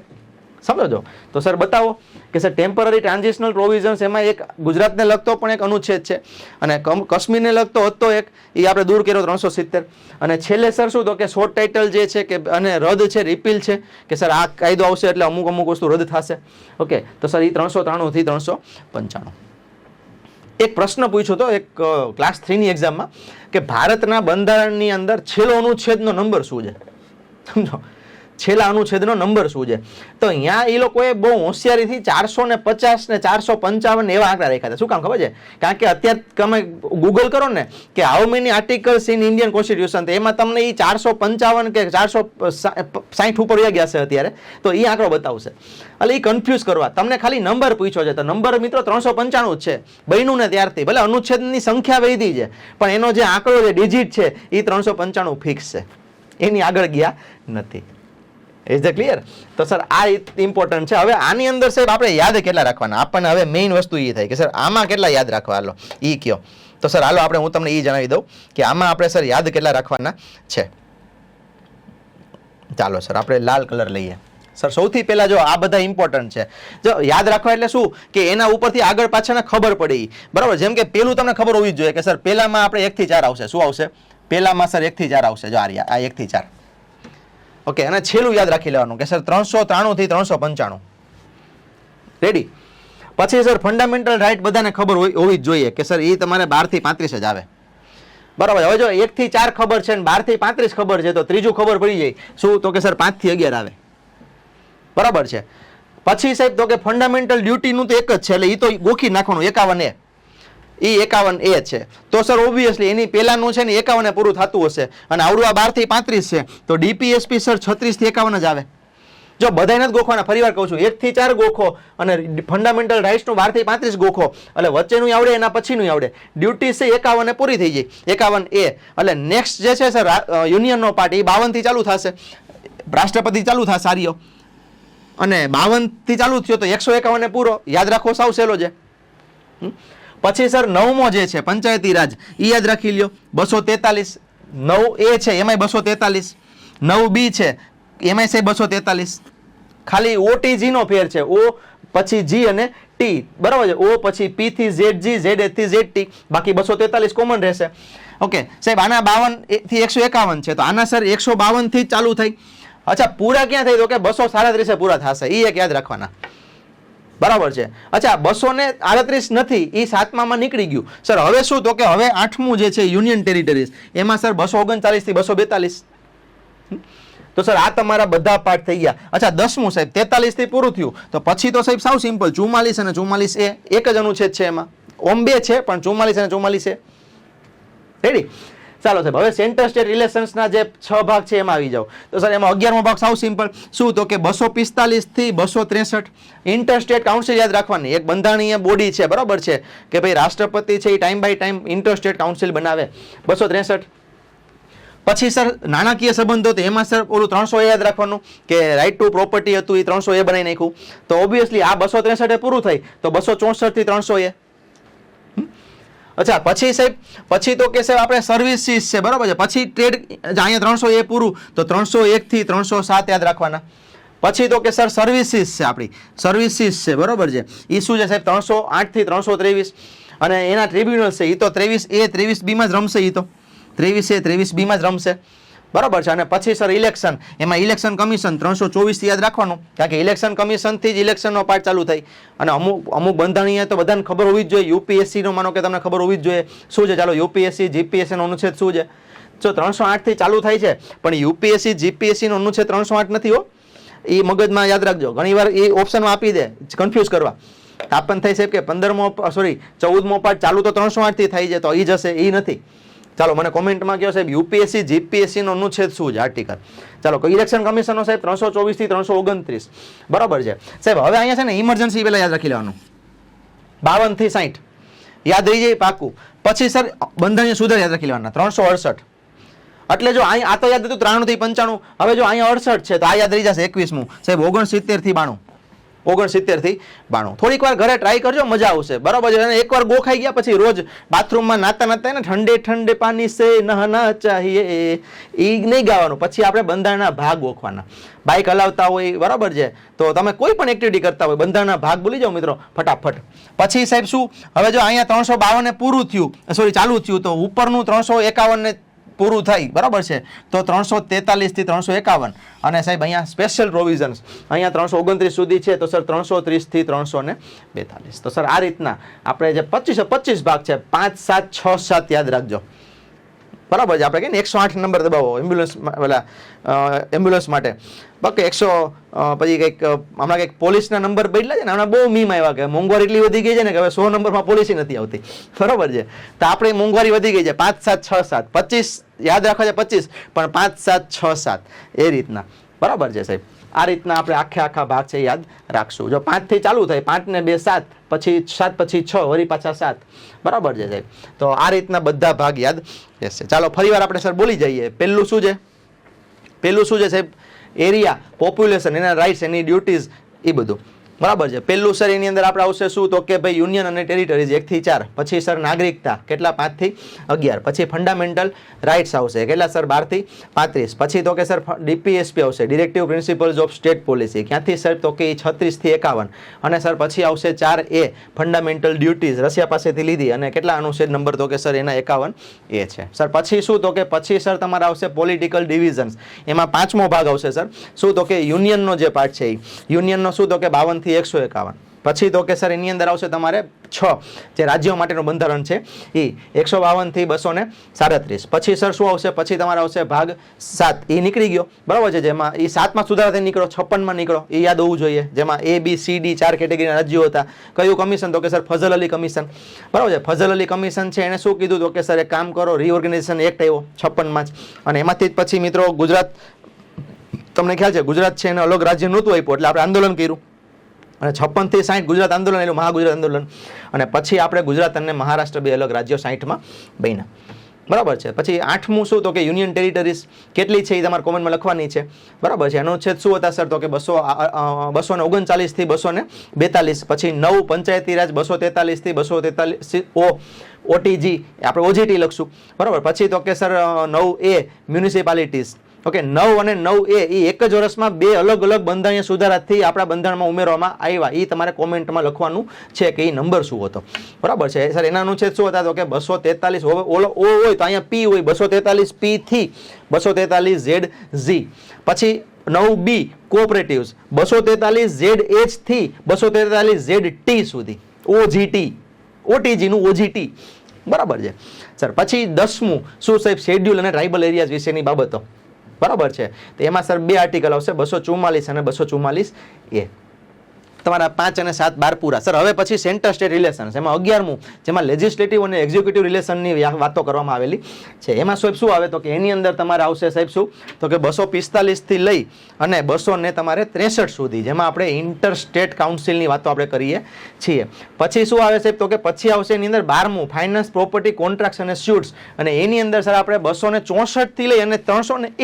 સમજો. તો સર બતાવો કે સર ટેમ્પરરી ટ્રાન્ઝિશનલ પ્રોવિઝન્સ, એમાં એક ગુજરાતને લગતો પણ એક અનુચ્છેદ છે, અને કાશ્મીરને લગતો હતો એક, એ આપણે દૂર કર્યો 370. અને છેલ્લે સર શું તો કે શોર્ટ ટાઇટલ જે છે કે અને રદ છે, રિપીલ છે, કે સર આ કાયદો આવશે એટલે અમુક વસ્તુ રદ થશે. ઓકે, તો સર એ 393 થી 395. એક પ્રશ્ન પૂછ્યો તો એક ક્લાસ 3ની એક્ઝામમાં કે ભારતના બંધારણની અંદર છેલ્લો અનુચ્છેદનો નંબર શું છે? સમજો, છેલ્લા અનુચ્છેદનો નંબર શું છે? તો અહીંયા એ લોકોએ બહુ હોશિયારીથી 450 ને 455 એવા આંકડા રાખ્યા હતા. શું કામ ખબર છે? કારણ કે અત્યારે તમે ગૂગલ કરો ને કે how many articles in Indian constitution, તો એમાં તમને એ 455 કે 460 ઉપર વયા ગયા છે અત્યારે, તો એ આંકડો બતાવશે. એટલે એ કન્ફ્યુઝ કરવા તમને ખાલી નંબર પૂછ્યો છે, તો નંબર મિત્રો 395 જ છે, બન્યું ને ત્યારથી. ભલે અનુચ્છેદની સંખ્યા વધી છે, પણ એનો જે આંકડો છે, ડિજિટ છે, એ 395 ફિક્સ છે, એની આગળ ગયા નથી. Is the clear? તો સર આ ઇમ્પોર્ટન્ટ છે. હવે આની અંદર સાહેબ આપણે યાદ કેટલા રાખવાના? આપણને હવે મેઇન વસ્તુ એ થાય કે સર આમાં કેટલા યાદ રાખવા? હાલો એ કયો. તો સર હાલો આપણે હું તમને એ જણાવી દઉં કે આમાં આપણે સર યાદ કેટલા રાખવાના છે. ચાલો સર આપણે લાલ કલર લઈએ. સર સૌથી પહેલા જો આ બધા ઇમ્પોર્ટન્ટ છે, જો યાદ રાખવા એટલે શું કે એના ઉપરથી આગળ પાછળને ખબર પડી, બરાબર. જેમ કે પેલું તમને ખબર હોવી જ જોઈએ કે સર પહેલામાં આપણે 1 થી 4 આવશે. શું આવશે પહેલામાં? સર 1 થી 4 આવશે. જો આ 1 થી 4. ઓકે, અને છેલ્લું યાદ રાખી લેવાનું કે સર 393 થી 395. રેડી? પછી સર ફંડામેન્ટલ રાઇટ બધાને ખબર હોવી જ જોઈએ કે સર એ તમારે 12 થી 35 જ આવે, બરાબર. હવે જો 1 થી 4 ખબર છે ને 12 થી 35 ખબર છે, તો ત્રીજું ખબર પડી જાય. શું તો કે સર 5 થી 11 આવે, બરાબર છે. પછી સાહેબ તો કે ફંડામેન્ટલ ડ્યુટીનું તો એક જ છે, એટલે એ તો ગોખી નાખવાનું 51A. એ 51A છે. તો સર ઓબ્વિયસલી એની પહેલાનું છે ને 51 પૂરું થતું હશે, અને આવડું આ 12 થી 35 છે, તો ડીપીએસપી સર 36 થી 51 જ આવે. જો બધાને જ ગોખવાના, ફરી વાર કહું છું, 1 થી 4 ગોખો અને ફંડામેન્ટલ રાઇટ્સનું 12 થી 35 ગોખો, એટલે વચ્ચેનું આવડે એના પછીનું આવડે. ડ્યુટી છે 51 પૂરી થઈ જાય, 51A. એટલે નેક્સ્ટ જે છે સર યુનિયનનો પાર્ટ, એ 52 થી ચાલુ થશે, રાષ્ટ્રપતિ ચાલુ થશે સારીઓ, અને 52 થી ચાલુ થયો તો 151 પૂરો. યાદ રાખો, સાવ સહેલો છે. પછી સર 9મો જે છે પંચાયતી રાજ, એ યાદ રાખી લ્યો 243. 9A છે એમાંય 243. 9B છે એમાંય છે 243. ખાલી OTG નો ફેર છે, O પછી G અને T, બરાબર છે. O પછી P થી ZG, ZH થી ZT, બાકી 243 કોમન રહેશે. ઓકે સાહેબ, આના 52 થી 151 છે, તો આના સર 152 થી ચાલુ થઈ. અચ્છા, પૂરા ક્યાં થઈ? તો કે 237 પૂરા થશે. એ એક યાદ રાખવાના. બરાબર છે. અચ્છા 238 નથી, એ 7માં નીકળી ગયું સર. હવે શું તો કે હવે 8મું જે છે યુનિયન ટેરિટરીઝ, એમાં સર 239 થી 242. તો સર આ તમારા બધા પાર્ટ થઈ ગયા. અચ્છા 10મું સાહેબ 43 થી પૂરું થયું. તો પછી તો સાહેબ સાવ સિમ્પલ 44 અને 44 એ એક જ અનુચ્છેદ છે, એમાં ઓમ 2 છે પણ 44 અને 44 એ રેડી. ચાલો સાહેબ હવે સેન્ટર સ્ટેટ રિલેશન્સના જે 6 ભાગ છે એમાં આવી જાઓ. તો સર એમાં 11મો ભાગ સાવ સિમ્પલ શું તો કે 245 થી 263. ઇન્ટર સ્ટેટ કાઉન્સિલ યાદ રાખવાની, એક બંધારણીય બોડી છે, બરાબર છે, કે ભાઈ રાષ્ટ્રપતિ છે એ time by time inter state council બનાવે. 263. પછી સર નાણાકીય સંબંધો, તો એમાં સર ઓલું 300 યાદ રાખવાનું કે રાઇટ ટુ પ્રોપર્ટી હતું, એ 300 બનાવી નાખ્યું. તો ઓબ્વિયસલી આ 263 પૂરું થાય તો 264 થી 300. અચ્છા પછી સાહેબ પછી તો કે સાહેબ આપણે સર્વિસીસ છે, બરાબર છે. પછી ટ્રેડ, અહીંયા 300 પૂરું તો 301 થી 307 યાદ રાખવાના. પછી તો કે સર સર્વિસીસ છે, આપણી સર્વિસીસ છે, બરાબર છે. એ શું છે સાહેબ 308 થી 323. અને એના ટ્રિબ્યુનલ છે એ તો 23A 23B માં જ રમશે, એ તો 23A 23B માં જ રમશે, બરાબર છે. અને પછી સર ઇલેક્શન, એમાં ઇલેક્શન કમિશન 324 થી યાદ રાખવાનું, કારણ કે ઇલેક્શન કમિશન થી જ ઇલેક્શનનો પાર્ટ ચાલુ થાય. અને અમુક બંધારણીય તો બધાને ખબર હોવી જ જોઈએ. યુપીએસસી નો માનો કે તમને ખબર હોવી જ જોઈએ શું છે. ચાલો યુપીએસસી જીપીએસસી નો અનુચ્છેદ શું છે? જો 308 થી ચાલુ થાય છે, પણ યુપીએસસી જીપીએસસી નો અનુચ્છેદ 308 નથી હો. એ મગજમાં યાદ રાખજો, ઘણીવાર એ ઓપ્શનમાં આપી દે કન્ફ્યુઝ કરવા. તાપન થઈ સાહેબ કે 14મો પાર્ટ ચાલુ તો 308 થી થઈ જાય, તો એ જશે, એ નથી. ચાલો મને કોમેન્ટમાં કહો સાહેબ યુપીએસસી જીપીએસસી નો અનુચ્છેદ શું છે આર્ટિકલ. ચાલો ઇલેક્શન કમિશનનો સાહેબ 324 થી 329, બરાબર છે સાહેબ. હવે અહીંયા છે ને ઇમરજન્સી પહેલા યાદ રાખી લેવાનું, 52 થી 60 યાદ રહી જાય પાકું. પછી સર બંધારણીય સુધારા યાદ રાખી લેવાના 368. એટલે જો અહીંયા આ તો યાદ હતું 93 થી 95. હવે જો અહીંયા 68 છે તો આ યાદ રહી જશે 21મું સાહેબ 69 થી 92. 69 થી 92. થોડીક વાર ઘરે ટ્રાય કરજો, મજા આવશે, બરાબર છે. અને એકવાર ગોખાઈ ગયા પછી રોજ બાથરૂમમાં નાતા નાતા ને ઠંડે ઠંડે પાણી સે નહાના ચાહીએ, એ નહીં ગાવાનું. પછી આપણે બંધારણના ભાગ ગોખવાના. બાઇક હલાવતા હોય, બરાબર છે, તો તમે કોઈ પણ એક્ટિવિટી કરતા હોય, બંધારણના ભાગ ભૂલી જાઓ મિત્રો ફટાફટ. પછી સાહેબ શું હવે જો અહીંયા 352 પૂરું થયું, સોરી ચાલુ થયું, તો ઉપરનું 351 ને પૂરું થાય, બરાબર છે, તો 343 થી 351. અને સાહેબ અહીંયા સ્પેશિયલ પ્રોવિઝન્સ અહીંયા 329 સુધી છે, તો સર 330 થી 342. તો સર આ રીતના આપણે જે 25 ભાગ છે 5, 7, 6, 7 યાદ રાખજો, બરાબર છે. આપણે કહીએ ને 108 નંબર દબાવો એમ્બ્યુલન્સ માટે, બાકી 100 પછી કંઈક હમણાં કંઈક પોલીસના નંબર બદલા છે ને, હમણાં બહુ મીમ આવ્યા કે મોંઘવારી એટલી વધી ગઈ છે ને કે હવે 100 નંબરમાં પોલિસી નથી આવતી, બરાબર છે. તો આપણે મોંઘવારી વધી ગઈ છે. 5, 7, 6, 7 25 યાદ રાખવા છે 25, પણ 5, 7, 6, 7 એ રીતના, બરાબર છે સાહેબ. આ રીતના આપણે આખા ભાગ છે યાદ રાખશું. જો 5 થી ચાલુ થાય, 5 ને 2 7, પછી 7 પછી 6, વળી પાછા 7, બરાબર છે સાહેબ. તો આ રીતના બધા ભાગ યાદ રહેશે. ચાલો ફરીવાર આપણે સર બોલી જઈએ. પહેલું શું છે સાહેબ? એરિયા, પોપ્યુલેશન, એના રાઇટ્સ, એની ડ્યુટીઝ, એ બધું, બરાબર છે. પહેલું સર એની અંદર આપણે આવશે શું તો કે ભાઈ યુનિયન અને ટેરિટરીઝ 1 થી 4. પછી સર નાગરિકતા કેટલા 5 થી 11. પછી ફંડામેન્ટલ રાઇટ્સ આવશે કેટલા સર 12 થી 35. પછી તો કે સર ડીપીએસપી આવશે, directive principles of state policy, ક્યાંથી સર તો કે 36 થી 51. અને સર પછી આવશે 4A ફંડામેન્ટલ ડ્યુટીઝ, રશિયા પાસેથી લીધી, અને કેટલા અનુચ્છેદ નંબર તો કે સર એના 51A છે સર. પછી શું તો કે પછી સર તમારા આવશે પોલિટિકલ ડિવિઝન્સ, એમાં 5મો ભાગ આવશે સર શું તો કે યુનિયનનો જે પાર્ટ છે, યુનિયનનો શું તો કે 52 થી 151. પછી તો કે સર એની અંદર આવશે તમારે 6 જે રાજ્યો માટેનું બંધારણ છે એ 152 થી 237. પછી સર શું આવશે? પછી તમારે આવશે ભાગ 7, એ નીકળી ગયો, બરાબર છે, જેમાં એ 7માં સુધારાથી નીકળો, 56માં નીકળો, એ યાદ હોવું જોઈએ, જેમાં A, B, C, D 4 કેટેગરીના રાજ્યો હતા. કયું કમિશન? તો કે સર ફઝલ અલી કમિશન, બરાબર છે. ફઝલ અલી કમિશન છે એને શું કીધું તો કે સર એક કામ કરો, રીઓર્ગેનાઇઝેશન એક્ટ આવ્યો 56માં જ, અને એમાંથી જ પછી મિત્રો ગુજરાત, તમને ખ્યાલ છે ગુજરાત છે એને અલગ રાજ્ય નહોતું આપ્યું, એટલે આપણે આંદોલન કર્યું, અને 56 થી 60 ગુજરાત આંદોલન, એનું મહાગુજરાત આંદોલન, અને પછી આપણે ગુજરાત અને મહારાષ્ટ્ર 2 અલગ રાજ્યો 60માં બન્યા, બરાબર છે. પછી 8મું શું તો કે યુનિયન ટેરિટરીઝ કેટલી છે એ તમારે કોમેન્ટમાં લખવાની છે, બરાબર છે. અનુચ્છેદ શું હતા સર તો કે 239 થી 242. પછી 9 પંચાયતી રાજ, 243 થી 243 ઓટીજી આપણે ઓજીટી લખશું, બરાબર. પછી તો કે સર 9A મ્યુનિસિપાલિટીઝ, ઓકે. 9 અને 9A એ એક જ વર્ષમાં 2 અલગ અલગ બંધારણીય સુધારાથી આપણા બંધારણમાં ઉમેરવામાં આવ્યા, એ તમારે કોમેન્ટમાં લખવાનું છે કે એ નંબર શું હતો, બરાબર છે સર. એના અનુચ્છેદ શું હતા તો કે 243 હોય તો અહીંયા P હોય, 243P થી 243ZZ. પછી 9B કોઓપરેટિવ્સ, 243ZH થી 243ZT સુધી, OTG નું OGT, બરાબર છે સર. પછી 10મું શું સાહેબ, શેડ્યુલ અને ટ્રાઇબલ એરિયાઝ વિશેની બાબતો, બરાબર છે. તો એમાં સર 2 આર્ટિકલ આવશે, 244 અને 244A. તમારા 5 અને 7 12 પૂરા સર. હવે પછી સેન્ટર સ્ટેટ રિલેશન્સ, એમાં 11મું, જેમાં લેજિસ્લેટિવ અને એક્ઝિક્યુટિવ રિલેશનની વાતો કરવામાં આવેલી છે. એમાં સાહેબ શું આવે તો કે એની અંદર તમારે આવશે સાહેબ શું તો કે 245 થી લઈ અને 200 ને તમારે 63 સુધી, જેમાં આપણે ઇન્ટર સ્ટેટ કાઉન્સિલની વાતો આપણે કરીએ છીએ. પછી શું આવે સાહેબ તો કે પછી આવશે એની અંદર 12મું, ફાઇનાન્સ, પ્રોપર્ટી, કોન્ટ્રાક્ટ્સ અને સ્યુટ્સ, અને એની અંદર સર આપણે 264 થી લઈ અને 300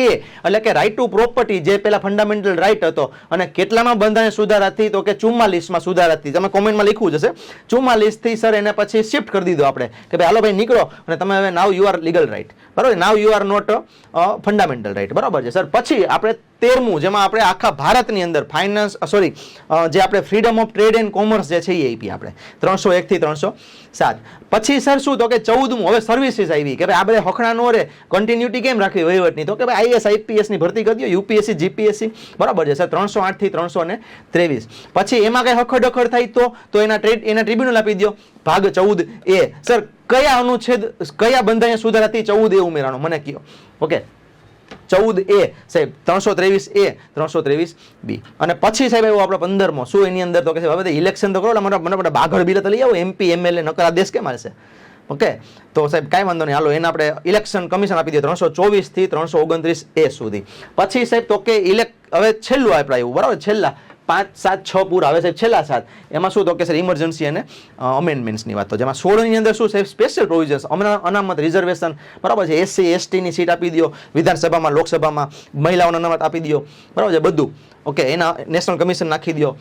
એટલે કે રાઇટ ટુ પ્રોપર્ટી, જે પેલા ફંડામેન્ટલ રાઇટ હતો, અને કેટલામાં બંધારણ સુધારાથી તો કે 44માં સુધારાથી, તમે કોમેન્ટમાં લખવું જશે 44 થી સર એને પછી શિફ્ટ કરી દીધો આપણે કે ભાઈ હાલો ભાઈ નીકળો અને તમે હવે now you are legal right, બરાબર, now you are not fundamental right, બરાબર છે સર. પછી આપણે 13મું, જેમાં આપણે આખા ભારતની અંદર ફાઇનાન્સ જે આપણે freedom of trade and commerce જે છે એ આપી આપણે 301 થી 307. પછી સર શું તો કે 14મું, હવે સર્વિસીસ આવી કે ભાઈ આ બધા હખણા નો રે, કન્ટિન્યુટી કેમ રાખવી વહીવટની, તો કે ભાઈ IAS IPS ની ભરતી કરી દો, UPSC GPSC, બરાબર છે સર, 308 થી 323. પછી એમાં કઈ હખડખડ થાય તો એના ટ્રિબ્યુનલ આપી દો. ભાગ 14A સર, કયા અનુચ્છેદ કયા બંધારણ સુધારાથી 14A ઉમેરાનો મને કહો. ઓકે, 14A સાહેબ, 323A 323B. અને પછી સાહેબ આવ્યો આપણો 15મો, શું એની અંદર તો કે હવે ઇલેક્શન તો કરો, મને બાઘડ બિલ તો લઈ આવો, MP MLA નકર આદેશ કેમ આવશે. ઓકે, તો સાહેબ કાંઈ વાંધો નહીં, હાલો એને આપણે ઇલેક્શન કમિશન આપી દઈએ 324 થી 329A સુધી. પછી સાહેબ તો કે હવે છેલ્લું આપણે આવ્યું, બરાબર, છેલ્લા 5 7 6 પૂરા આવે સાહેબ, છેલ્લા 7 એમાં શું તો કે સર ઇમરજન્સી અને અમેન્ડમેન્ટ્સની વાત. તો જેમાં 16 ની અંદર શું સાહેબ, સ્પેશિયલ પ્રોવિઝન્સ, અનામત, રિઝર્વેશન, બરાબર છે, SC ST ની સીટ આપી દો, વિધાનસભામાં, લોકસભામાં મહિલાઓને અનામત આપી દો, બરાબર છે બધું. ઓકે, એના નેશનલ કમિશન નાખી દો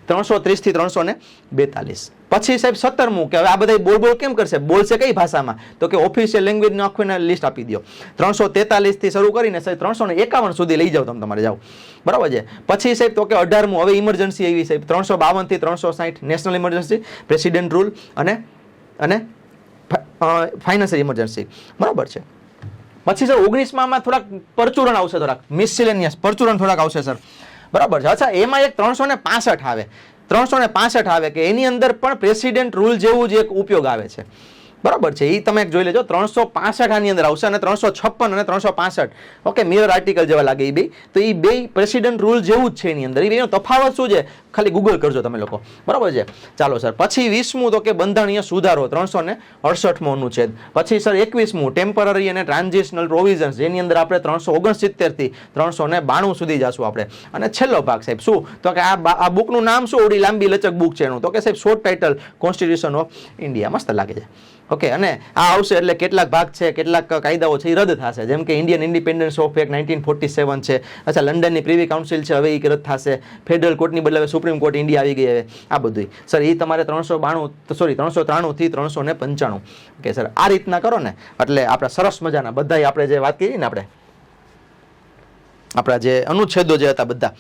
330 થી 342. પછી સાહેબ 17મું, કે હવે આ બધા બોલ કેમ કરશે, બોલશે કઈ ભાષામાં, તો કે ઓફિશિયલ લેંગ્વેજ નો આખું લિસ્ટ આપી દો. 343 થી શરૂ કરીને સાહેબ 351 સુધી લઈ જાઓ તમારે જાઓ, બરાબર છે. પછી સાહેબ તો કે 18મું, હવે ઇમરજન્સી આવી સાહેબ, 352 થી 360 નેશનલ ઇમરજન્સી, પ્રેસિડેન્ટ રૂલ અને ફાઇનાન્શિયલ ઇમરજન્સી, બરાબર છે. પછી સર 19માં થોડાક પરચુરણ આવશે, થોડાક મિસલેનિયસ પરચુરણ થોડાક આવશે સર, બરાબર છે. અચ્છા, એમાં એક 365 આવે, 365 આવે કે એની અંદર પણ પ્રેસિડેન્ટ રૂલ જેવું જ એક ઉપયોગ આવે છે, બરાબર છે. એ તમે એક જોઈ લેજો, 365 આની અંદર આવશે અને 356 અને 365. ઓકે, મિરર આર્ટિકલ જેવા લાગે એ બે, તો એ બે પ્રેસિડેન્ટ રૂલ જેવું જ છે એની અંદર. એ બેનો તફાવત શું છે ખાલી ગૂગલ કરજો તમે લોકો, બરાબર છે. ચાલો સર, પછી 20મું તો કે બંધારણીય સુધારો, 368મો અનુચ્છેદ. પછી સર 21મું, ટેમ્પરરી અને ટ્રાન્ઝિશનલ પ્રોવિઝન્સ, જેની અંદર આપણે 369 થી 392 સુધી જશું આપણે. અને છેલ્લો ભાગ સાહેબ શું તો કે આ બુકનું નામ શું, ઓડી લાંબી લચક બુક છે એનું, તો કે સાહેબ short title constitution of India, મસ્ત લાગે છે. ઓકે, અને આ આવશે એટલે કેટલાક ભાગ છે, કેટલાક કાયદાઓ છે એ રદ થશે, જેમ કે ઇન્ડિયન ઇન્ડિપેન્ડન્સ ઓફ એક્ટ 1947 છે. અચ્છા, લંડનની પ્રિવી કાઉન્સિલ છે, હવે એ રદ થશે. ફેડરલ કોર્ટની બદલે સુપ્રીમ કોર્ટ ઇન્ડિયા આવી ગઈ હવે, આ બધું સર એ તમારે 393 થી 395. ઓકે સર, આ રીતના કરો ને એટલે આપણે સરસ મજાના બધા આપણે જે વાત કરી ને આપણા જે અનુચ્છેદો જે હતા બધા,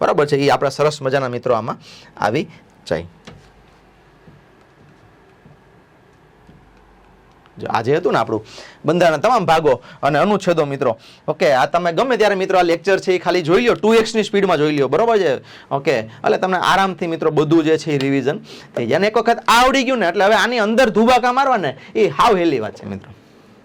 બરાબર છે, એ આપણા સરસ મજાના મિત્રો આમાં આવી જાય. આજે હતું ને આપણું બંધારણના તમામ ભાગો અને અનુચ્છેદો મિત્રો. ઓકે, આ તમે ગમે ત્યારે મિત્રો આ લેક્ચર છે એ ખાલી જોઈ લો, 2x ની સ્પીડમાં જોઈ લો, બરોબર છે. ઓકે, એટલે તમને આરામથી મિત્રો બધું જે છે એ રિવિઝન થઈ જાય. અને એક વખત આવડી ગયું ને એટલે હવે આની અંદર ધુબાકા મારવા ને એ હાવ હેલી વાત છે મિત્રો,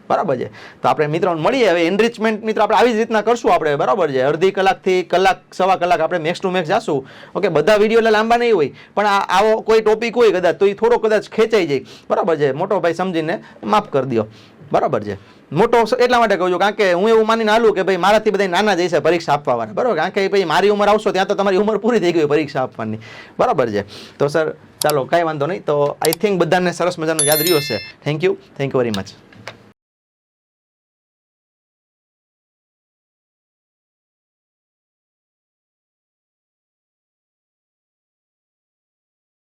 બરાબર છે. તો આપણે મિત્રો મળીએ હવે એનરિચમેન્ટ મિત્રો આપણે આવી જ રીતના કરશું આપણે, બરાબર છે. અડધી કલાકથી કલાક સવા કલાક આપણે મેક્સ ટુ મેક્સ જાશું. ઓકે, બધા વિડીયો એટલે લાંબા નહીં હોય, પણ આવો કોઈ ટોપિક હોય કદાચ તો એ થોડો કદાચ ખેંચાઈ જાય, બરાબર છે. મોટો ભાઈ સમજીને માફ કરી દો, બરાબર છે. મોટો એટલા માટે કહું છું કારણ કે હું એવું માનીને હાલું કે ભાઈ મારાથી બધા નાના જઈશે પરીક્ષા આપવાના, બરાબર, કારણ કે ભાઈ મારી ઉંમર આવશો ત્યાં તો તમારી ઉંમર પૂરી થઈ ગઈ પરીક્ષા આપવાની, બરાબર છે. તો સર ચાલો કાંઈ વાંધો નહીં. તો આઈ થિંક બધાને સરસ મજાનું યાદ રહ્યો છે. Thank you very much.